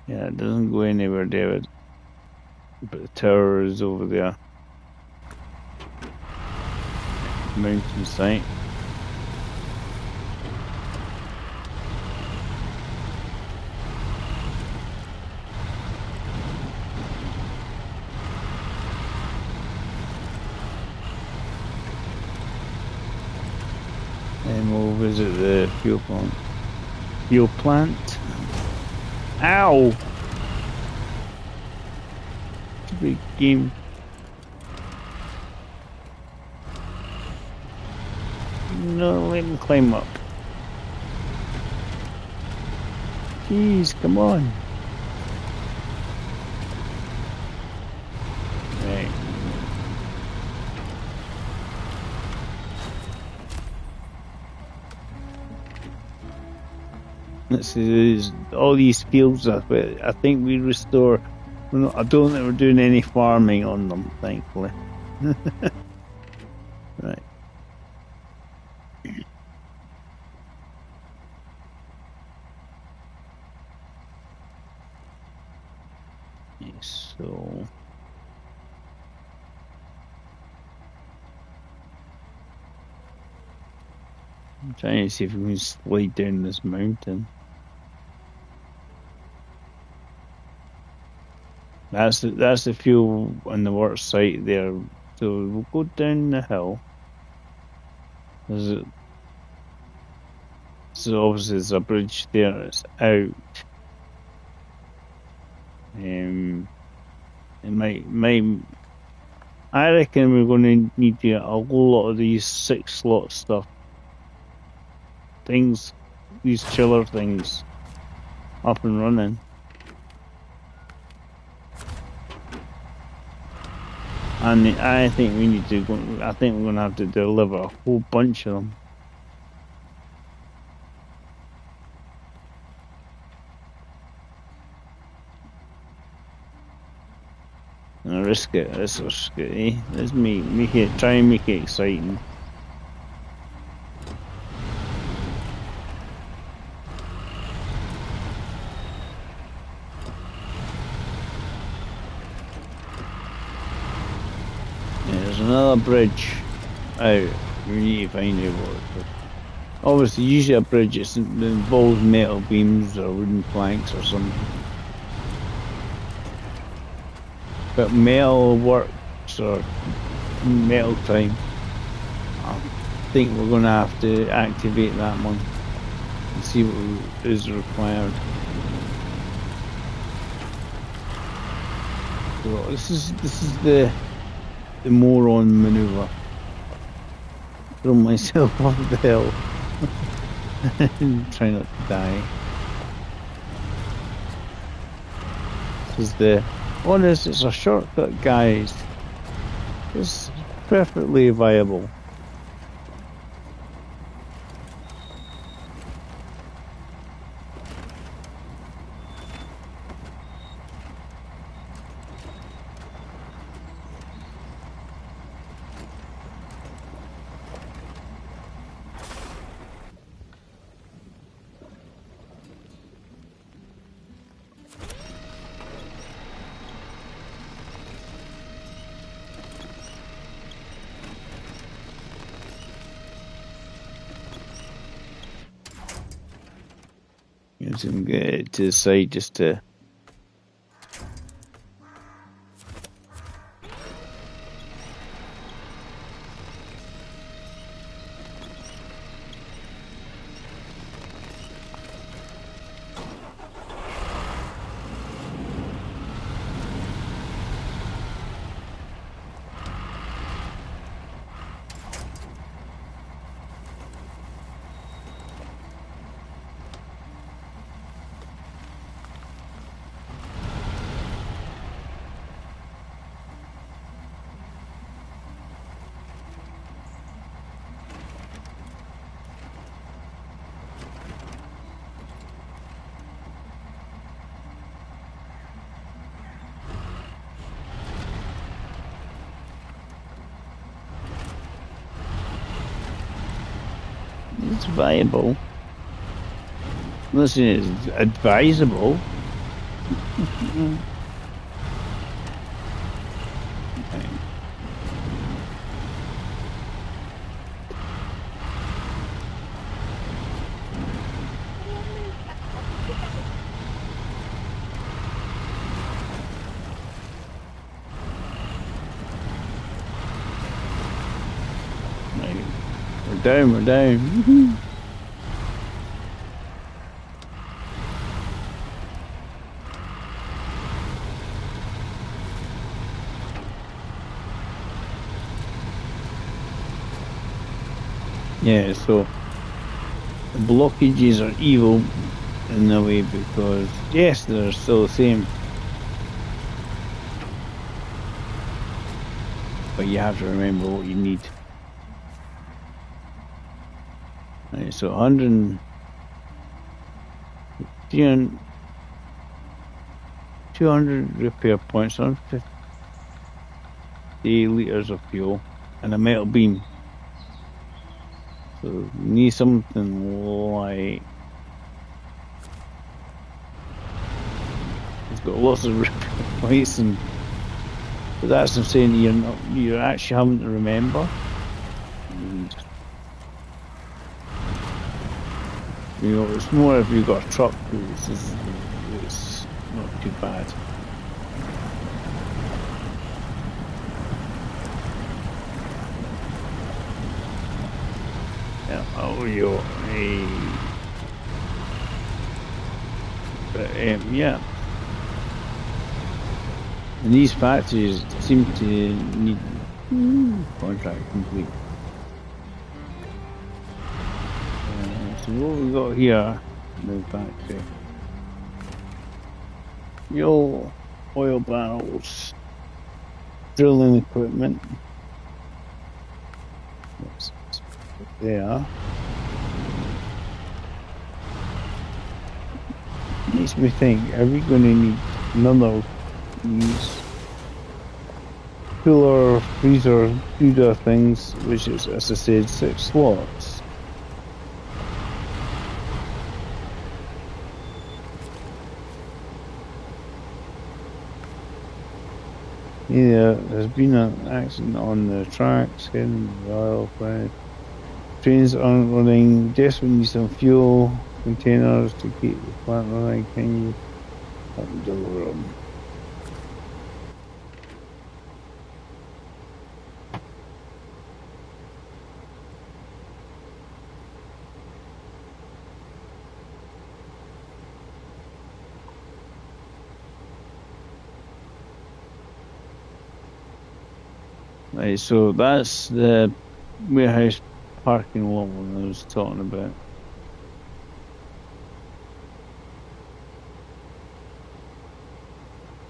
Yeah, it doesn't go anywhere, David. But the tower is over there. Mountain site. And we'll visit the fuel plant. Fuel plant? Ow! It's a big game. No, let him climb up. Jeez, come on. Right. This is all these fields. I think we restore. I don't think we're doing any farming on them, thankfully. Right. Yes, so. I'm trying to see if we can slide down this mountain. That's the fuel on the work site there. So we'll go down the hill. So obviously there's a bridge there. It's out. It might. I reckon we're going to need to get a whole lot of these 6-slot stuff. Things, these chiller things, up and running. And I think we need to go. I think we're going to have to deliver a whole bunch of them. And risk it. Let's risk it. Eh? Let's make it. Try and make it exciting. There's another bridge out. We need to find out what. Obviously, usually a bridge involves metal beams or wooden planks or something. But metal works or metal time, I think we're going to have to activate that one and see what is required. So this is the moron maneuver. Throw myself off the hill. Try not to die. This is the honest. It's a shortcut, guys. It's perfectly viable. Get it to the side just to. It's viable. Listen, it's advisable. Okay. We're down. Yeah, so the blockages are evil in a way because, yes, they're still the same. But you have to remember what you need. Right, so 100, 200 repair points, 150 litres of fuel, and a metal beam. So you need something like... It's got lots of repair points, but that's I'm saying you're actually having to remember. And, you know, it's more if you've got a truck, it's not too bad. Yeah, oh, hey. But, yeah. And these factories seem to need contract complete. So what we got here in the factory? Fuel, oil barrels, drilling equipment. There. Makes me think, are we going to need none of these cooler, freezer, cooler things, which is, as I said, 6 slots? Yeah, there's been an accident on the tracks, getting the oil fed. trains aren't running. Desperately need some fuel containers to keep the plant running. Can you help me deliver them? Right, so that's the warehouse parking lot one I was talking about.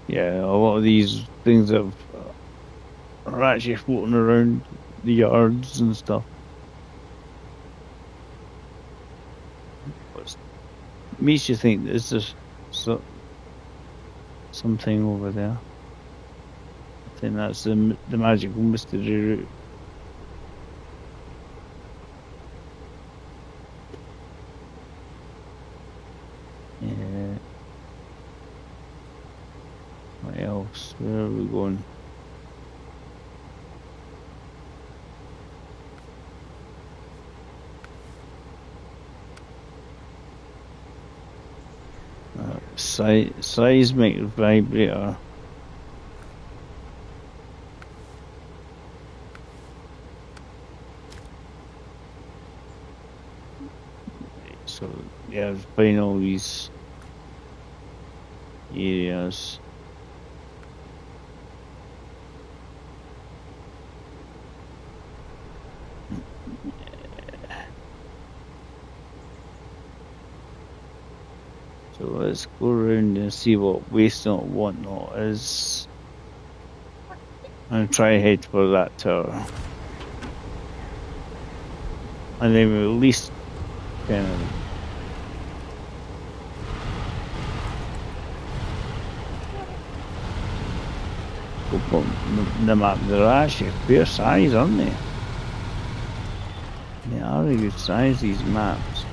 Yeah, a lot of these things are actually floating around the yards and stuff. What makes you think there's just something over there? I think that's the magical mystery route. Yeah. What else? Where are we going? Seismic vibrator. So yeah, find all these areas. So let's go around and see what waste and whatnot is. And try head for that tower. And then we'll at least kind of go on the map. They're actually fair size, aren't they? They are a good size, these maps.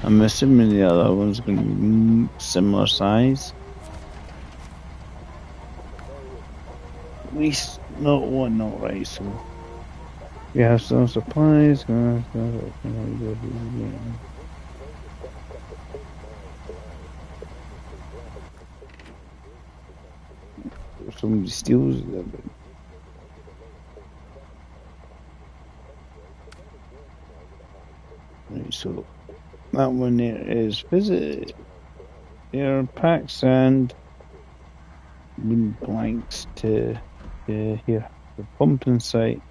I'm assuming the other one's going to be similar size. At least not one, not right. So we have some supplies. Somebody steals them. Right, so that one there is visit their pack sand blanks to here, the pumping site.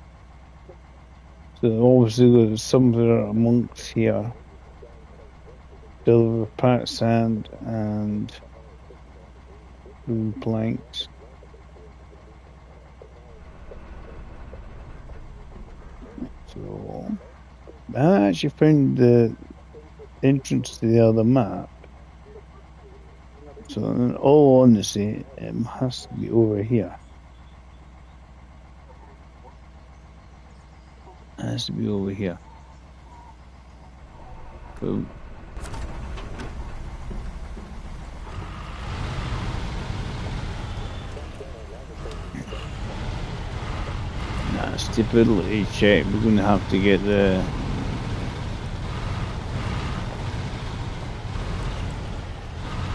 So obviously there's somewhere amongst here. Deliver packed sand and planks. So I actually found the entrance to the other map. So in all honesty, it has to be over here. It has to be over here. So stability check. We're going to have to get the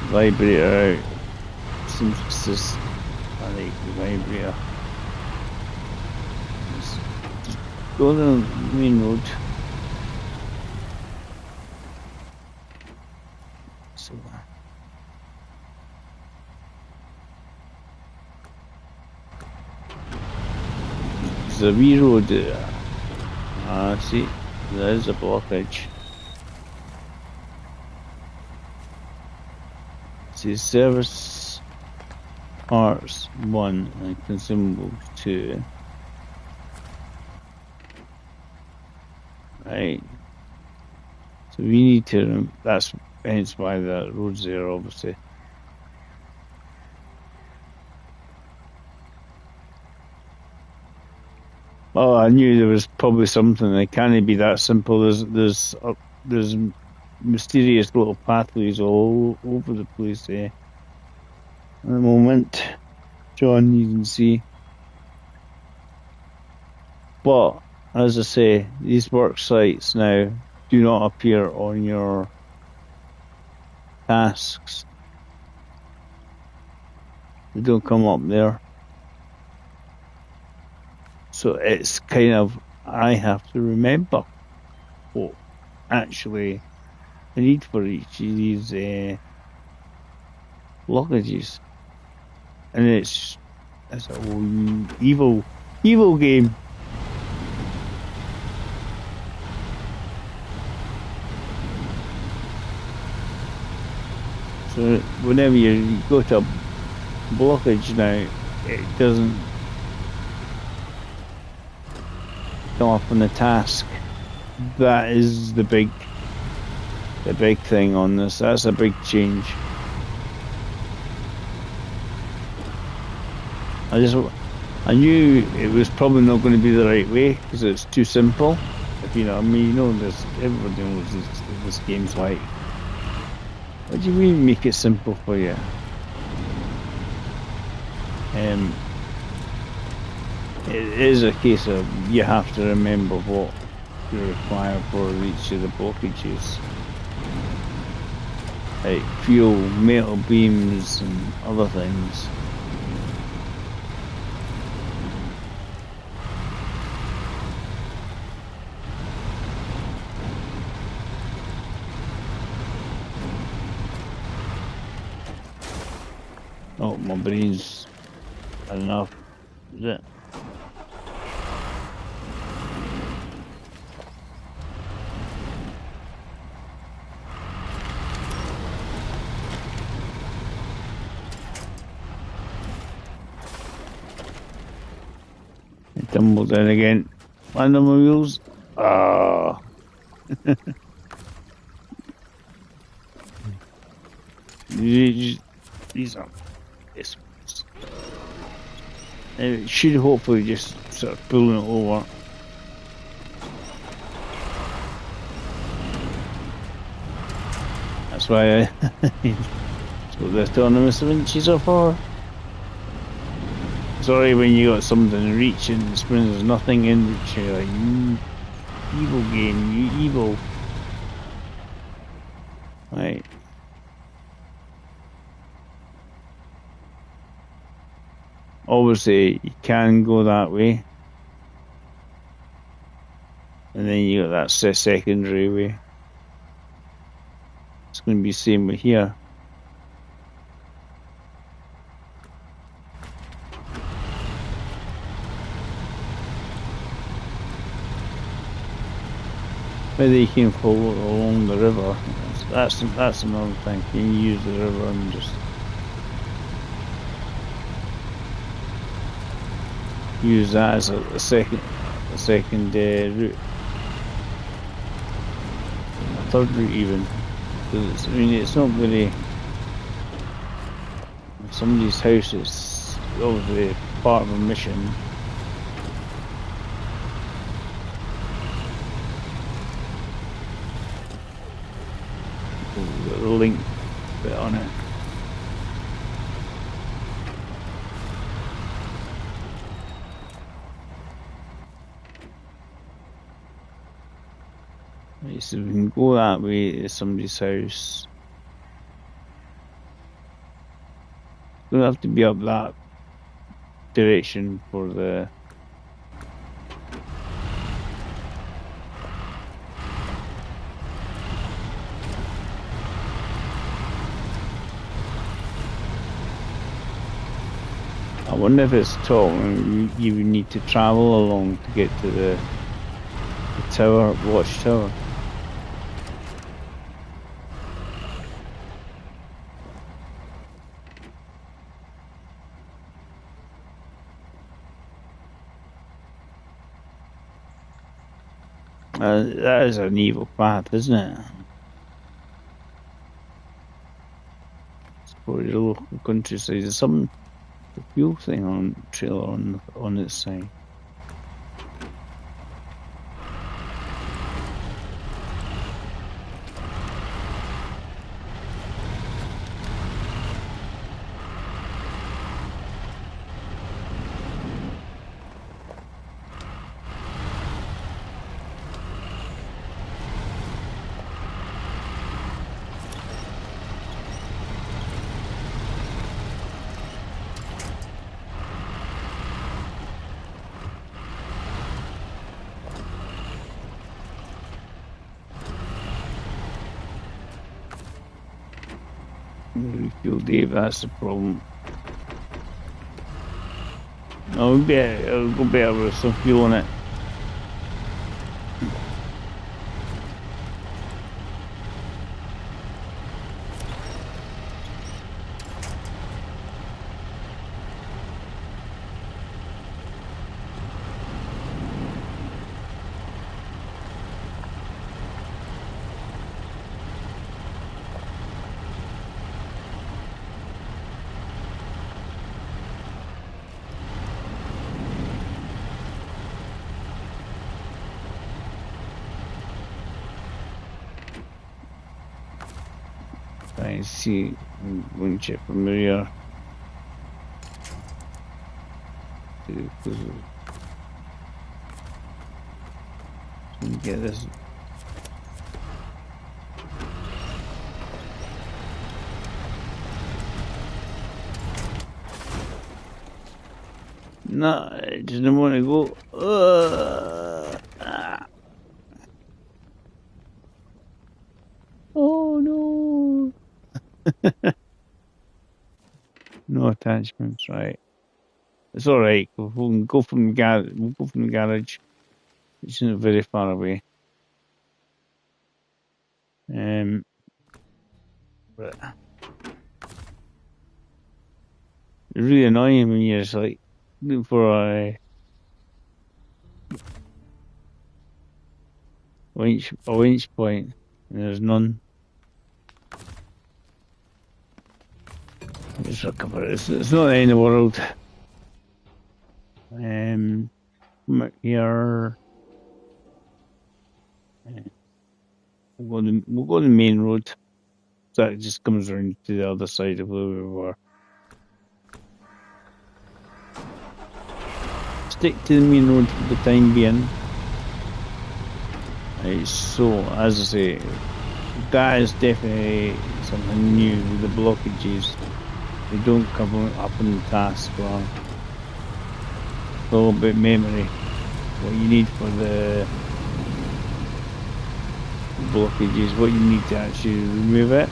vibrator out. Seems it's just I like the vibrator. Just go down the main road. So there's a wee road there. See, there's a blockage. See, service parts 1 and consumables 2. Right. So we need to, that's hence why the road's there, obviously. Oh, I knew there was probably something. It can't be that simple. There's mysterious little pathways all over the place there. At the moment, John, you can see. But as I say, these work sites now do not appear on your tasks. They don't come up there. So it's kind of, I have to remember what actually I need for each of these blockages. And it's a whole evil game. So whenever you go to a blockage now, it doesn't come up on the task. That is the big thing on this. That's a big change. I knew it was probably not going to be the right way because it's too simple. If you know what I mean, you know this. Everybody knows this game's like. What do you mean make it simple for you? It is a case of you have to remember what you require for each of the blockages. Like fuel, metal beams and other things. Oh, my brain's had enough. Is it? I tumbled down again. Land on my wheels. Ah. These are this ones. It should hopefully just sort of pulling it over. That's why that's what the autonomous winches are for. Sorry when you got something in reach and there's nothing in reach, you're like, you evil game, you evil. Right. Obviously, you can go that way. And then you got that secondary way. It's going to be the same with here. Whether you can follow along the river, that's another thing. You can use the river and just use that as a second route, a third route even. Because I mean, it's not really somebody's house. It's obviously part of a mission. Got a link bit on it. Right, so we can go that way to somebody's house. Gonna have to be up that direction for the I wonder if it's tall and you would need to travel along to get to the tower, watchtower. That is an evil path, isn't it? It's for your local countryside. There's some fuel thing on trailer on its side. Refuel Dave, that's the problem. It'll go better with some fuel in it. I see one chip from here. Get this. No, I didn't want to go. Oh no. No attachments, right. It's alright. We'll go from the garage. We'll go from the garage. It's not very far away. But it's really annoying when you're just like looking for a winch point and there's none. Just recover it. It's not the end of the world. Come out here. We'll go to the main road. So that just comes around to the other side of where we were. Stick to the main road for the time being. Right, so, as I say, that is definitely something new with the blockages. They don't come up in the taskbar. It's all about memory. What you need for the blockages, what you need to actually remove it.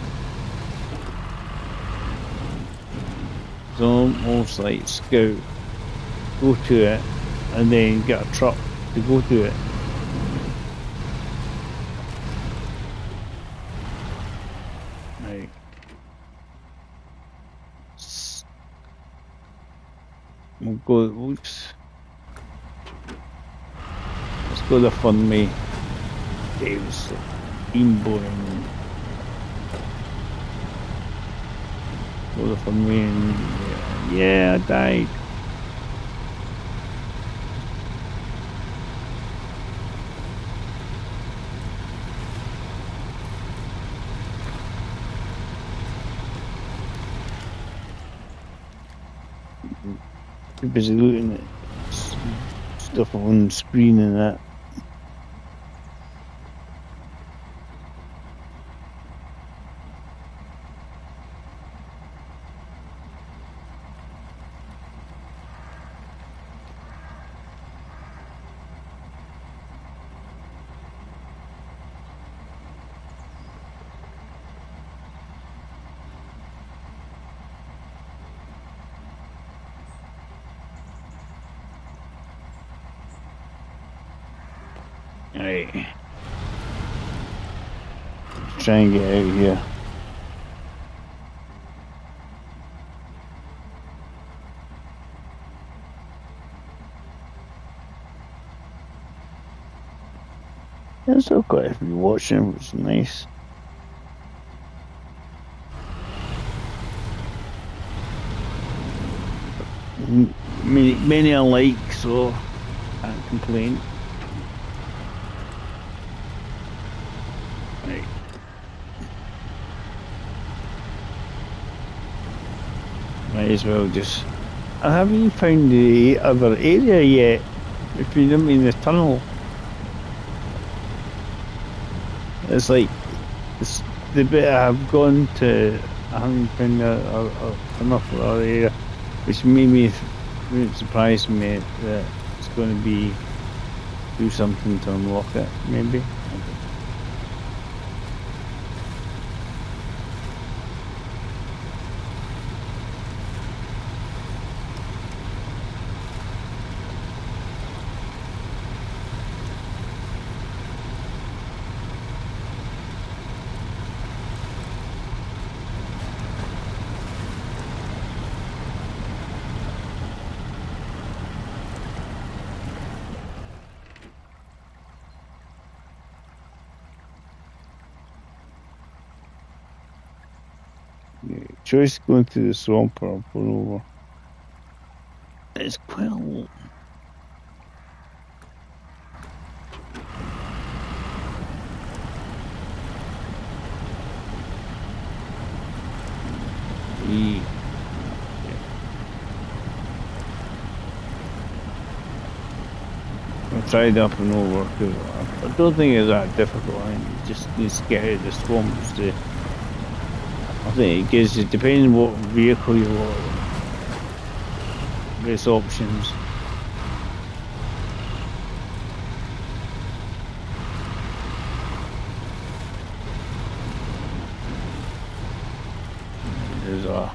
It's almost like scout. Go to it and then get a truck to go to it. Right. We'll go. Oops. Let's go the fun way. Dave's been boring. Go the fun way and yeah, I died. Too busy looting at stuff on the screen and that. Right. Try and get out of here. There's still quite a few watching, which is nice. Many alike, so can't complain. Right. Might as well just. I haven't even found the other area yet. If you don't mean the tunnel. It's like it's the bit I've gone to. I haven't found enough of that area, which made me surprise me that it's going to be do something to unlock it. Maybe. Choice going through the swamp or pulling over. It's Quill. I tried up and over. I don't think it's that difficult. I think you just need to get out of the swamps. I think it gives you, depending on what vehicle you want, there's options. There's a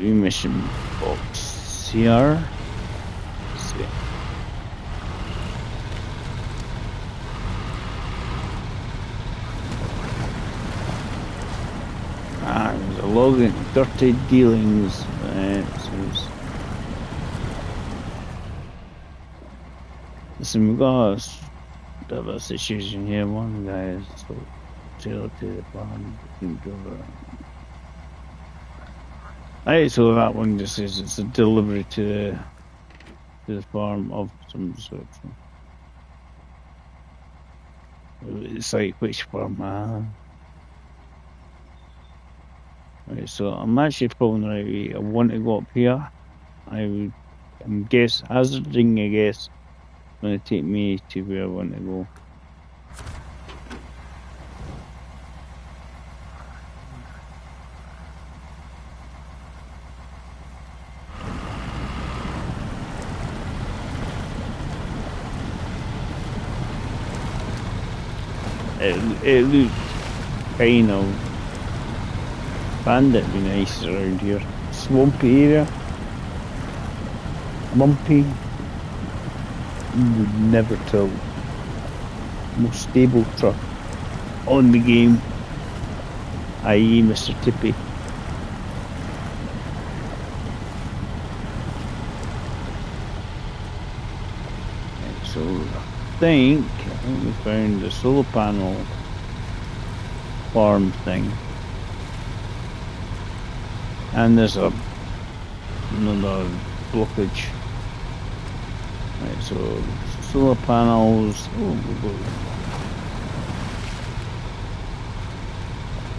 mission box here. Let's see. There's a login, dirty dealings. Listen, we've got a bit of a situation here. One guy is tailor to the farm. Right, so that one just says it's a delivery to the farm of some description. It's like which farm? Right, so I'm actually following the right way. I want to go up here. I'm hazarding a guess. It's going to take me to where I want to go. It looked kind of bandit be nice around here. Swampy area. Lumpy. You would never tell. Most stable truck on the game, i.e. Mr. Tippy. So I think we found the solar panel farm thing, and there's another blockage. Right, so solar panels.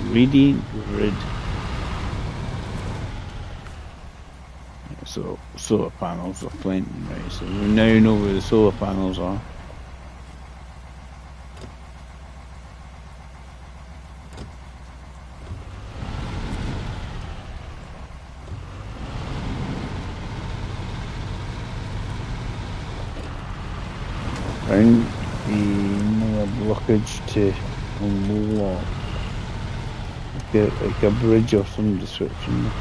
Radiant grid. So solar panels are plenty, right? So we now know where the solar panels are. Found another blockage to unlock, like a bridge of some description.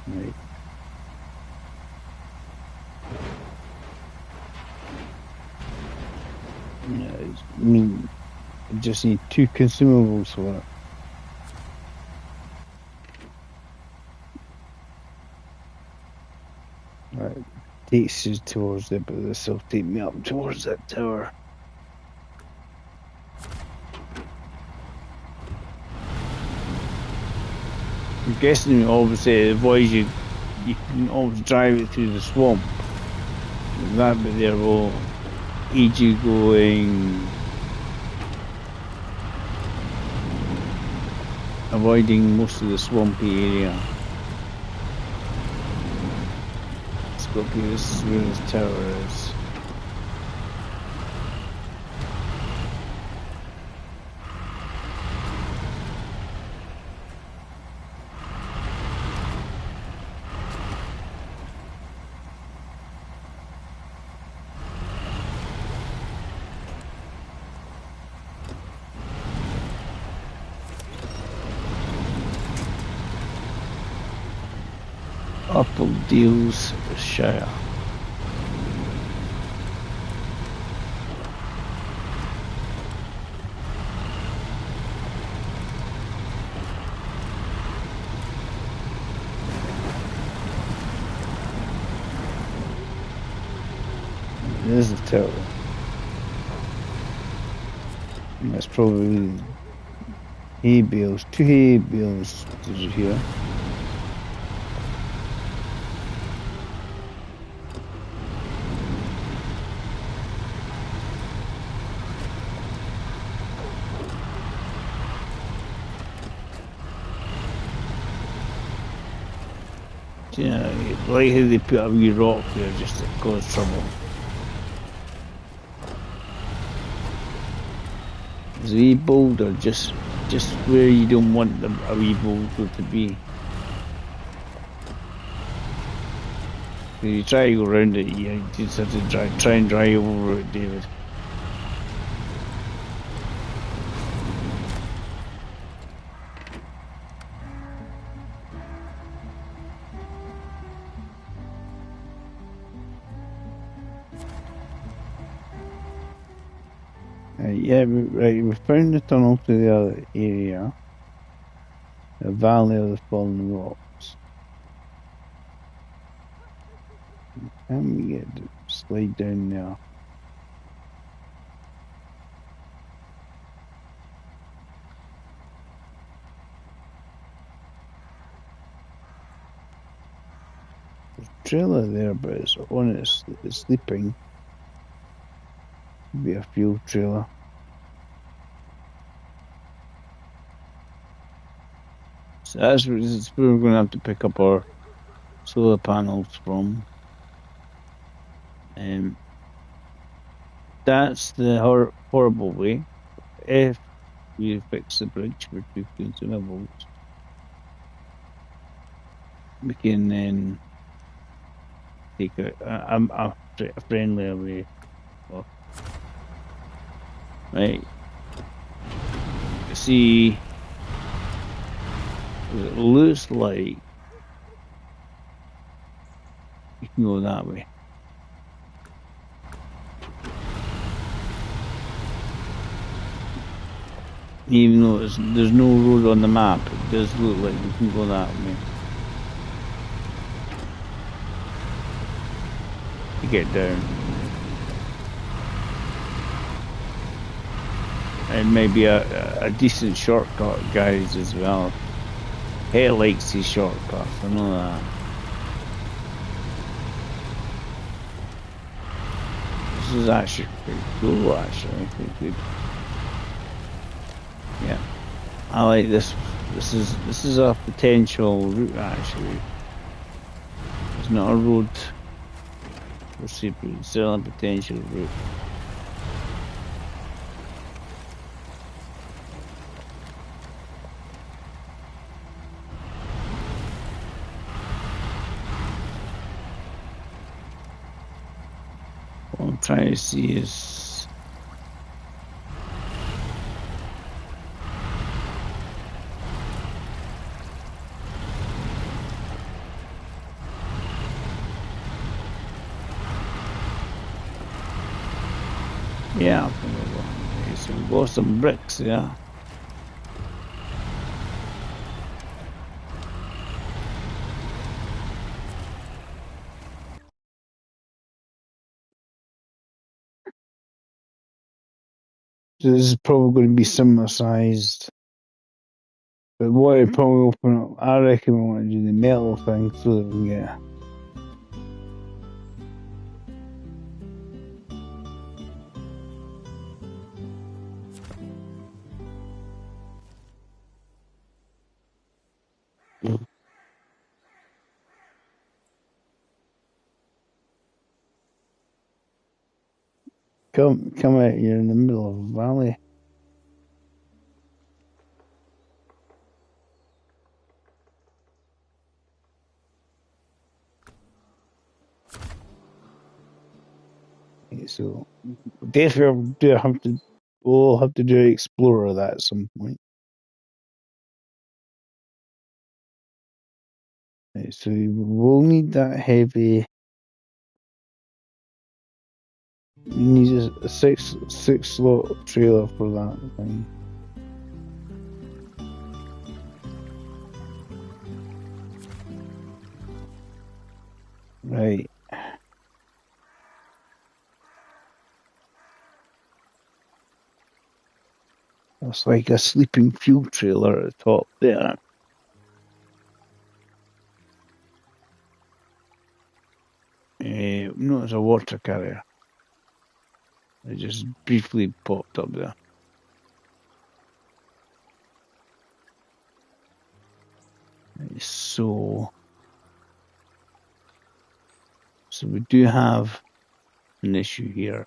Right. Yeah, I just need 2 consumables for it. Right, takes you towards it, but this will take me up towards that tower. I'm guessing obviously avoids you can always drive it through the swamp. That bit there will aid you going, avoiding most of the swampy area. Let's go up here, this is where this tower is. Appledale's-shire. This is terrible. That's probably hay bales. 2 hay bales here. Yeah, like how they put a wee rock there just to cause trouble. There's a wee boulder just where you don't want a wee boulder to be. If you try to go around it, you just have to try and drive over it, David. Yeah, we found the tunnel to the other area. The Valley of the Fallen Rocks. Can we get to slide down there? There's a trailer there, but it's on it's sleeping. Could be a fuel trailer. So that's where we're going to have to pick up our solar panels from. That's the horrible way. If we fix the bridge for 2 consumables, we can then take a friendlier way off. Right. See, it looks like you can go that way. Even though there's no road on the map, it does look like we can go that way. To get down. And maybe a decent shortcut, guys, as well. He likes his shortcuts, I know that. This is actually pretty cool, actually. Pretty good. Yeah, I like this. This is a potential route, actually. It's not a road. It's still a potential route. What I'm trying to see is yeah, okay, so we got some bricks, yeah. So this is probably going to be similar sized. But what it probably open up, I reckon we want to do the metal thing so that we can get. Come out here in the middle of a valley. So definitely we'll have to do Explorer that at some point. Right, so we'll need that heavy. You need a six slot trailer for that thing. Right. That's like a sleeping fuel trailer at the top there. No, it's a water carrier. It just briefly popped up there. So we do have an issue here.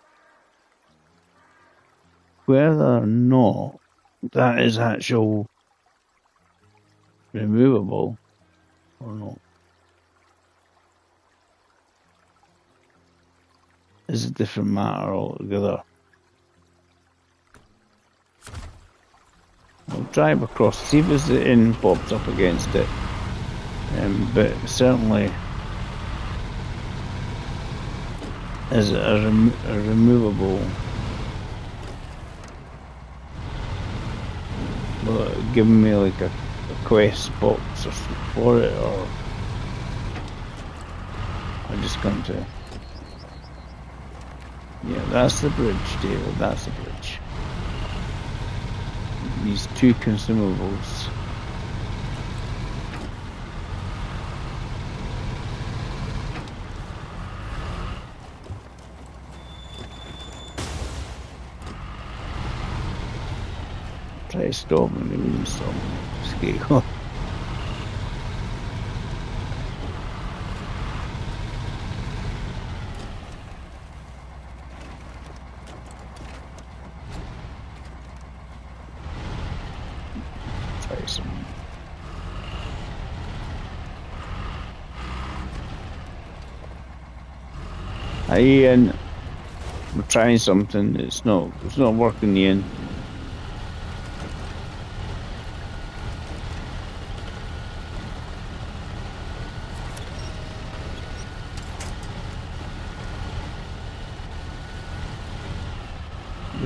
Whether or not that is actual removable or not is a different matter altogether. I'll drive across, see if it's the inn pops up against it. But certainly is it a removable. Will it give me like a quest box or something for it, or I just come to? Yeah, that's the bridge, David. That's the bridge. These two consumables. Try to stop and they wouldn't stop. Just get going. Try some. Hi Ian, we're trying something. It's not working, Ian.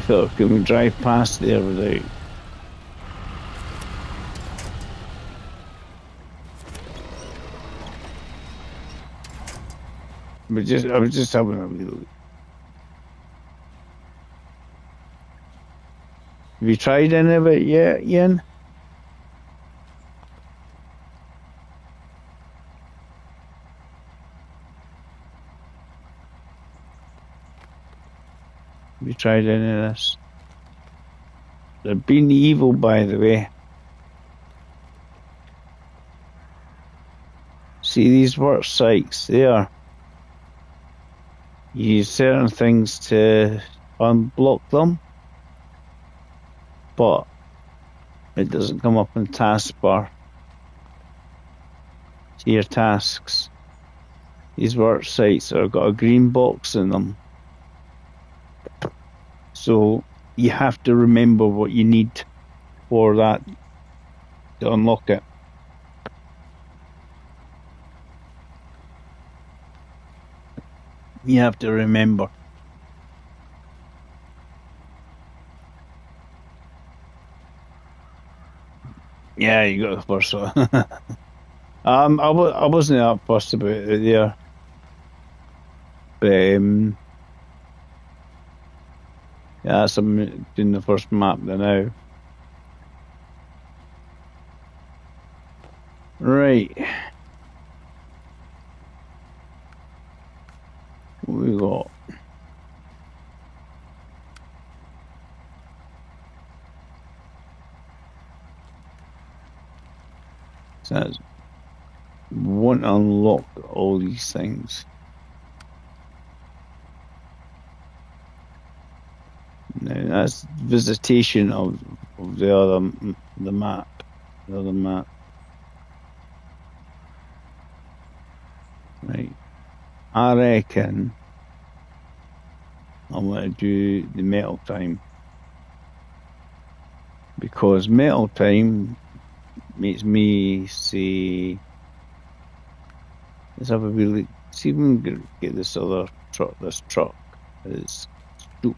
So can we drive past there without? I was just having a wee look. Have you tried any of it yet, Ian? Have you tried any of this? They're being evil, by the way. See these work sites there? You use certain things to unblock them, but it doesn't come up in the taskbar. See your tasks. These work sites have got a green box in them. So you have to remember what you need for that to unlock it. You have to remember. Yeah, you got the first one. I wasn't that fussed about it there. But yeah, I'm doing the first map now. Right. What we got? Says want to unlock all these things. Now that's visitation of the other map. The other map. Right. I reckon I'm going to do the metal time. Because metal time makes me say Let's have a wee look. See if we can get this other truck. This truck is stuck.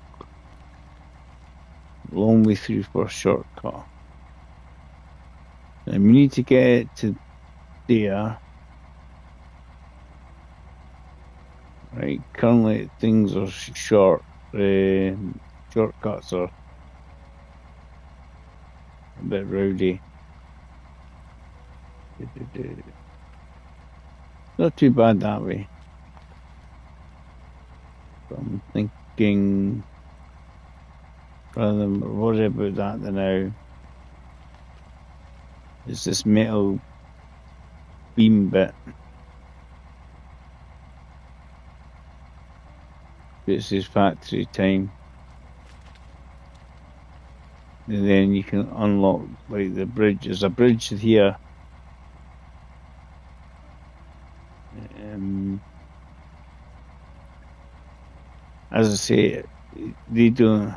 Long way through for a shortcut. And we need to get it to there. Right, currently things are short. Shortcuts are a bit rowdy. Not too bad that way. But I'm thinking rather than worry about that than now. Is this metal beam bit? This is factory time. And then you can unlock like the bridge. There's a bridge here. As I say, they don't.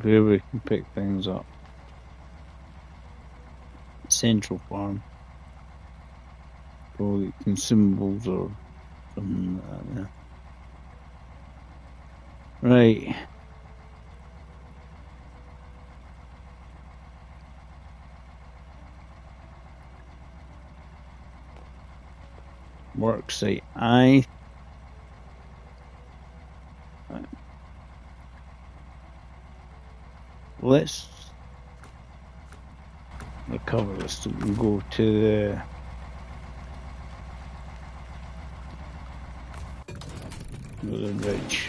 Where we can pick things up. Central Farm. Probably consumables or something like that. Yeah. Right. Work site. Let's recover this and go to the bridge.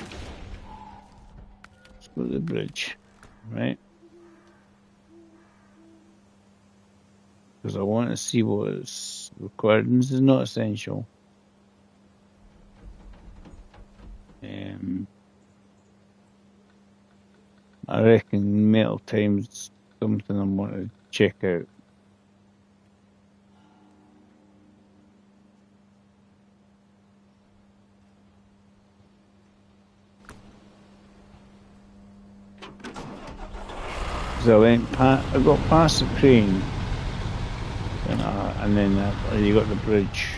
Let's go to the bridge, right? Because I want to see what is required. And this is not essential. I reckon metal time's something I want to check out. So I got past the crane, and then you got the bridge.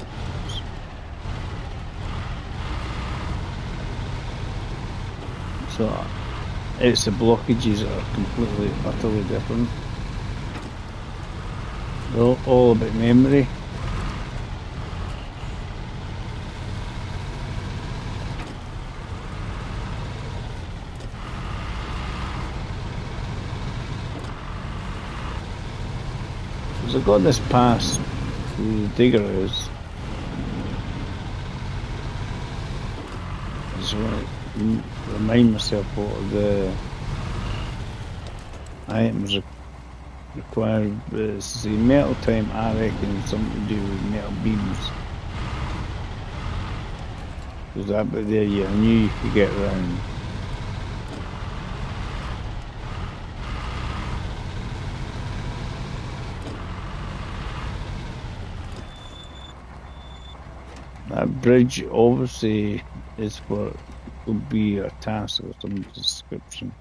So it's the blockages that are completely, utterly different. They're all about memory. Because I got this pass where the digger is. I just want to remind myself what the items required. It's the metal time, I reckon, something to do with metal beams. Because that bit there, I knew you could get around. That bridge obviously is for, could be a task or some description.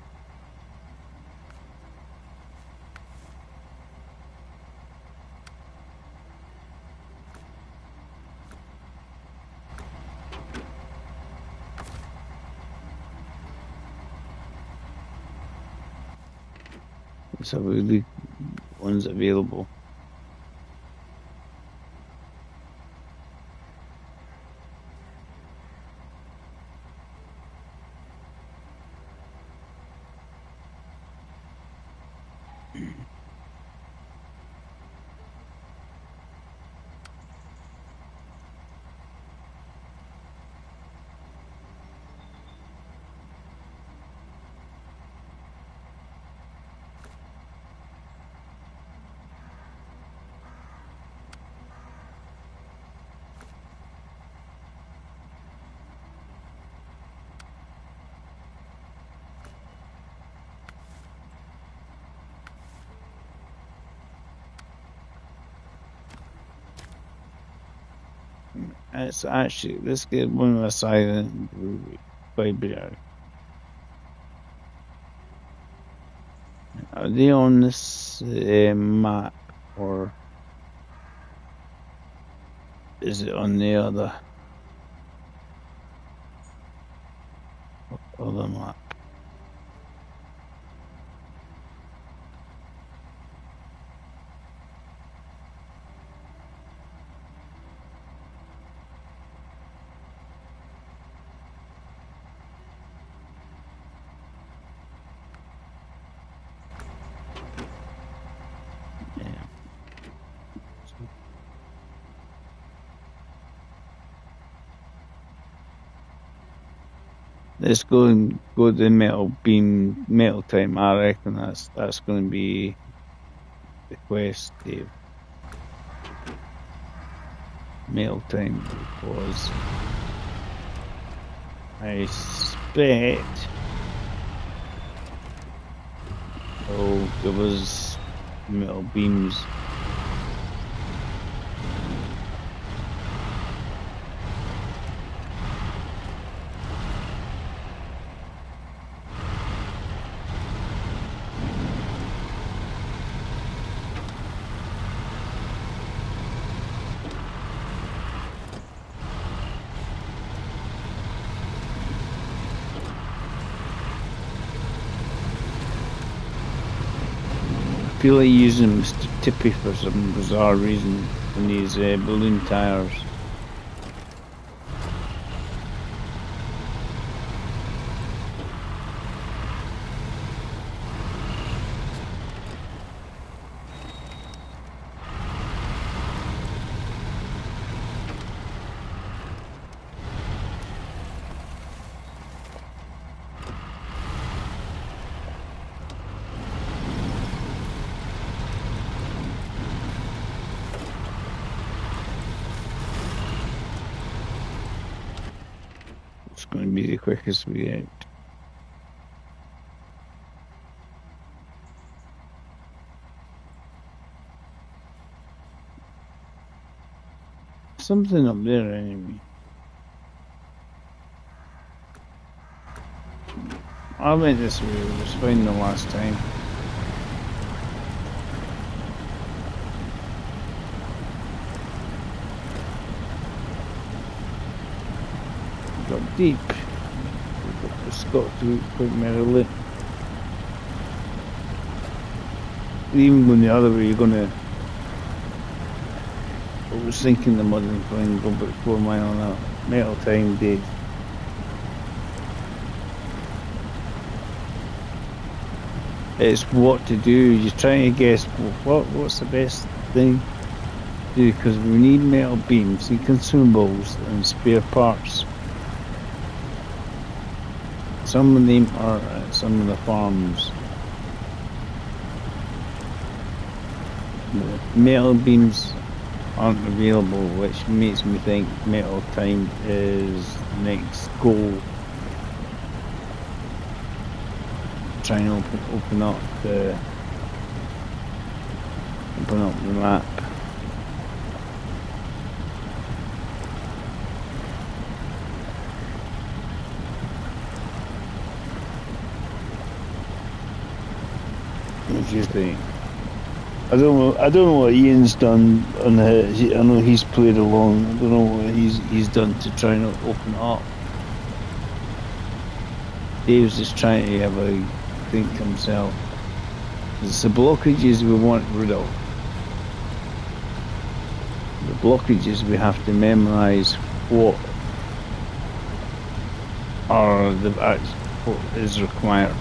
Let's have a look ones available. It's actually, let's get one with a silent vibratory. Are they on this map, or is it on the other map? Yeah. Let's go and go to the metal time. I reckon that's going to be the quest, Dave. Metal time, because I expect there was metal beams. I feel like using Mr. Tippy for some bizarre reason on these balloon tires. It's going to be the quickest way out. Something up there anyway. I went this way, it was fine the last time. Got deep. We got the Scott route quite merrily. Even going the other way, you're gonna. I was thinking the mud and flying go about 4 mile an hour. Metal time, Dave. It's what to do. You're trying to guess what's the best thing to do, because we need metal beams and consumables and spare parts. Some of them are at some of the farms. The metal beams aren't available, which makes me think metal time is next goal. Try and open up the map. What do you think? I don't know what Ian's done on I know he's played along. I don't know what he's done to try and open it up. Dave's just trying to have a think himself. It's the blockages we want rid of. The blockages we have to memorise what is required.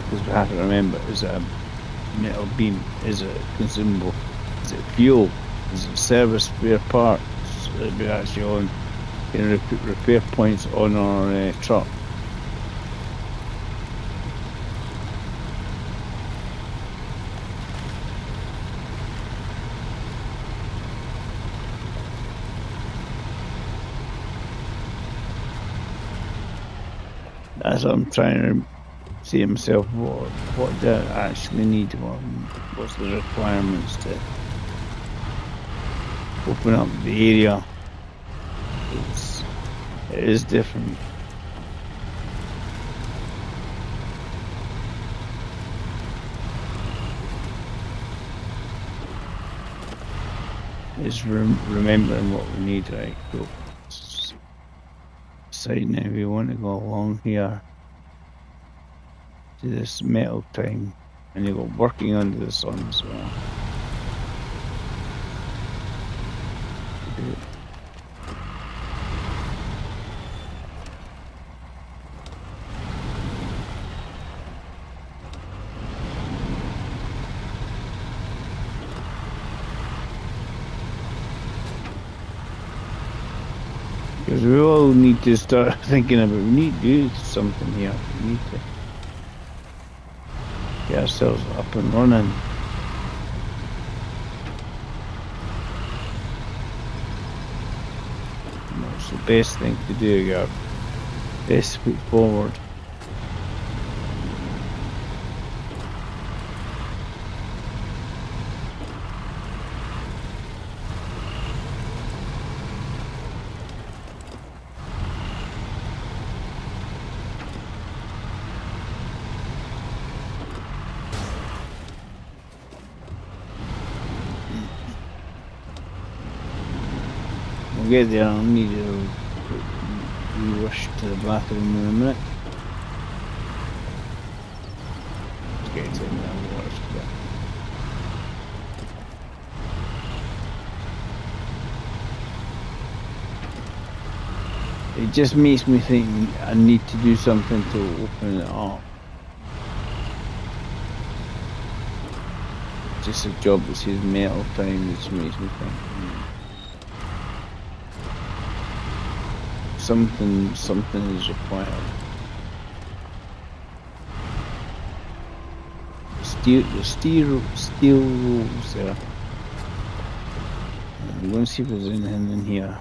Because we have to remember, is it a metal beam? Is it consumable? Is it fuel? Is it service spare parts that we're actually on in repair points on our truck? That's what I'm trying to see myself. What do I actually need? What's the requirements to open up the area. It is different. It's remembering what we need, right? Go. Side now, we want to go along here to this metal time, and you go working under the sun as well. Good. Because we all need to start thinking about, we need to do something here. We need to get ourselves up and running. And that's the best thing to do, get our best foot forward. We'll get there. I'll need to rush to the bathroom in a minute. Let's get to the worst bit. It just makes me think I need to do something to open it up. Just a job that says metal time, which makes me think. Something is required. The steel rules there. I'm going to see if there's anything in here.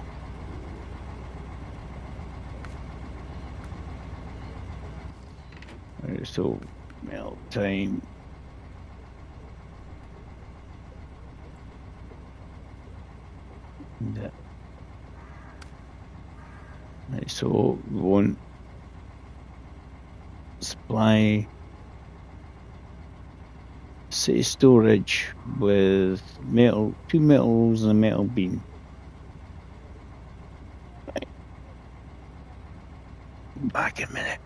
Alright, so metal time. Yeah. Right, so we want supply city storage with metal, 2 metal rolls and a metal beam. Right. Back in a minute.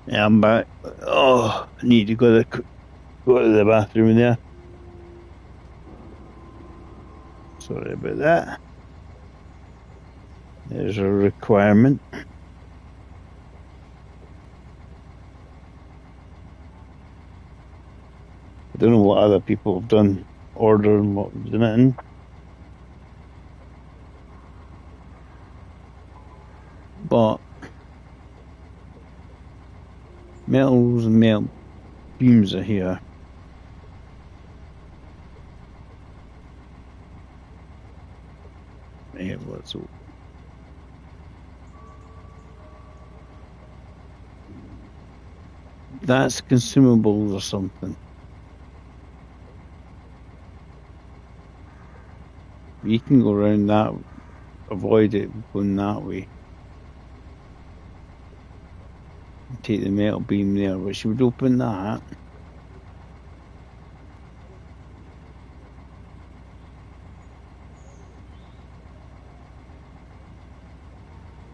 Yeah, I'm back. Oh, I need to go to the bathroom there. Sorry about that. There's a requirement. I don't know what other people have done, ordering what we've done it in. But metals and metal beams are here. Yeah, let's hope. That's consumables or something. You can go around that, avoid it going that way. Take the metal beam there, which would open that.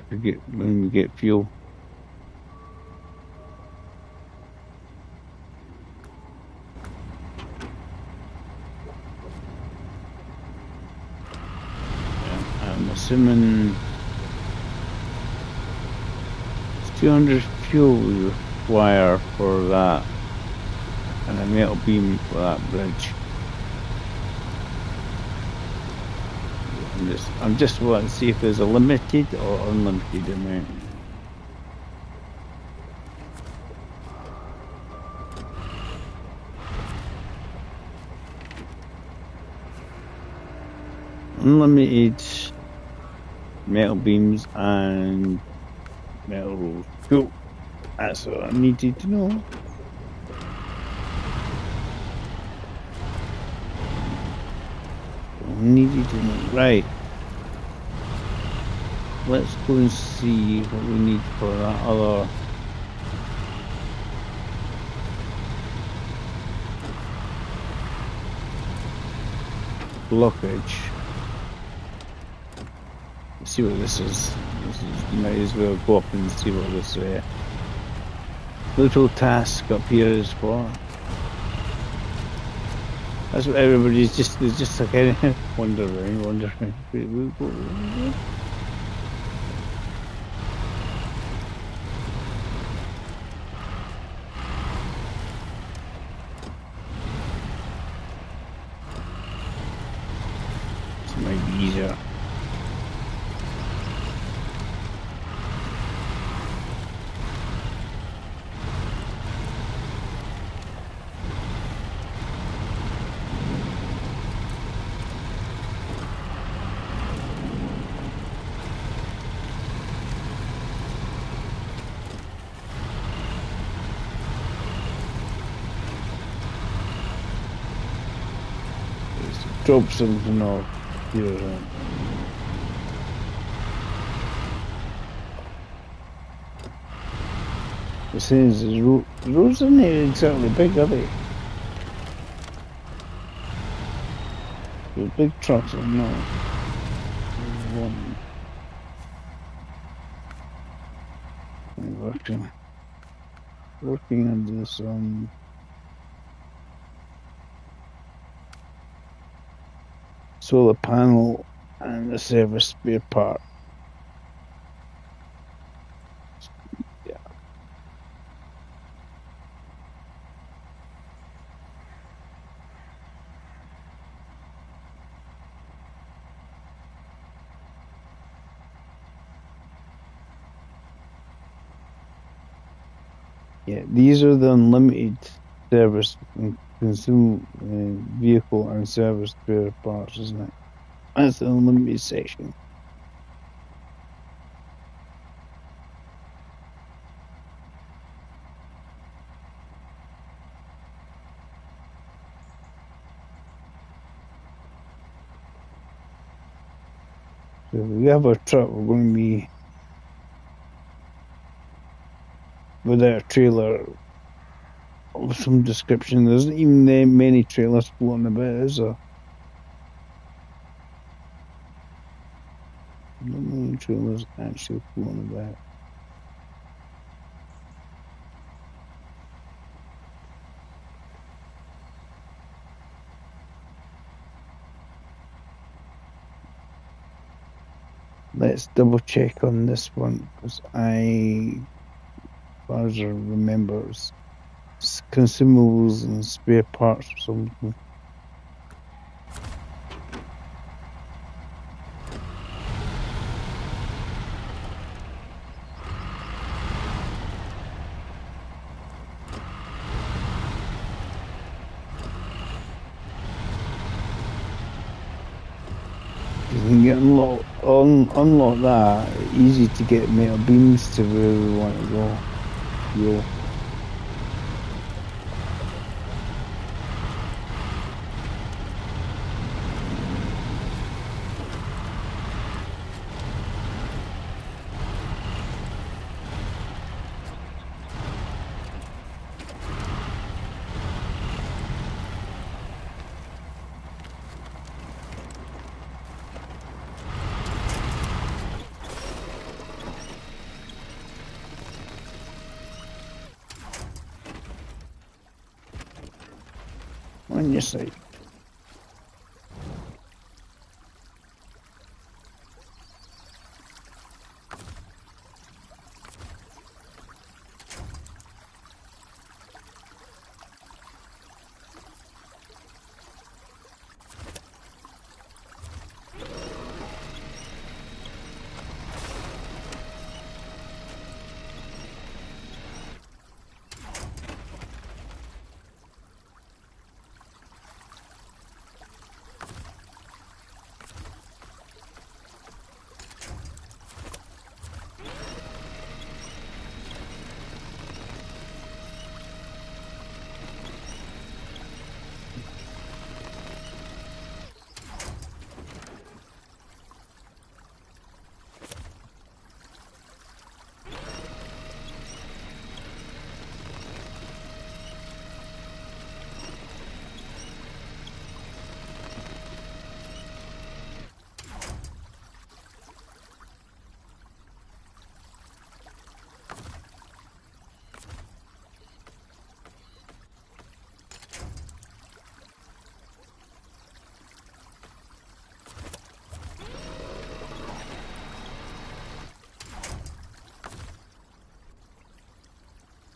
When we get fuel. Yeah, I'm assuming it's 200 fuel we require for that, and a metal beam for that bridge. I'm just wanting to see if there's a limited or unlimited amount. Unlimited metal beams and metal rolls. Cool. That's all I needed to know. Right. Let's go and see what we need for that other blockage. Let's see what this is. Might as well go up and see what this little task up here is for. That's what everybody's just like wondering. This might be easier. Drop something off here. The thing is, the roads are not exactly big, are they? The big trucks are not. There's one. Working on this solar panel and the service spare part. Yeah. Yeah, these are the unlimited service and consume vehicle and service spare parts, isn't it? That's the unlimited section. So if we have a truck, we're going to be without a trailer of some description. There isn't even that many trailers floating about, is there? Not many trailers actually floating about. Let's double check on this one because as far as I remember, it's consumables and spare parts or something. You can get unlock that. Easy to get metal beams to where we want to go. Yo. On your side.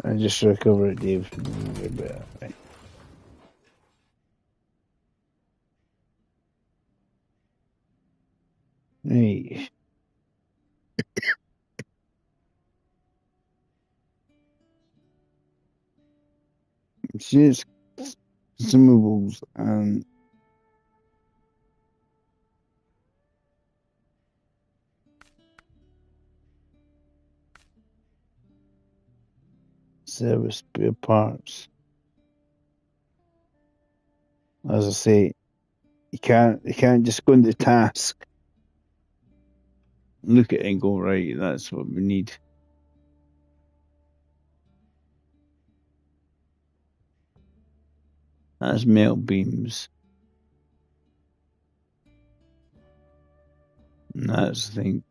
I just recover it, Dave. You're better, right? Right. She's consumables and service spare parts. As I say, you can't just go into task, look at it and go, right, that's what we need. That's metal beams. And that's the thing.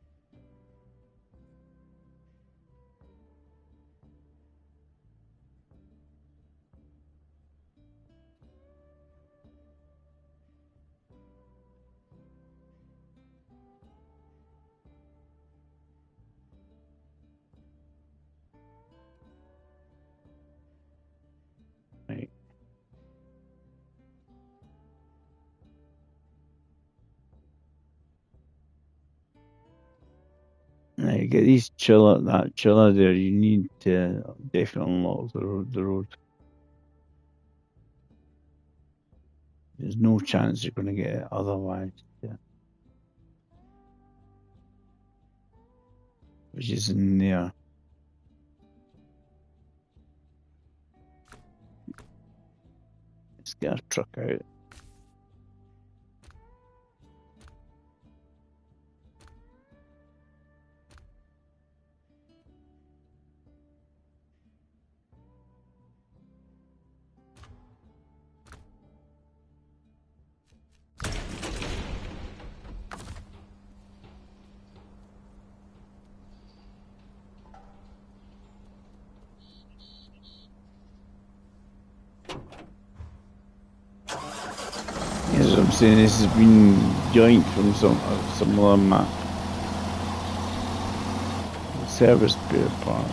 Right. Now you get these that chiller there, you need to definitely unlock the road. There's no chance you're going to get it otherwise. Yeah. Which is in there. Let's get our truck out. As I'm saying, this has been joint from some other map. Service spare parts.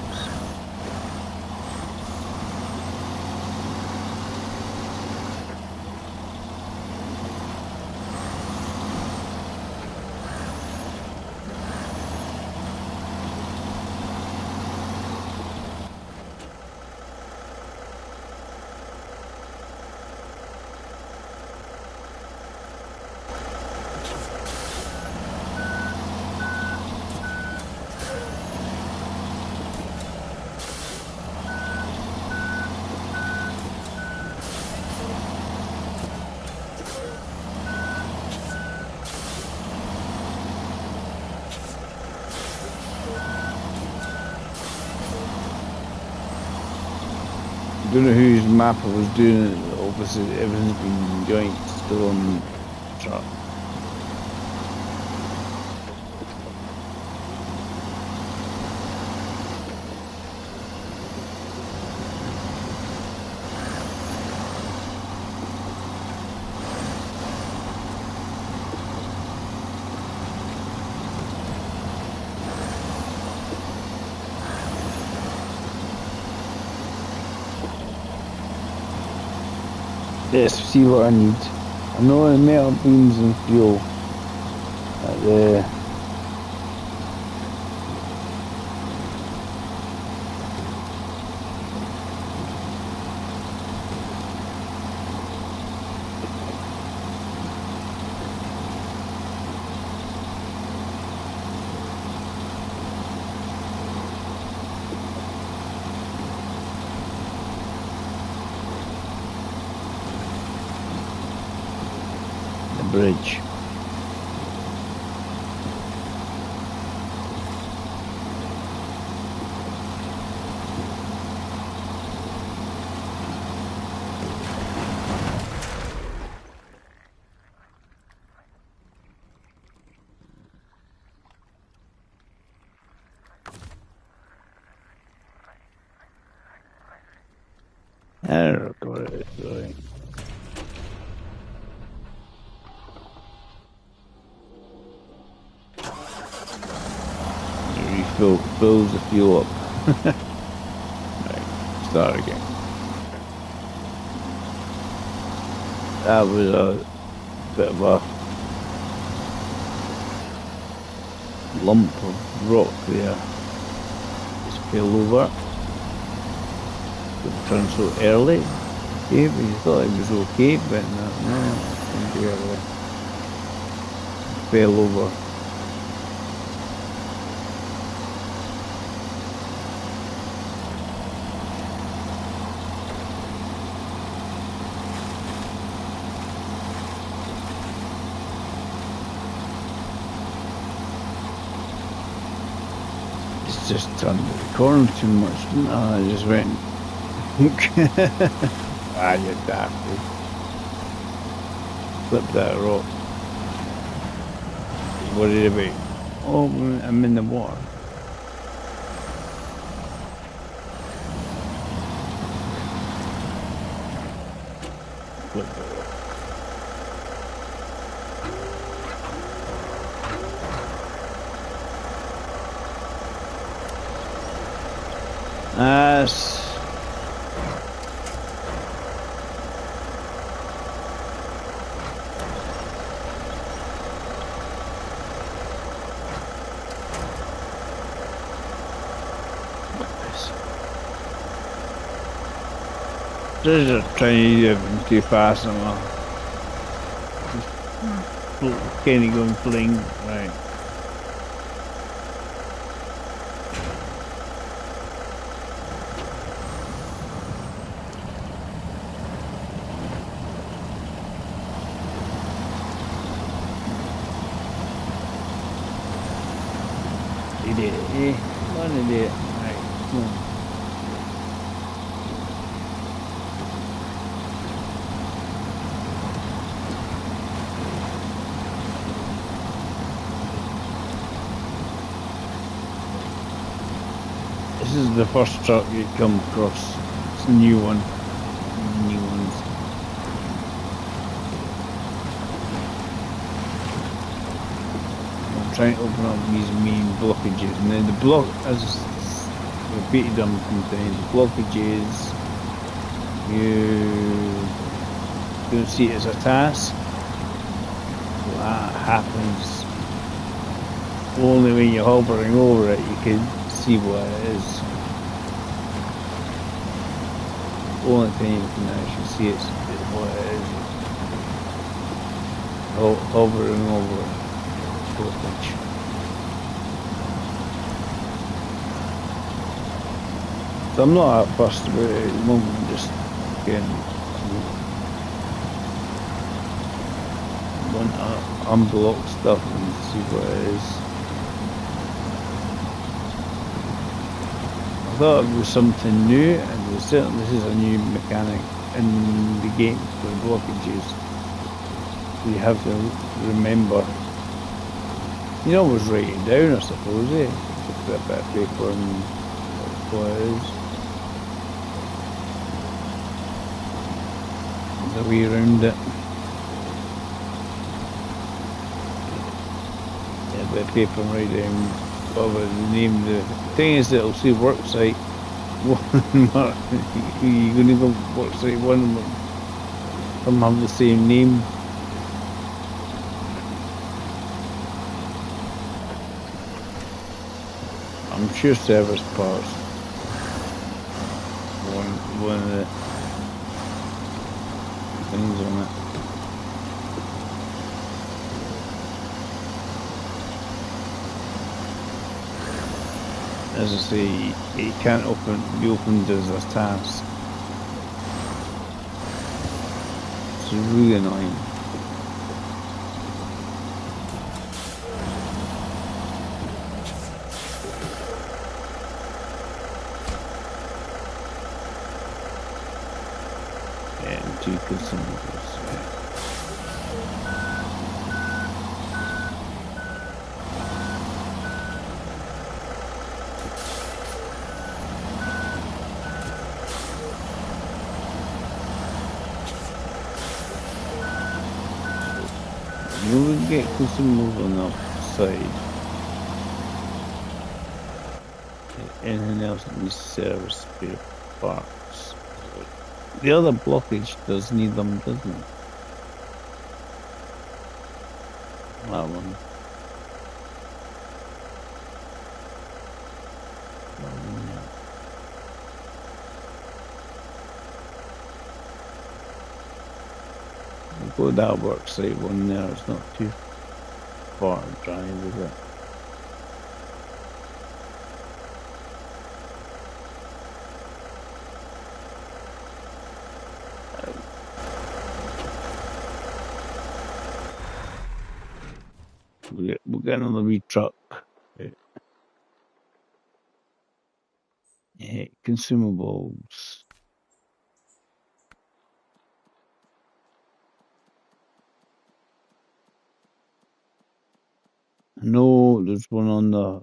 I don't know whose map I was doing it. Obviously, everything's been joint still on the truck. Let's see what I need. I know the metal beams and fuel. The bridge. There, got it. Right. Refill, fills the fuel up. Right. start again. That was a bit of a lump of rock there. Just fell over. It turned so early. Okay, but you thought it was okay, but no, it turned early. Fell over. Just turned the corner too much, didn't I? I just went. Ah, you dafty. Flip that rock. What did it be? Oh, I'm in the water. Flip the rock. Nice. Just trying to do too fast and all. Just kind of going fling, right. One idiot. Right, come on. This is the first truck you come across. It's a new one. New ones. I'm trying to open up these main blockages, and then the block, as repeated them sometimes, the blockages, you don't see it as a task. That happens only when you're hovering over it. You can see what it is. Only thing you can actually see is what it is. Hovering over it. Blockage. So I'm not that fussed about it at the moment. I'm just again want to unblock stuff and see what it is. I thought it was something new, and certainly this is a new mechanic in the game for blockages. You have to remember. You can always write it down, I suppose, eh? Just put a bit of paper and what it is. There's a way around it. Yeah, a bit of paper and write down whatever the name of the thing is. It'll say worksite 1. You're going to go worksite 1, some have the same name. I'm sure service parts. One of the things on it. As I say, it can't be opened as a task. It's really annoying. And 2 consumables. You will get consumables on the side. Anything else in this service spare parts? the other blockage does need them, doesn't it? That one. That one, yeah. We'll go to that worksite one there. It's not too far to drive, is it? We'll get another wee truck. Yeah, consumables. No, there's one on the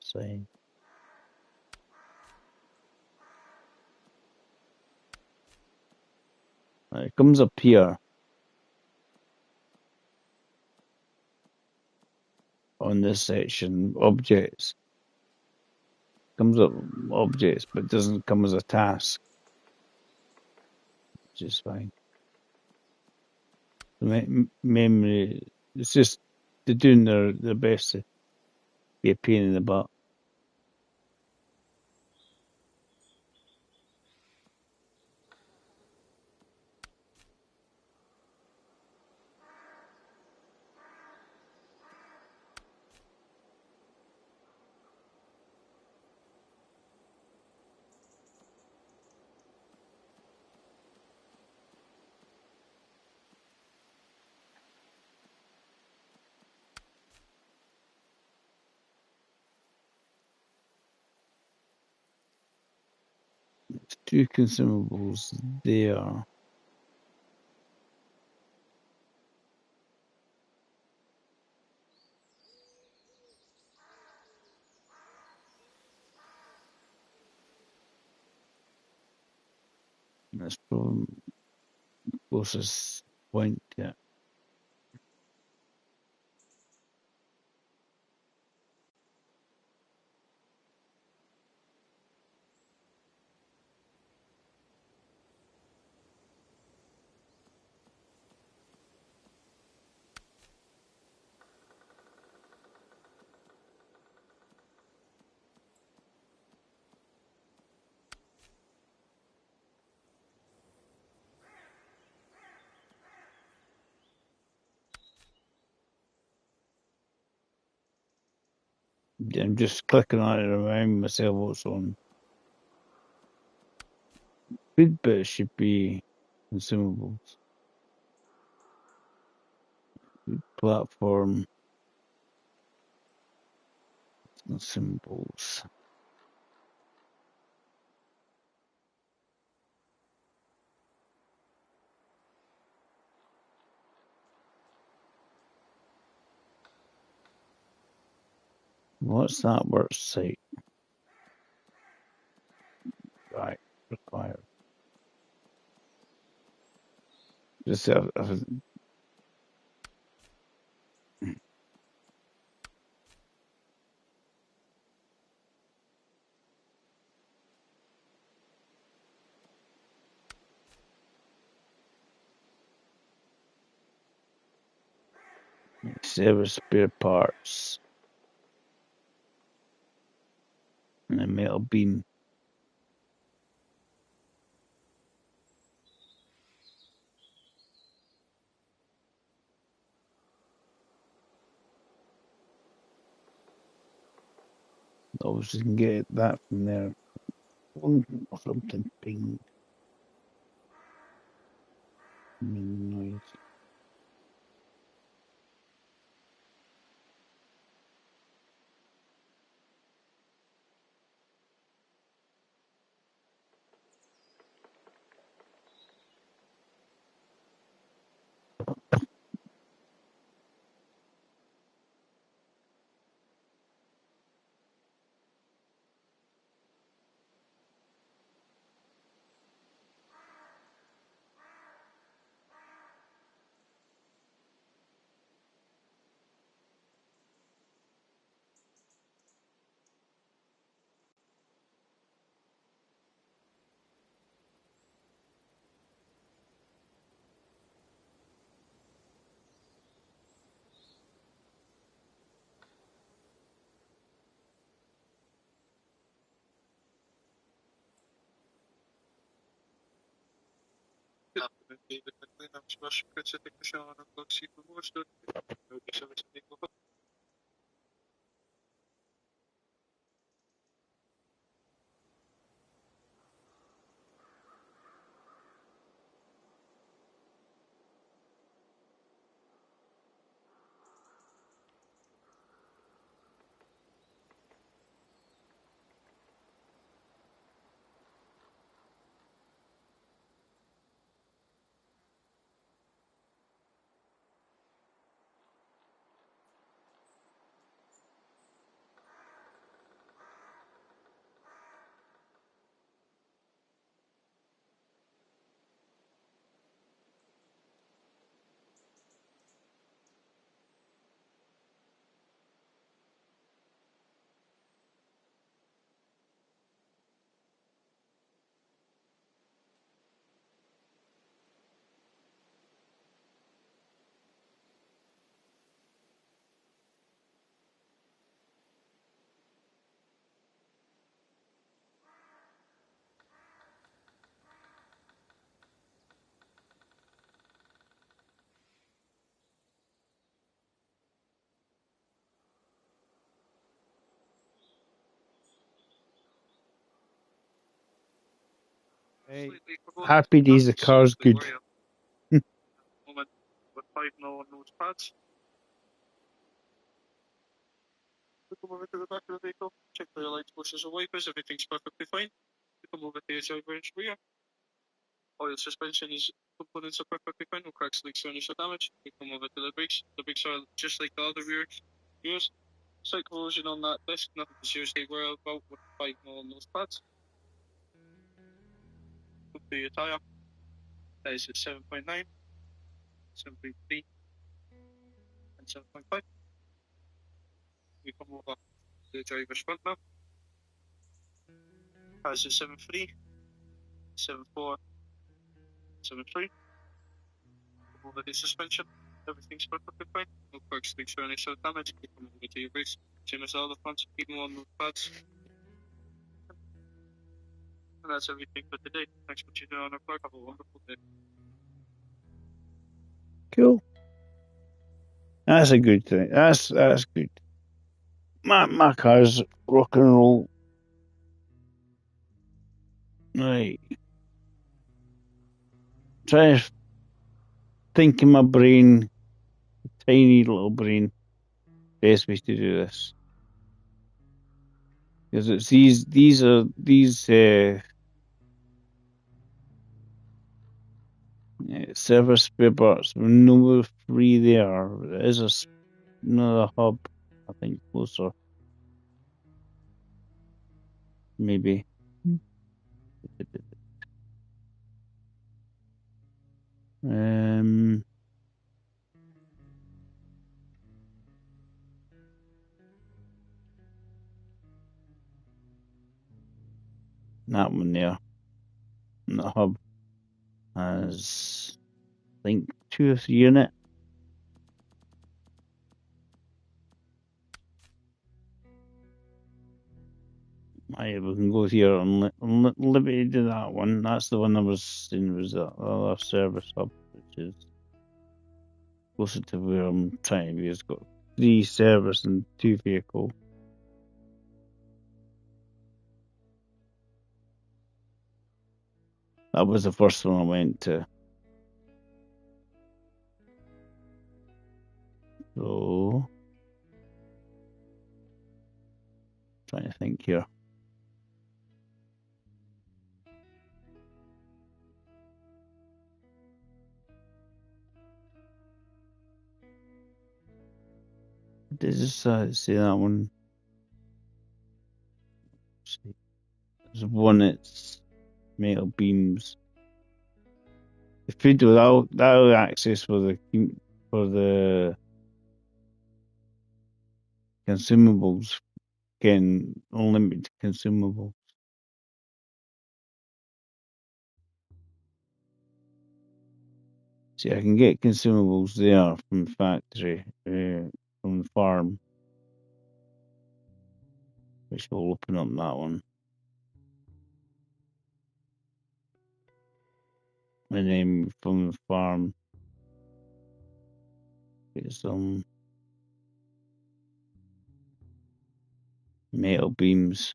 side. It comes up here on this section, objects. Comes up objects, but doesn't come as a task, which is fine. The memory, it's just they're doing their best to be a pain in the butt. There's two consumables there. That's probably the closest point. Yeah. I'm just clicking on it to remind myself what's on. Good bit should be consumables. Platform consumables. What's that work site? Right, required. Just service spare parts and a metal beam. Obviously, you can get that from there. Something ping. Noise. Good afternoon, David McLean. I'm Special Prince Technician on the Block C for Worcester. Okay, so it's Nico. Hey, Slightly forgot. happy days, the car's Absolutely, good. were you? Moment with 5 mil on those pads. We come over to the back of the vehicle, check for your lights, bushes, and wipers. Everything's perfectly fine. We come over to your driver and rear. Oil suspension is components are perfectly fine. No cracks, leaks, or any damage. We come over to the brakes. The brakes are just like the other rear gears. Slight corrosion on that disc, nothing to seriously worry about with 5 mil on those pads. Come to your tyre. That is at 7.9, 7.3, and 7.5. We come over to the driver's front now. Has a 7.3, 7.4, 7.3. Come over the suspension. Everything's perfectly fine. No quirks, leaks, or any sort of damage. We come over to your brakes. Same as all the front. Keep them on those pads. And that's everything for today. Thanks for tuning on our car. Have a wonderful day. Cool. That's a good thing. That's good. My car's rock and roll. Right. Try to think in my brain, tiny little brain, best way to do this. Because it's these service spare parts. No free there. There is another hub, I think, closer. Maybe. That one there. And the hub has, I think, 2 or 3 in it. Aye, we can go here unlimited to that one. That's the one I was saying was the other service hub, which is closer to where I'm trying to be. It's got 3 service and 2 vehicle. That was the first one I went to. So, trying to think here. Does this say that one? There's one that's metal beams. The food without access for the consumables, getting unlimited consumables. See, I can get consumables there from the factory, from the farm, which will open up that one. And then from the farm, get some metal beams.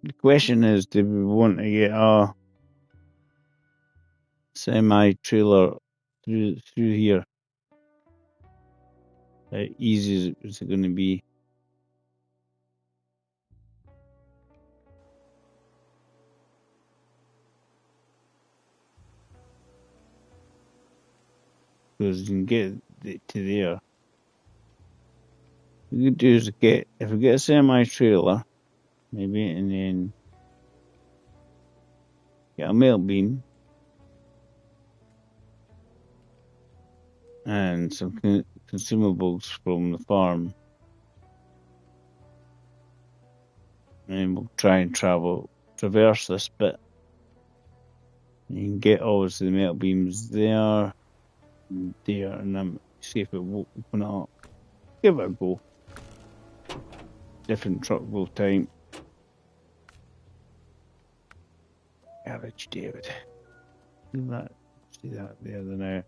The question is, do we want to get a semi-trailer through here? How easy is it going to be? Because you can get it to there. What we could do is if we get a semi-trailer, maybe, and then get a metal beam and some consumables from the farm, and then we'll try and traverse this bit. You can get obviously the metal beams there, and there, and then see if it will open it up. Give it a go. Different truck both time. Garage David. See that there now.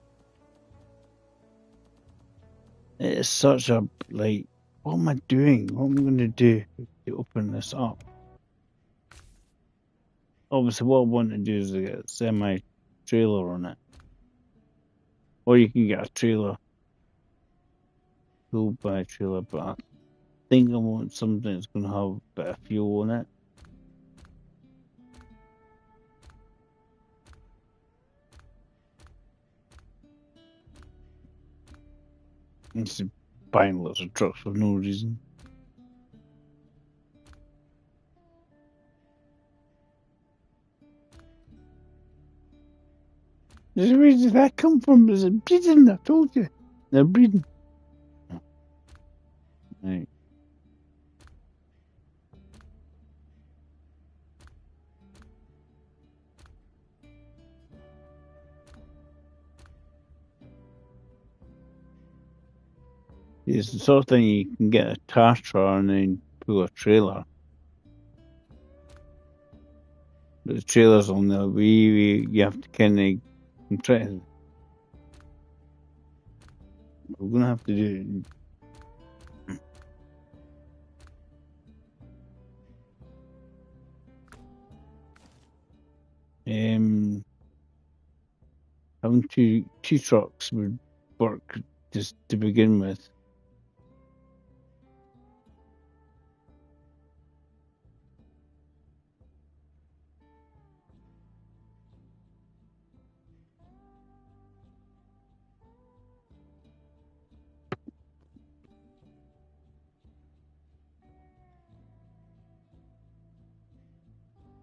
It is such a, like, what am I doing? What am I going to do to open this up? Obviously, what I want to do is get a semi-trailer on it. Or you can get a trailer pulled by a trailer, but I think I want something that's going to have a bit of fuel on it. Instead of buying lots of trucks for no reason. Where did that come from? Is it breeding? I told you. They're breeding. Right. It's the sort of thing you can get a Tatra and then pull a trailer. But the trailer's on the way, you have to kind of try to. We're going to have to do it. Having two trucks would work just to begin with.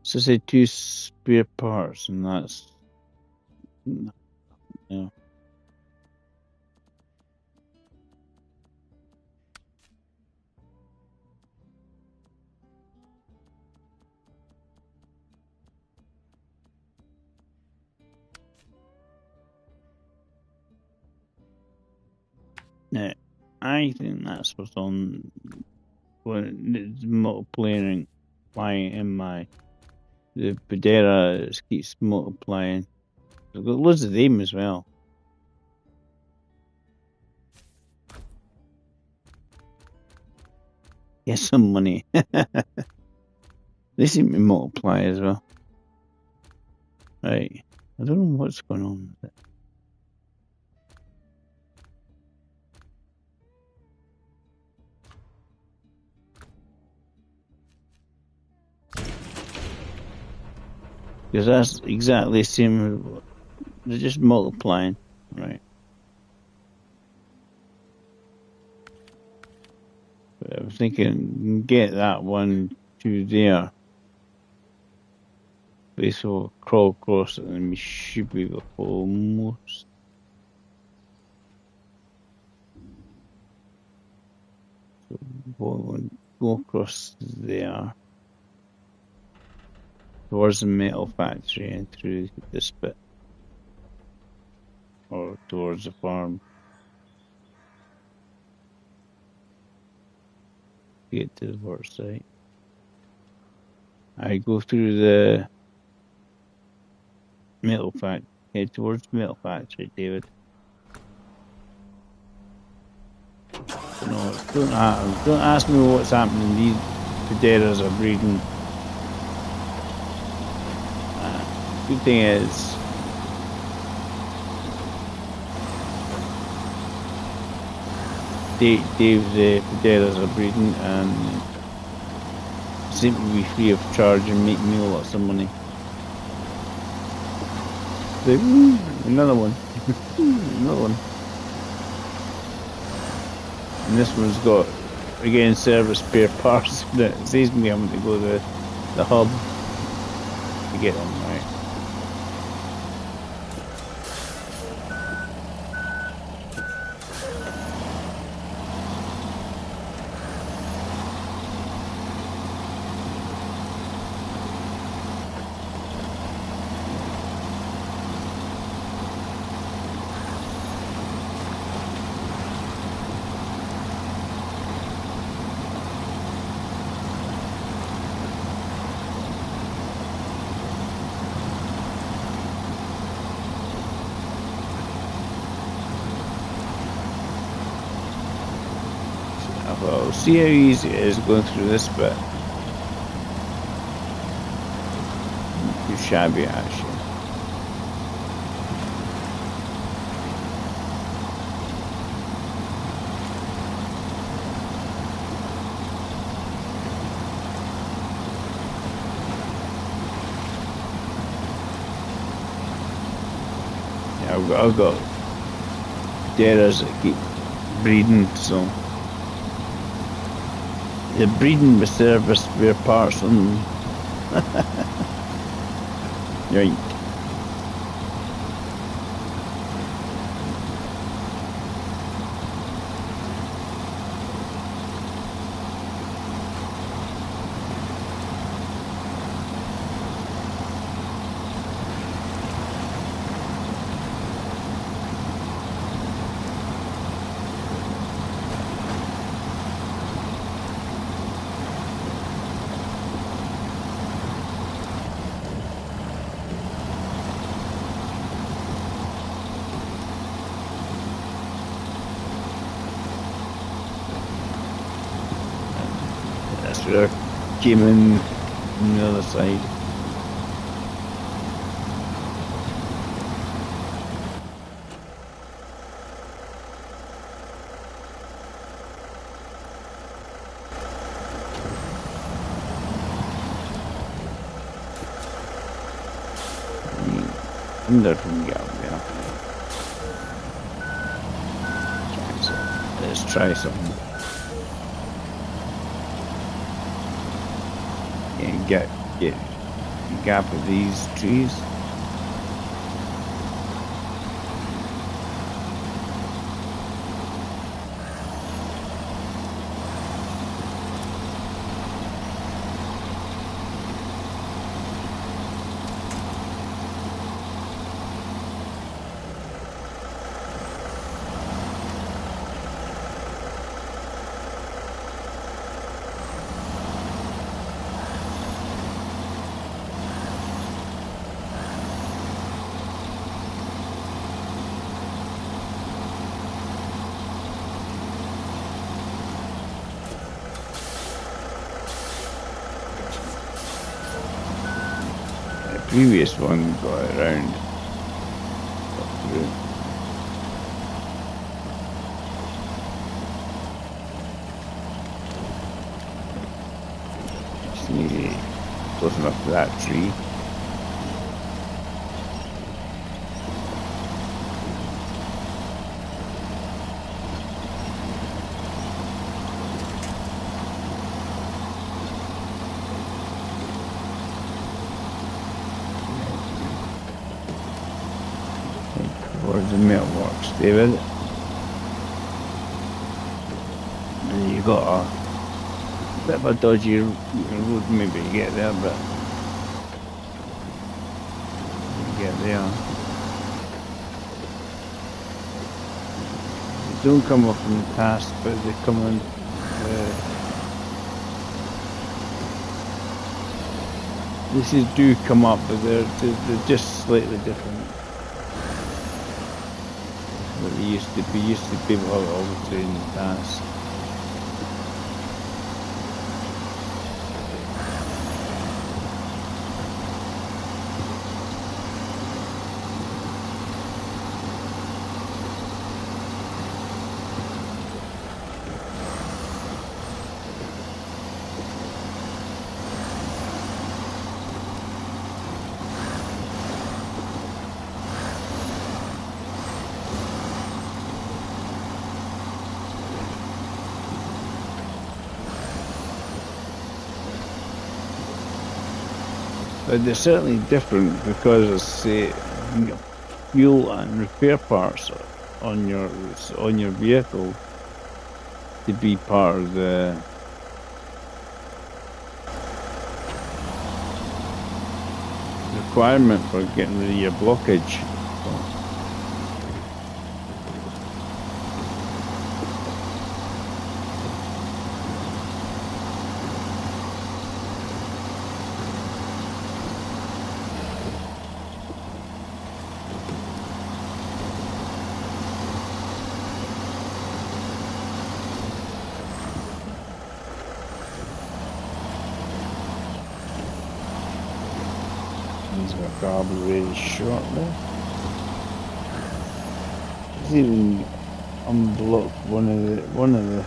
So say two spare parts, and that's yeah. Now, I think that's what's on when it's multiplying in my the Pedera keeps multiplying. I've got loads of them as well. Get some money. They seem to multiply as well. Right. I don't know what's going on with it. Because that's exactly the same. They're just multiplying, right? But I was thinking, get that one to there. Base will crawl across it and we should be able to almost. So we'll go across there. Towards the metal factory and through this bit. Or towards the farm. Get to the work site. I go through the metal factory, head towards the metal factory, David. No, don't ask me what's happening. These poderas are breeding. Good thing is, Dave, the poderas are breeding and seem to be free of charge and make me lots of money. They, another one. Another one. And this one's got, again, service spare parts that saves me having to go to the hub to get them right. Well, see how easy it is going through this bit. Too shabby, actually. Yeah, I've got deras that keep breeding, so. They're breeding with service spare parts on them. Right. That's where I came in on the other side. Wonder if we can get up there. Let's try something. And get a gap of these trees. Previous one got around. Got through. Just need to close enough to that tree. Towards the mailbox, David. And you got a bit of a dodgy road maybe to get there, but you get there. They don't come up in the past, but they come in This is do come up, but they're just slightly different. What they used to be able to have all the training tasks. But they're certainly different because, as I say, fuel and repair parts on your vehicle to be part of the requirement for getting rid of your blockage. Really short there. It's even unblocked one of the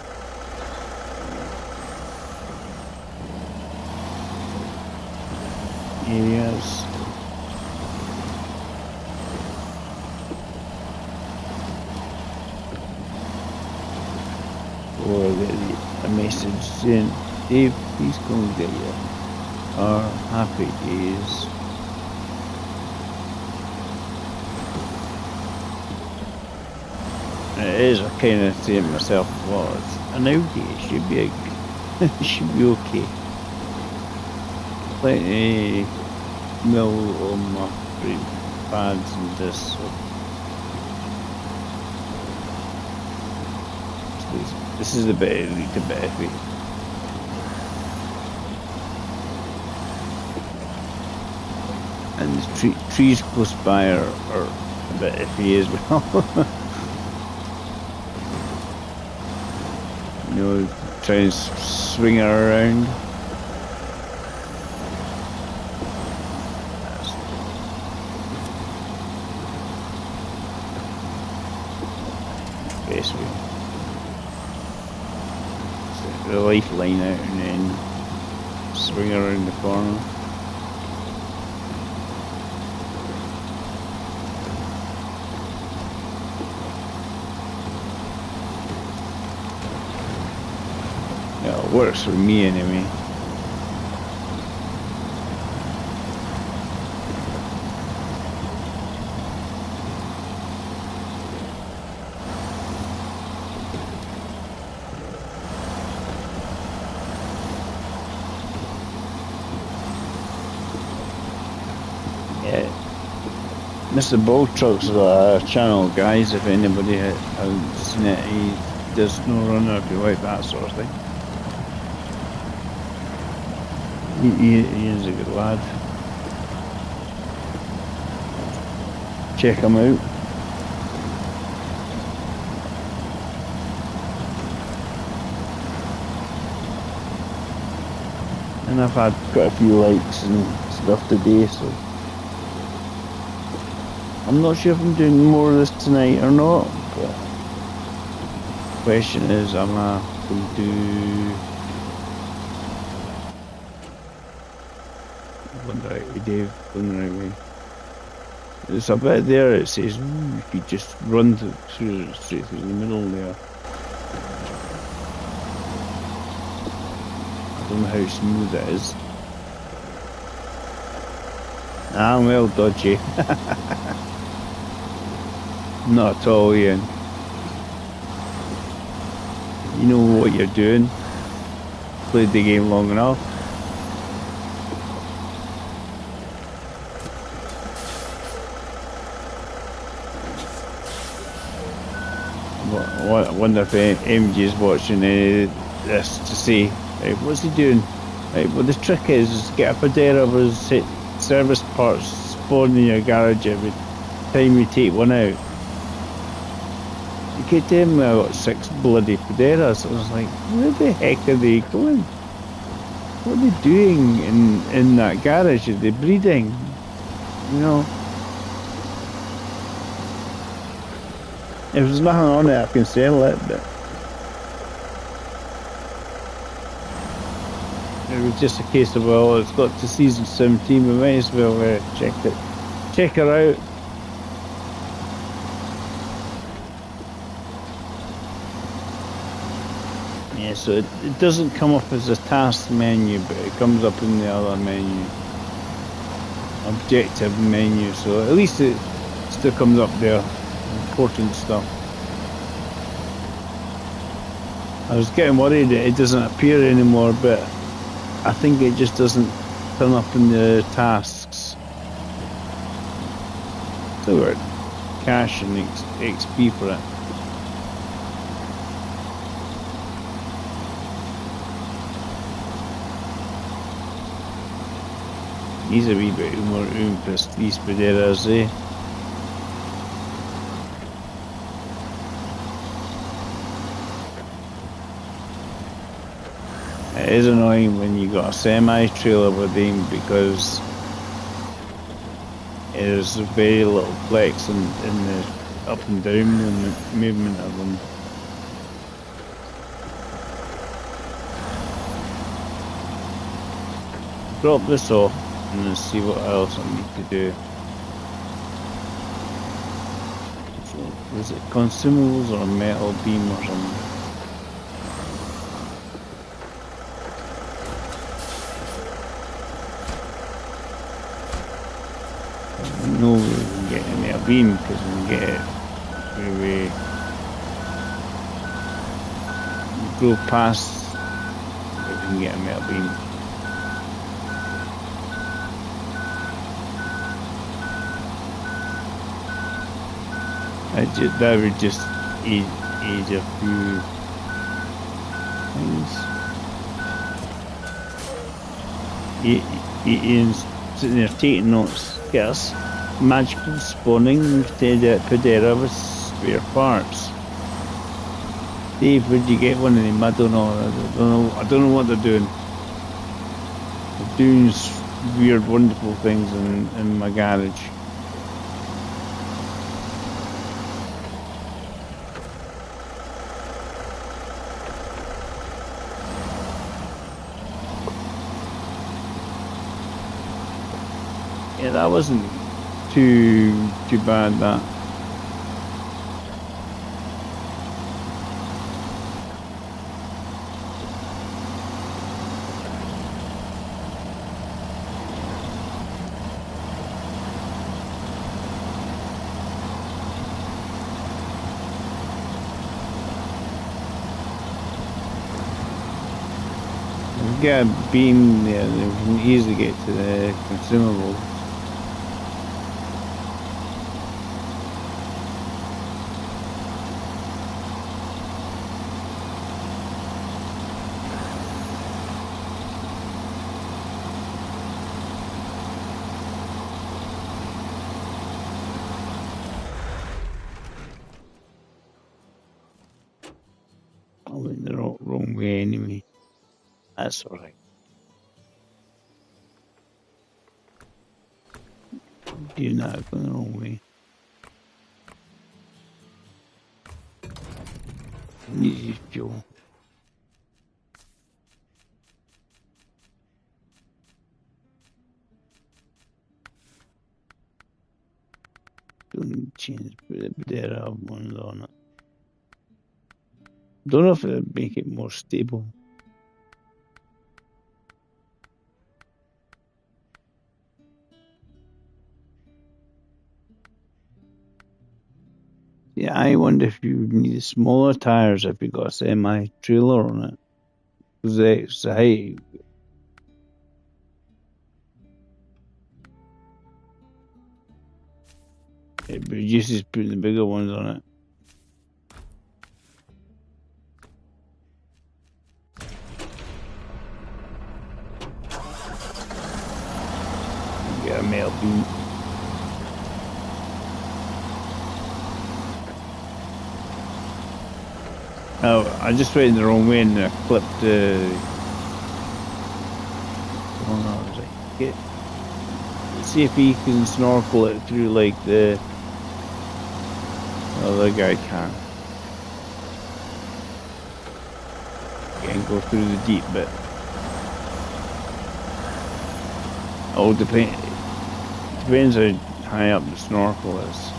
areas. Or a message saying, Dave, please come get your happy days. It is, I kind of say to myself, well, it's an Audi, it should be it should be okay. Plenty mil on my brake pads and this. So this is a bit iffy. And the trees close by are a bit iffy as well. You know, try and swing her around. Basically, set the lifeline out and then swing her around the corner. It works for me anyway. Yeah, Mr. Bull Truck's channel, guys. If anybody hasn't seen it, he does no runner if you like that sort of thing. He is a good lad. Check him out. And I've had quite a few likes and stuff today, so I'm not sure if I'm doing more of this tonight or not, but the question is, am I going to do one the right way, Dave, going the right way. There's a bit there, it says, you could just run straight through the middle there. I don't know how smooth it is. Ah, well, dodgy. Not at all, Ian. You know what you're doing. Played the game long enough. I wonder if MG is watching this to see, hey, what's he doing? Right, but the trick is get a Padera with service parts spawn in your garage every time you take one out. You keep telling me I got 6 bloody Paderas. I was like, where the heck are they going? What are they doing in that garage? Are they breeding? You know? If there's nothing on it, I can sell it, but it was just a case of, well, it's got to season 17, we might as well check her out. Yeah, so it doesn't come up as a task menu, but it comes up in the other menu, objective menu, so at least it still comes up there, important stuff. I was getting worried that it doesn't appear anymore, but I think it just doesn't turn up in the tasks. Still got cash and XP for it. He's a wee bit more oompus, these Paderas, eh? It is annoying when you got a semi-trailer with him because there's very little flex in the up and down movement of them. Drop this off and then see what else I need to do. So, was it consumables or a metal beam or something? No, we can get a metal beam because we can get it where we go past. We can get a metal beam. That would just age a few things. Ian's sitting there taking notes. Yes, magical spawning Padera with spare parts. Dave, where'd you get one of them? I don't know. I don't know what they're doing. They're doing weird, wonderful things in my garage. Yeah, that wasn't too bad, that. We've got a beam there that we can easily get to the consumables. I went the wrong way anyway. That's alright. You're not going the wrong way. Easy fuel. Don't change, but there are ones on it. Don't know if it would make it more stable. Yeah, I wonder if you need smaller tires if you got a semi-trailer on it. Because it's the height. It reduces putting the bigger ones on it. get a metal beam. Oh, I just went the wrong way and I clipped the. Oh no, I was like, see if he can snorkel it through like the other guy can. And go through the deep bit. Oh, depends how high up the snorkel is.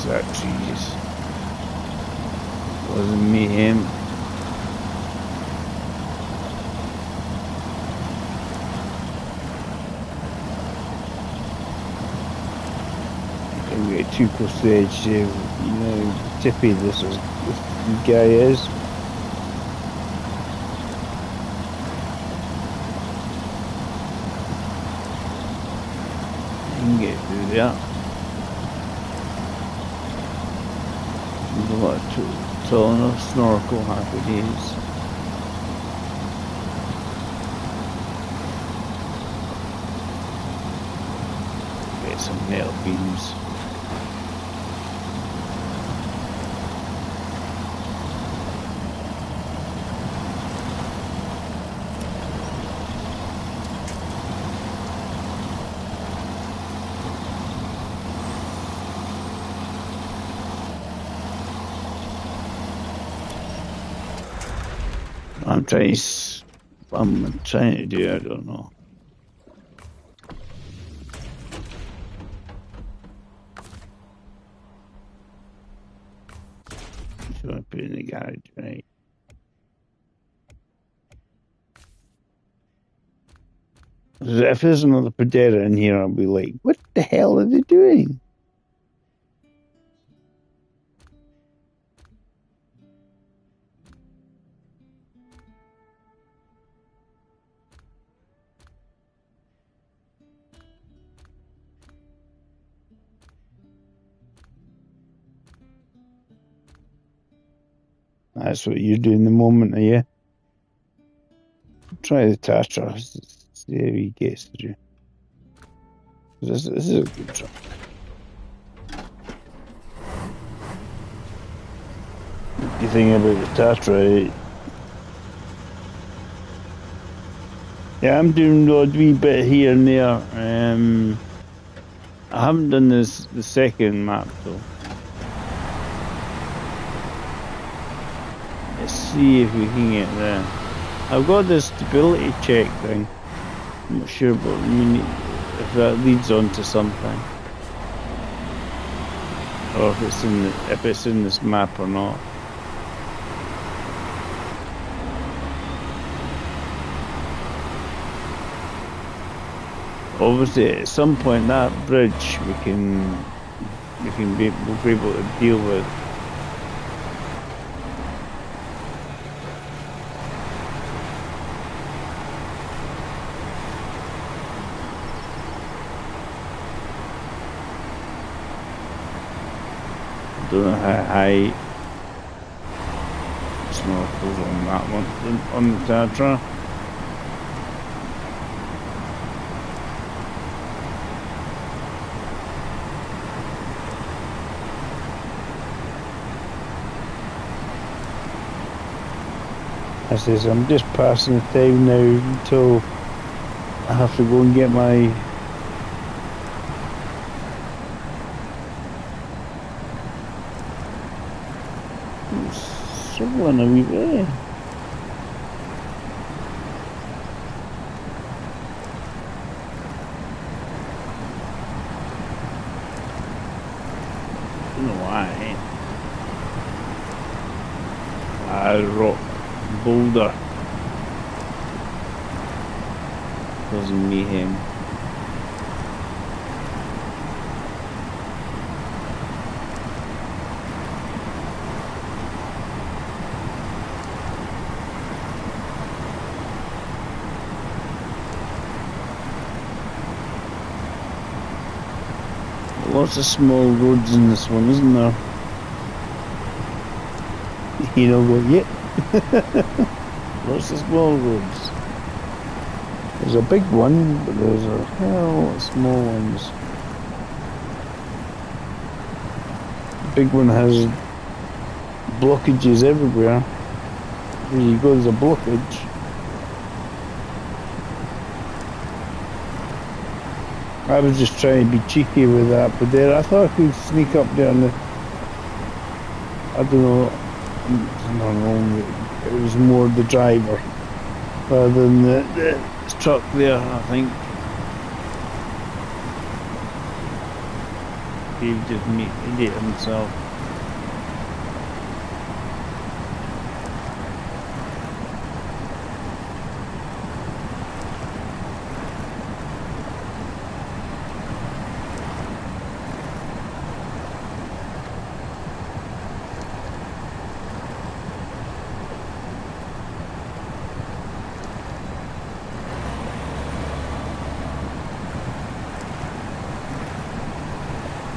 That Jesus wasn't me, him. Don't get too close to the edge, you know, tippy this guy is. You can get through that. A lot tall enough snorkel, happy days. Get some metal beams. I'm trying to do, I don't know. So I put in the garage, right? If there's another Predera in here, I'll be like, what the hell are they doing? That's what you're doing the moment, are you? Try the Tatra, see how he gets through. This is a good truck. What do you think about the Tatra? Yeah, I'm doing the odd wee bit here and there. I haven't done the second map though. Let's see if we can get there. I've got this stability check thing. I'm not sure, but if that leads on to something, or if it's in this map or not. Obviously, at some point, that bridge we'll be able to deal with. Don't know how high snorkels on that one on the Tatra. I says I'm just passing the time now until I have to go and get my I'm struggling a wee bit. Don't know why. Rock boulder causing mayhem. Lots of small roads in this one, isn't there? You know what? Yep. Lots of small roads. There's a big one, but there's a hell of small ones. The big one has blockages everywhere. There you go, there's a blockage. I was just trying to be cheeky with that, but there I thought I could sneak up there and I don't know, it was more the driver rather than the truck there, I think. He just made an idiot himself.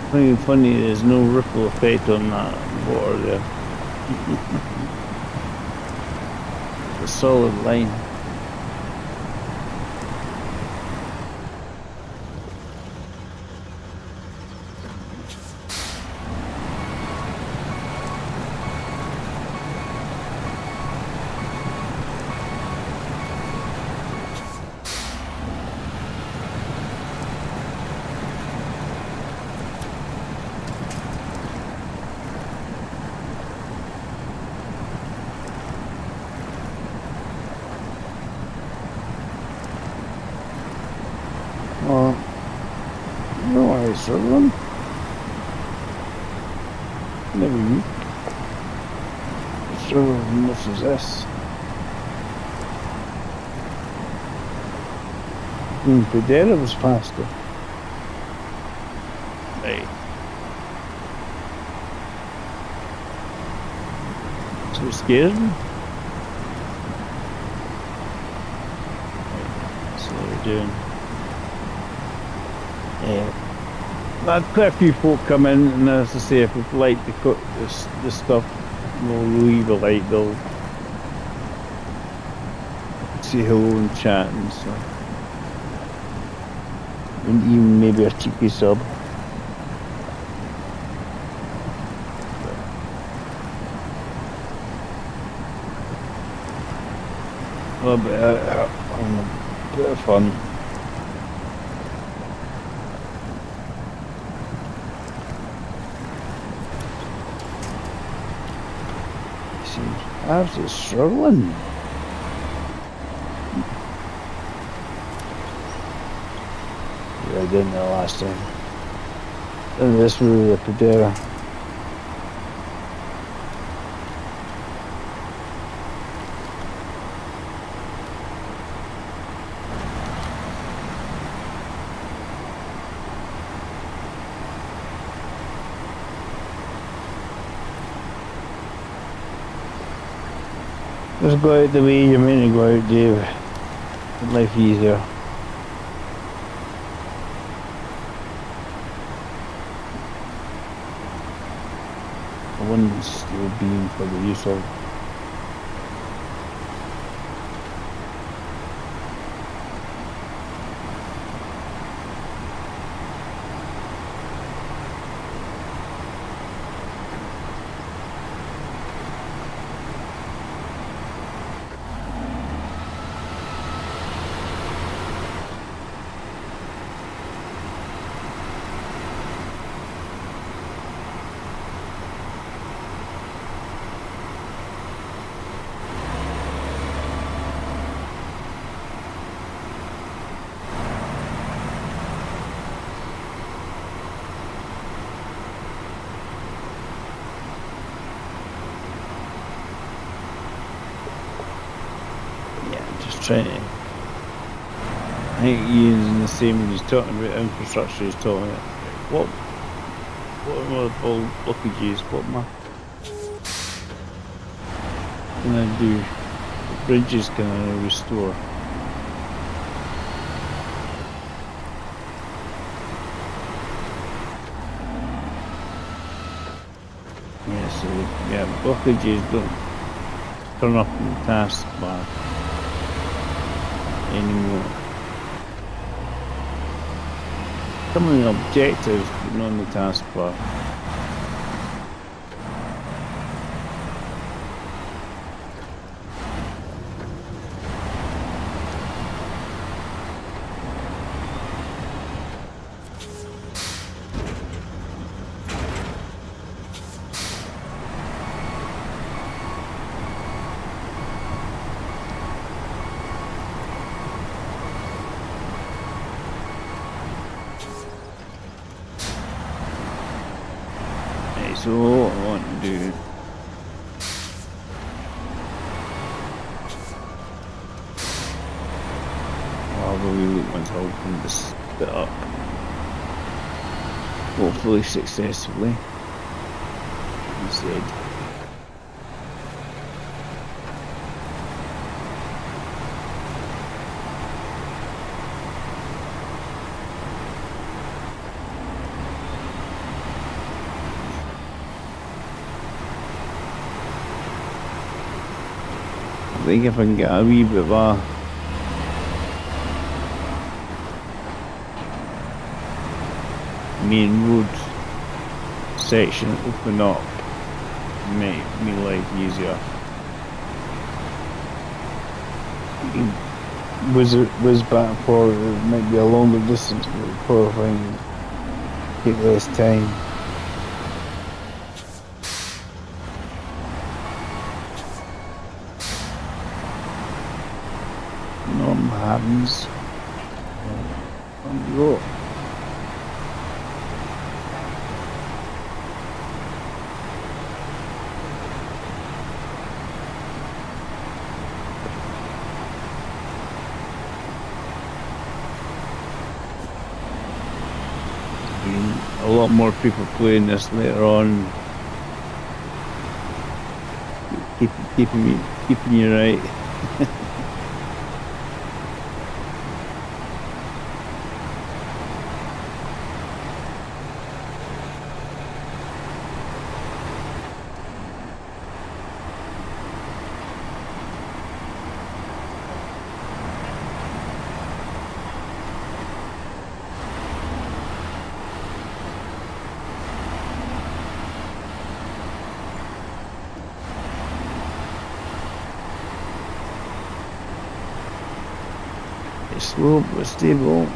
I think it's funny there's no ripple effect on that water there. It's a solid line. No, I struggling. Never you. Struggle as much as this. Padera was faster. Hey. So scared me. That's what we're doing. Yeah. I had quite a few folk come in, and as I say, if we've liked the stuff, we'll leave a like, they'll say hello and chat and stuff. And even maybe a cheeky sub. A bit of fun. Absolutely struggling. Yeah, I didn't know last time. And this was the Padera. Just go out the way you're meant to go out, Dave. Make life easier. The wind's still being for the use of. trying to. I think Ian's in the same when he's talking about infrastructure. He's talking about what are my blockages? What am I gonna do? What bridges can I restore? Yeah, so yeah, blockages don't turn up in the taskbar anymore. Some of the objectives, but not on the taskbar. So what I want to do I'll have a wee look once I open this bit up. Hopefully successfully. He said. I think if I can get a wee bit of a main road section open up, make me life easier. Whiz back and forward, it might be a longer distance, but it'll probably take less time. Norm happens. On we go. A lot more people playing this later on. Keeping you right. It's slow but stable.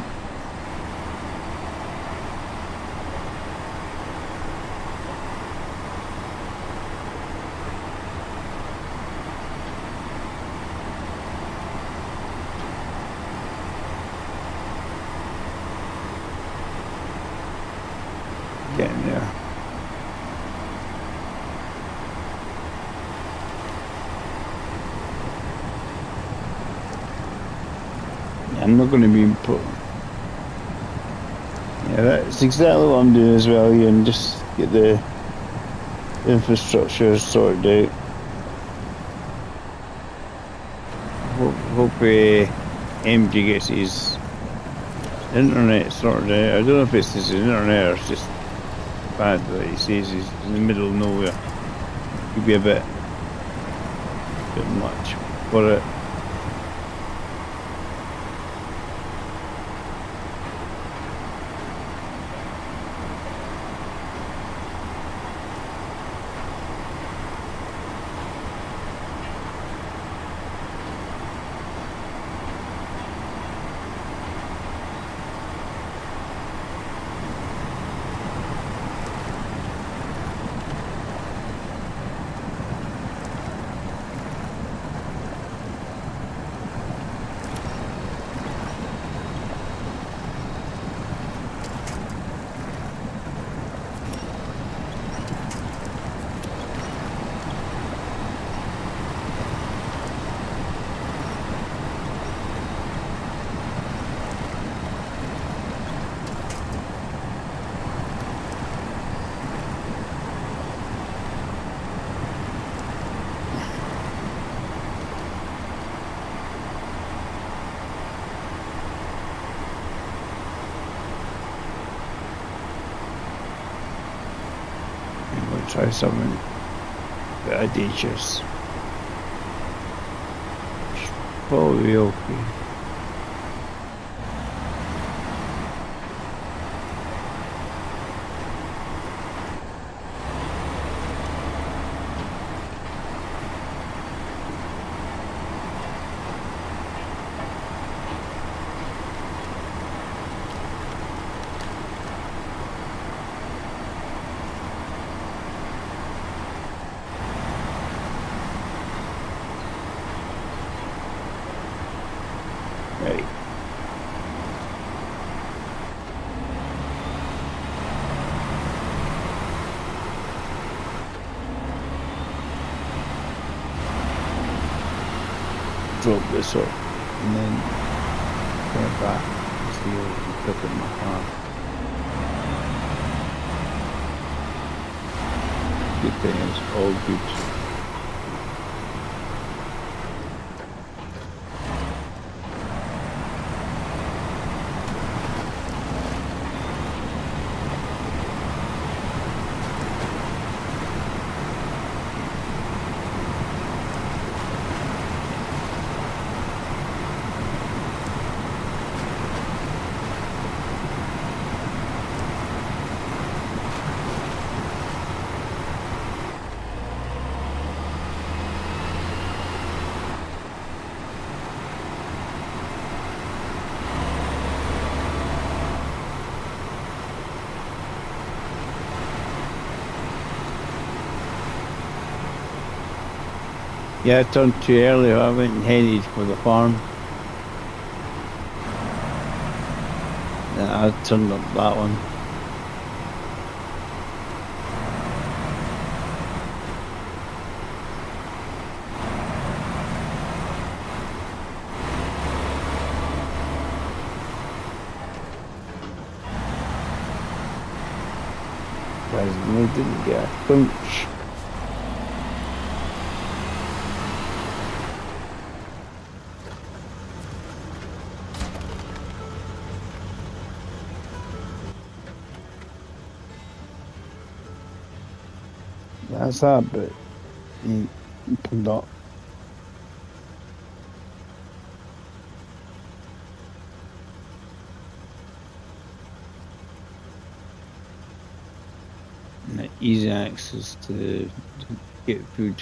Getting there. I'm not going to be put. Yeah, that's exactly what I'm doing as well, Ian. Just get the infrastructure sorted out. Hope MG gets his internet sorted out. I don't know if it's his internet or it's just bad, but he says he's in the middle of nowhere. Could be a bit much for it. try something audacious. Probably okay. Right. Drop this off and then get back and see if I can pick up my car. Good thing is all good. Yeah, I turned too early. I went and headed for the farm. Then I turned up that one. Guys, we didn't get a bunch. That's that, but pulled up. And easy access to get food.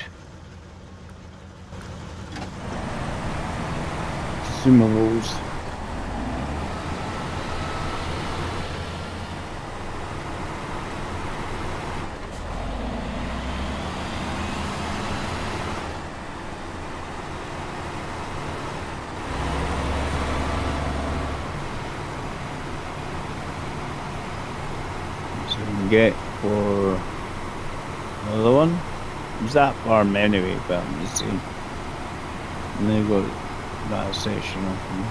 Consumables. So we can get for another one. It's that farm anyway, but I'm just saying. And they've got that section open.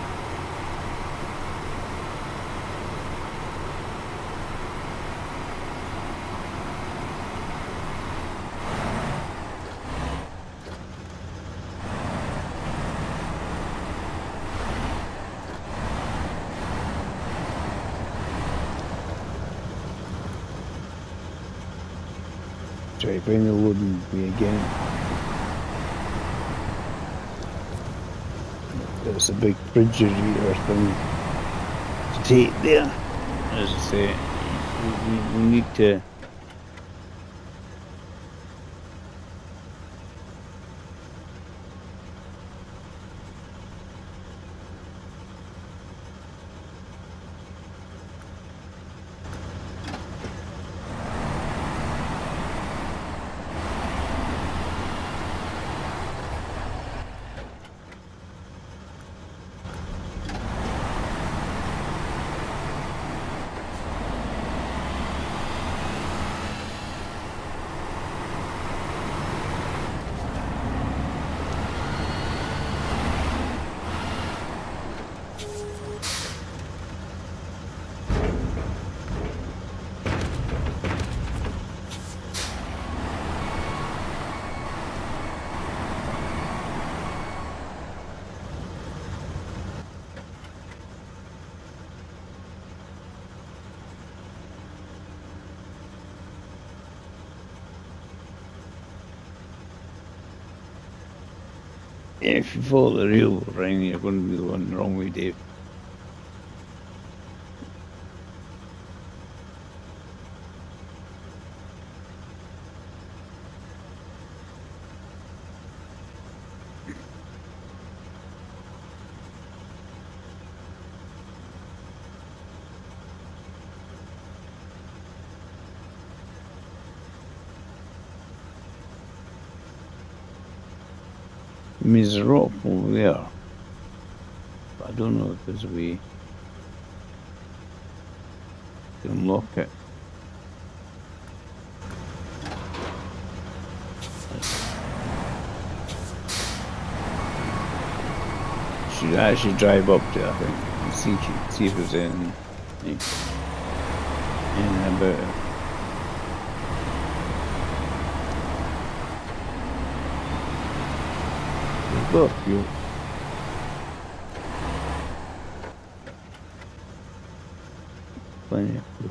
Try to find the loading way again. There's a big refrigerator thing to take there. As I say, we need to. If you follow the real ring, you're going to be going the wrong way, Dave. I mean, there's a rock over there, but I don't know if there's a way to unlock it. Should actually drive up to it, I think, and see if there's anything about it. Look, you. Plenty of fuel.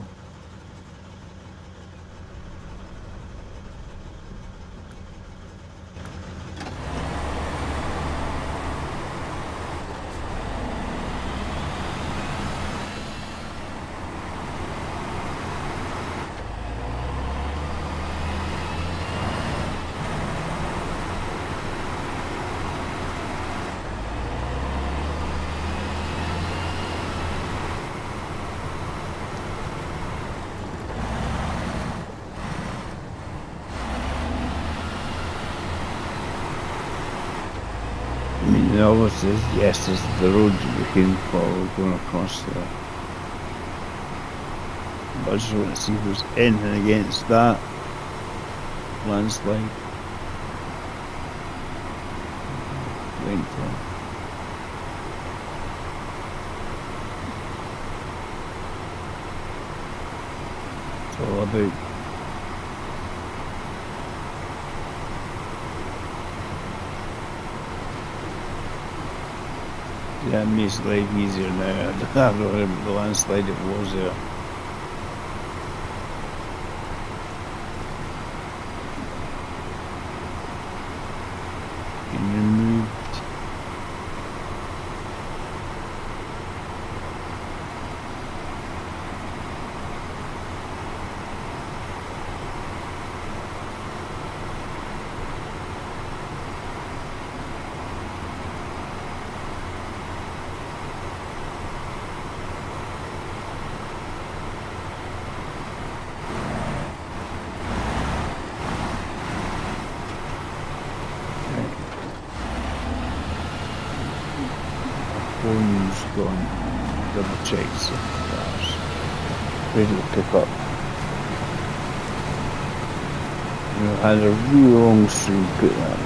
I mean, the obvious is, yes, this is the road that we can follow going across there. But I just want to see if there's anything against that landslide. Wait for it. It's all about. That makes life easier now. I don't know the landslide it was there. Been removed. Phone's gone. Double check so that's ready to pick up. You know, had a real long stream put that.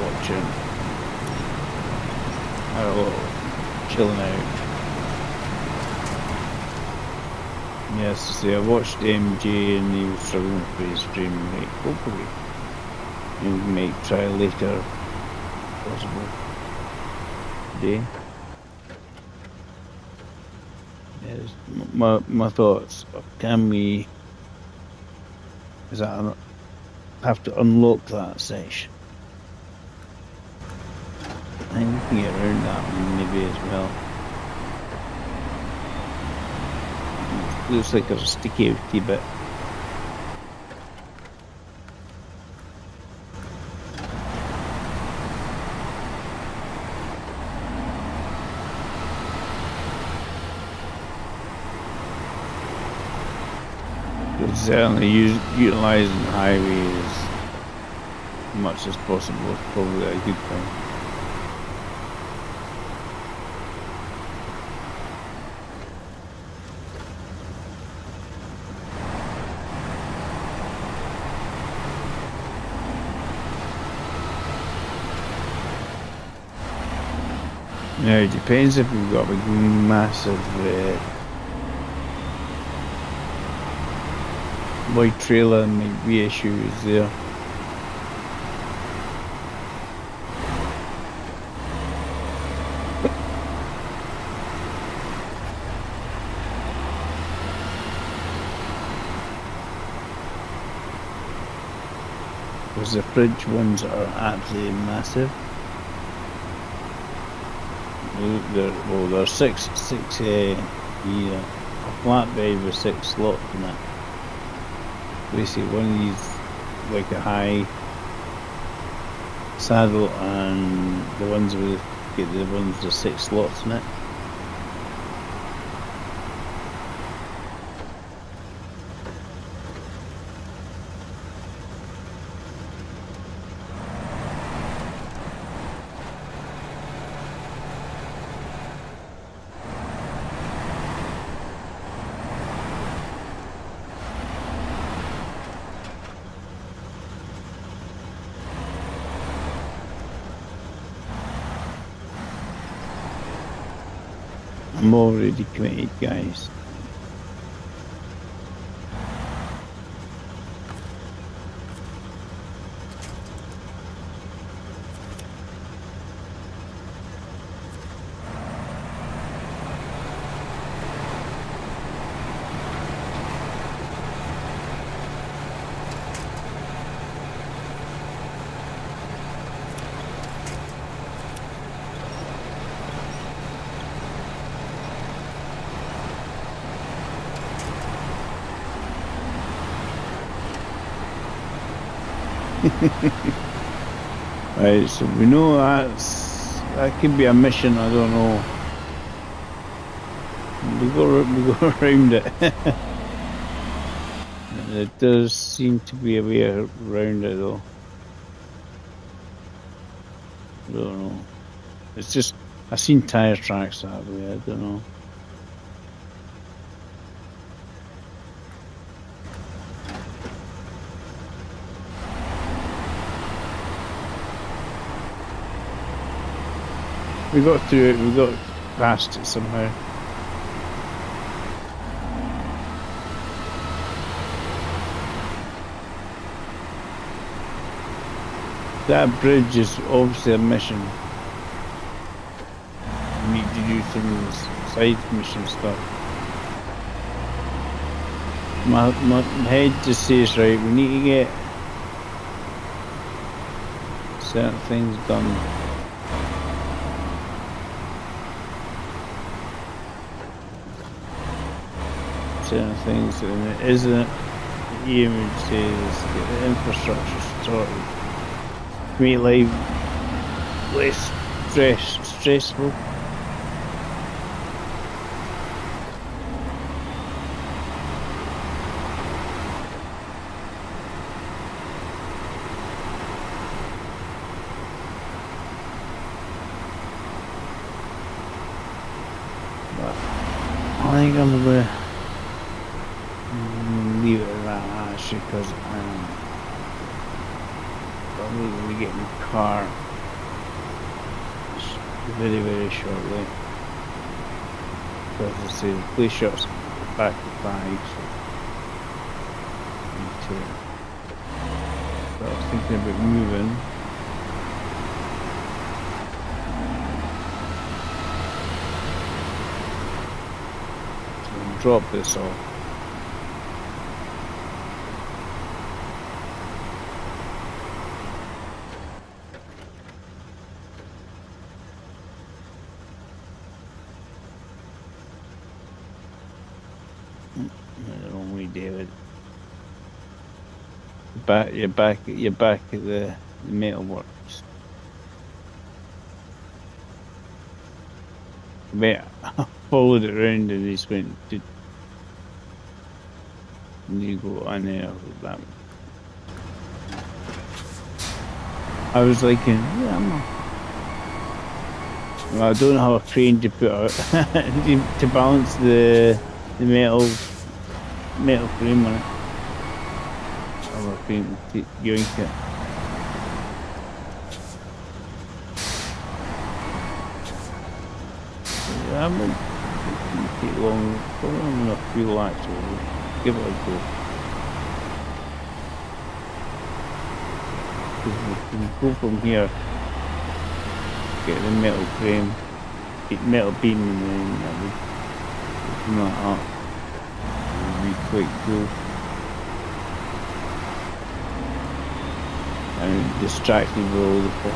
Watching. Chilling out. Yes, to say I watched MJ and he was struggling for his stream. Like, hopefully you might try later, possible today. Yes, my thoughts. Can we? Is that have to unlock that section? I think we can get around that one maybe as well. Looks like there's a sticky outy bit. But certainly utilising the highway as much as possible is probably a good thing. Now it depends if we've got a big massive white trailer, might be issues there. Because the fridge ones are absolutely massive. There's six, yeah, a flatbed with 6 slots in it. Basically, one of these like a high saddle, and the ones with the ones with 6 slots in it. I'm already committed, guys. Right, so we know that could be a mission. I don't know. We go around it. There does seem to be a way around it, though. I don't know. It's just I've seen tire tracks that way. I don't know. We got through it. We got past it somehow. That bridge is obviously a mission. We need to do some side mission stuff. My head just says, right, we need to get certain things done. Certain things, and it isn't. The image says get the infrastructure sorted. Make life less stressful. But I think I'm gonna leave it at that actually, because probably going to be getting a car very, very shortly. Because I say the police shuts back at 5, so I need to. But I was thinking about moving. So I'll drop this off. The wrong way, David. You're back at the metalworks. I followed it around and he just went to. You go on there with that. I was like, yeah, well, I don't have a crane to put out to balance the metal frame on it. I have a crane to yoink it. Yeah, it won't take long. Probably only a few laps. We'll give it a go. We can go from here, get the metal frame, metal beam, and then that would open that up. It would be quite cool. distracted with all the fog.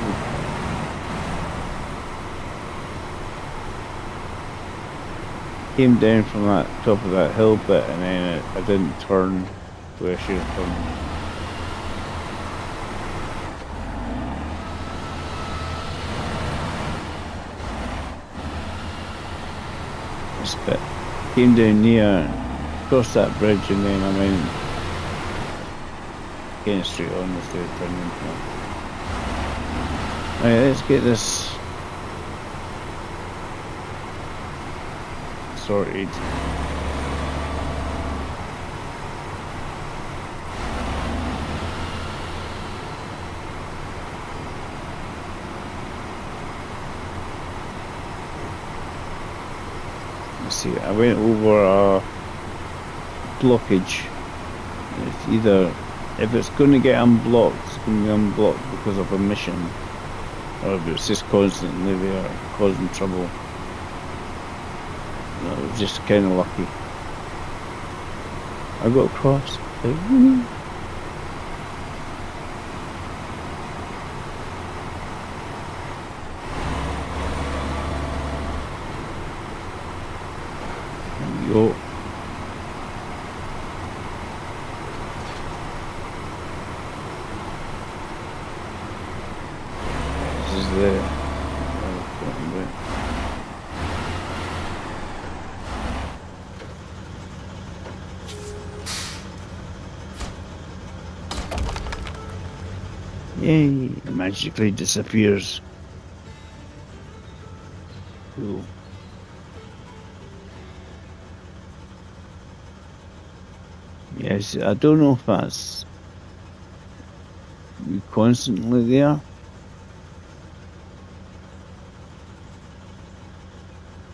Came down from that top of that hill bit, and then I didn't turn where I should have turned. This bit came down near, crossed that bridge, and then I went getting straight on instead of turning. Right, let's get this sorted. Let's see, I went over a blockage. It's either, if it's going to get unblocked, it's going to be unblocked because of a mission, or if it's just constantly there causing trouble. No, it was just kind of lucky. I got across. There we go. This is the yay, magically disappears. Cool. Yes, I don't know if that's constantly there.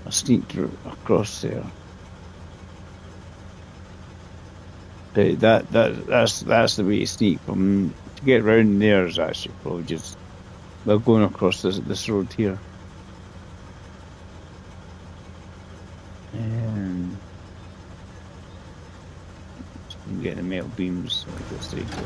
I sneaked across there. But that's the way to sneak from. To get round there is actually probably just going across this road here. And I'm getting the metal beams so I go straight to it.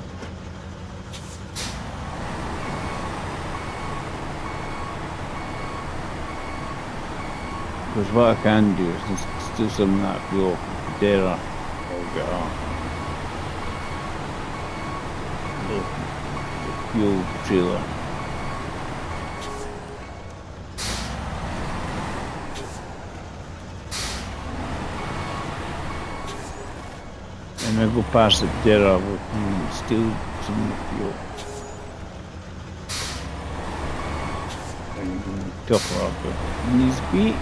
Because what I can do is just do some of that fuel there. I'll get the fuel trailer. And I go past it there, I will steal some fuel. And top her up if needs be.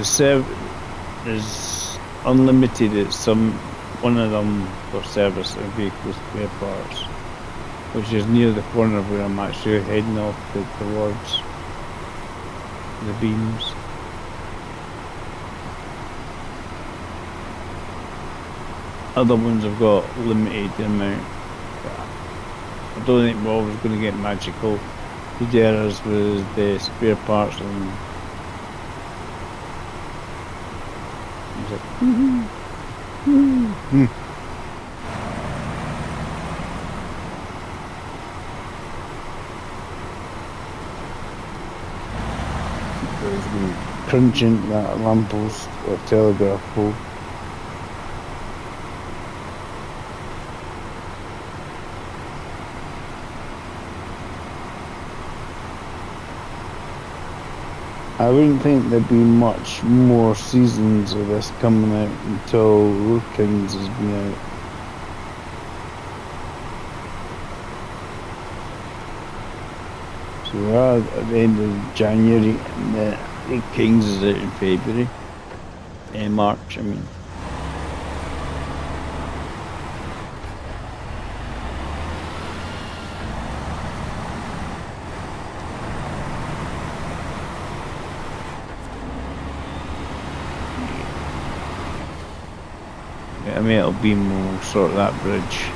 So there's unlimited at one of them for service and vehicle spare parts, which is near the corner where I'm actually heading off towards the beams. Other ones have got limited amount. I don't think we're always going to get magical Huderas with the spare parts and There's been crunching that lamppost or telegraph pole. I wouldn't think there'd be much more seasons of this coming out until Road Kings has been out. So we are at the end of January and the Road Kings is out in February. March, I mean. A metal beam will sort that bridge.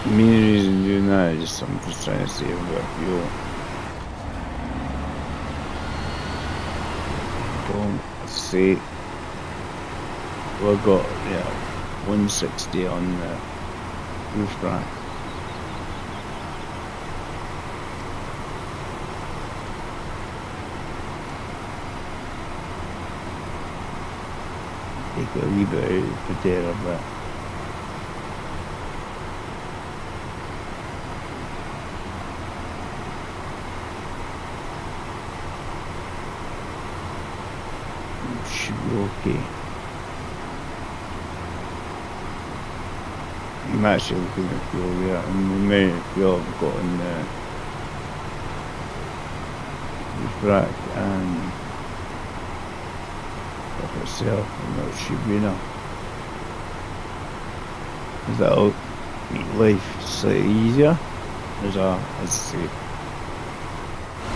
The main reason doing that is just I'm just trying to save a bit of fuel. Let's see. We've got 160 on the roof rack. Take a wee bit out of the potato bit. Should be okay. I'm actually looking at fuel here, and the amount of fuel I've got in the roof rack and of itself, and that should be enough. Because that'll make life slightly easier. As I say,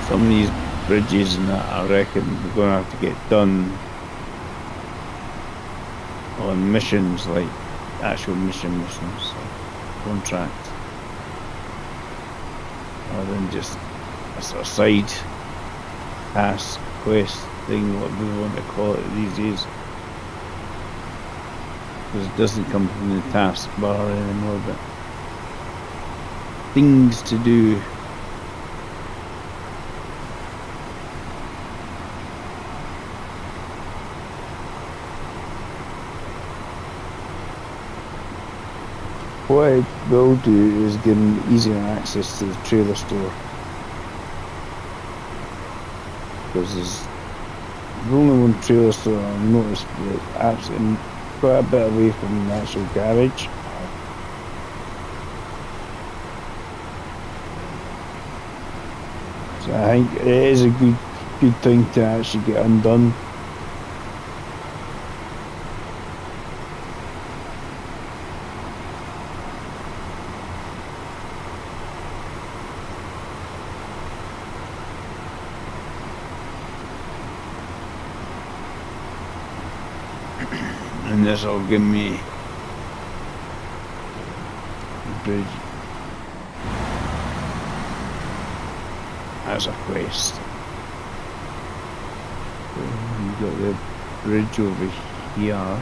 some of these bridges and that I reckon we're going to have to get done on missions, like actual missions, like contracts, rather than just a sort of side task, quest thing, what we want to call it these days, because it doesn't come from the task bar anymore, but things to do. What I will do is give them easier access to the trailer store, because there's only one trailer store I've noticed that's actually quite a bit away from the actual garage. So I think it is a good thing to actually get undone. And this will give me the bridge as a quest. So you've got the bridge over here.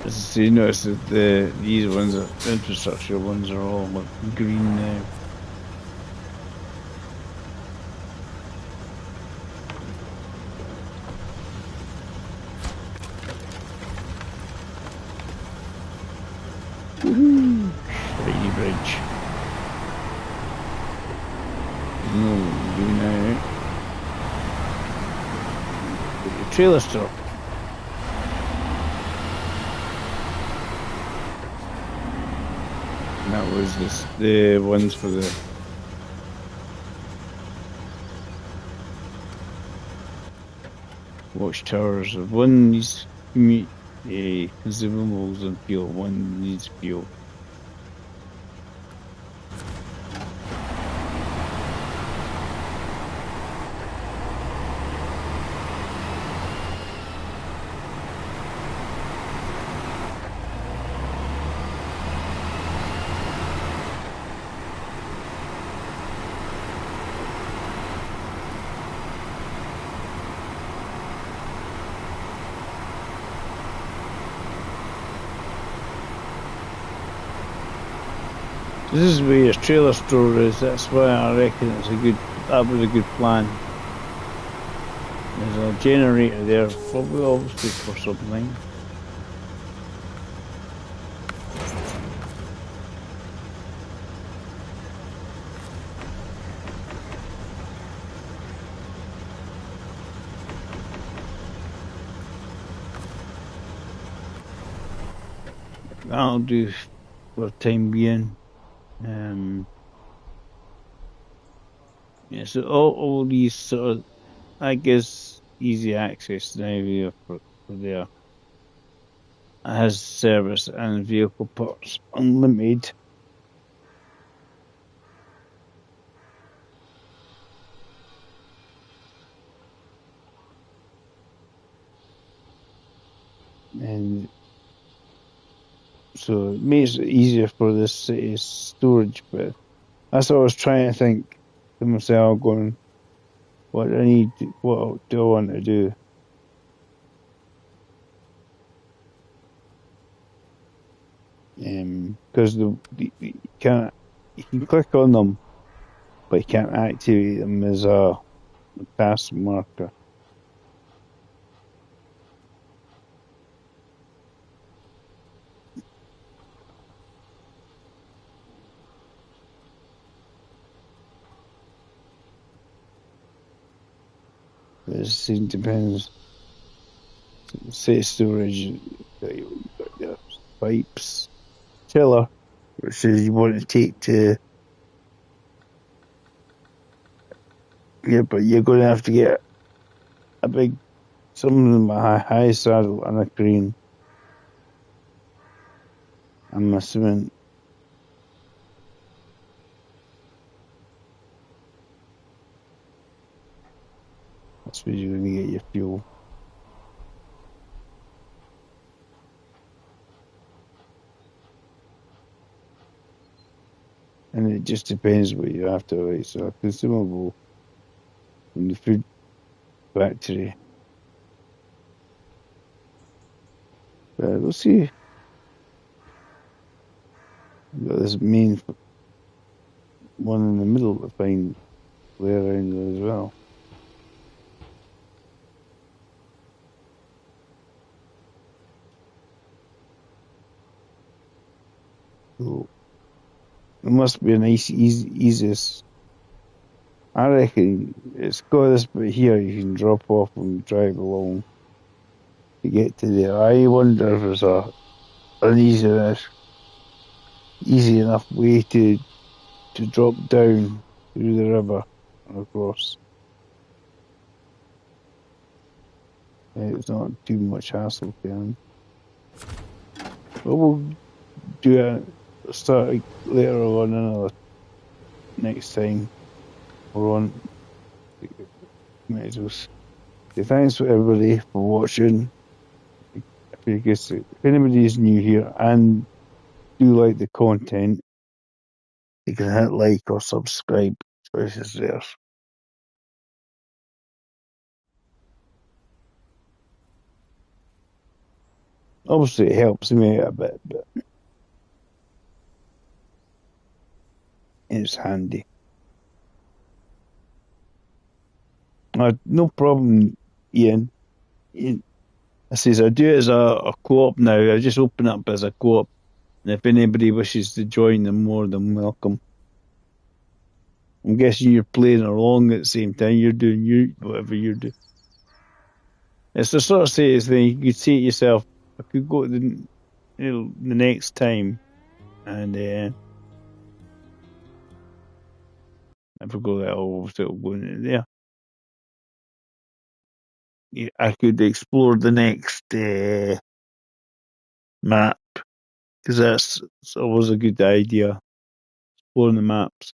So you notice that these ones, the infrastructure ones, are all green now. Woohoo! Shiny bridge. No, do now. Put your trailer store. And that was the ones for the watchtowers. One needs consumables and fuel. One needs fuel. This is where your trailer store is. That's why I reckon that was a good plan. There's a generator there, probably obviously for something. that'll do for the time being. Yeah, so all these sort of, I guess, easy access now here for there. It has service and vehicle parts unlimited. And so it makes it easier for this city storage, but that's what I was trying to think to myself, going, what do I need, what do I want to do? Because you can't, you can click on them, but you can't activate them as a task marker. It depends. Say storage, you've got your pipes, chiller, which is you want to take to, yeah, but you're going to have to get a big, some of them a high saddle and a crane. I'm assuming. That's where you're going to get your fuel. And it just depends what you have to, right? So a consumable from the food factory. But we'll see. We've got this main one in the middle to find way around there as well. So it must be a nice, easiest. I reckon it's got this bit here you can drop off and drive along to get to there. I wonder if there's an easy enough way to drop down through the river and across. It's not too much hassle for him. But we'll do a start later on another next time we're on. Might as well say thanks for everybody for watching. If anybody is new here and do like the content, you can hit like or subscribe. Choices there. Obviously, it helps me out a bit, but it's handy. No problem, Ian. I says I do it as a co-op now. I just open up as a co-op, and if anybody wishes to join, they're more than welcome. I'm guessing you're playing along at the same time. You're doing whatever you're doing. It's the sort of thing you could say to yourself, I could go to the next time, and I forgot that I'll still go in there. Yeah, I could explore the next map, because that's always a good idea, exploring the maps.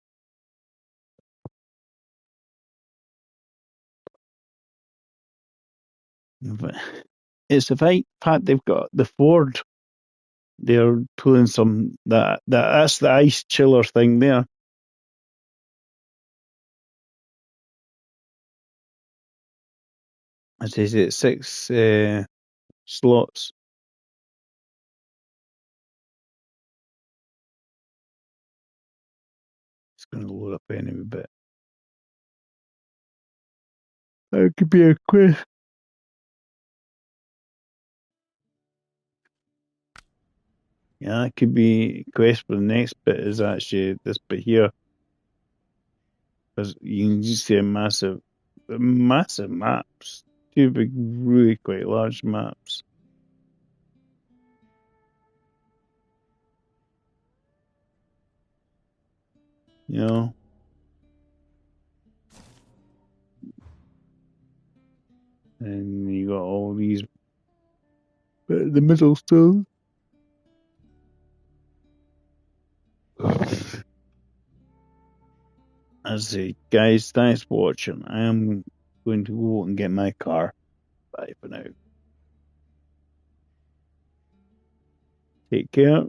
But it's the fact they've got the Ford. They're pulling that's the ice chiller thing there. It says it's 6 slots. It's going to load up any bit. That could be a quest. Yeah, that could be a quest for the next bit. Is actually this bit here, because you can just see massive maps. Two big, really quite large maps. you know. And you got all these, the middle still. I say, guys, thanks for watching. I am going to go and get my car. Bye for now. Take care.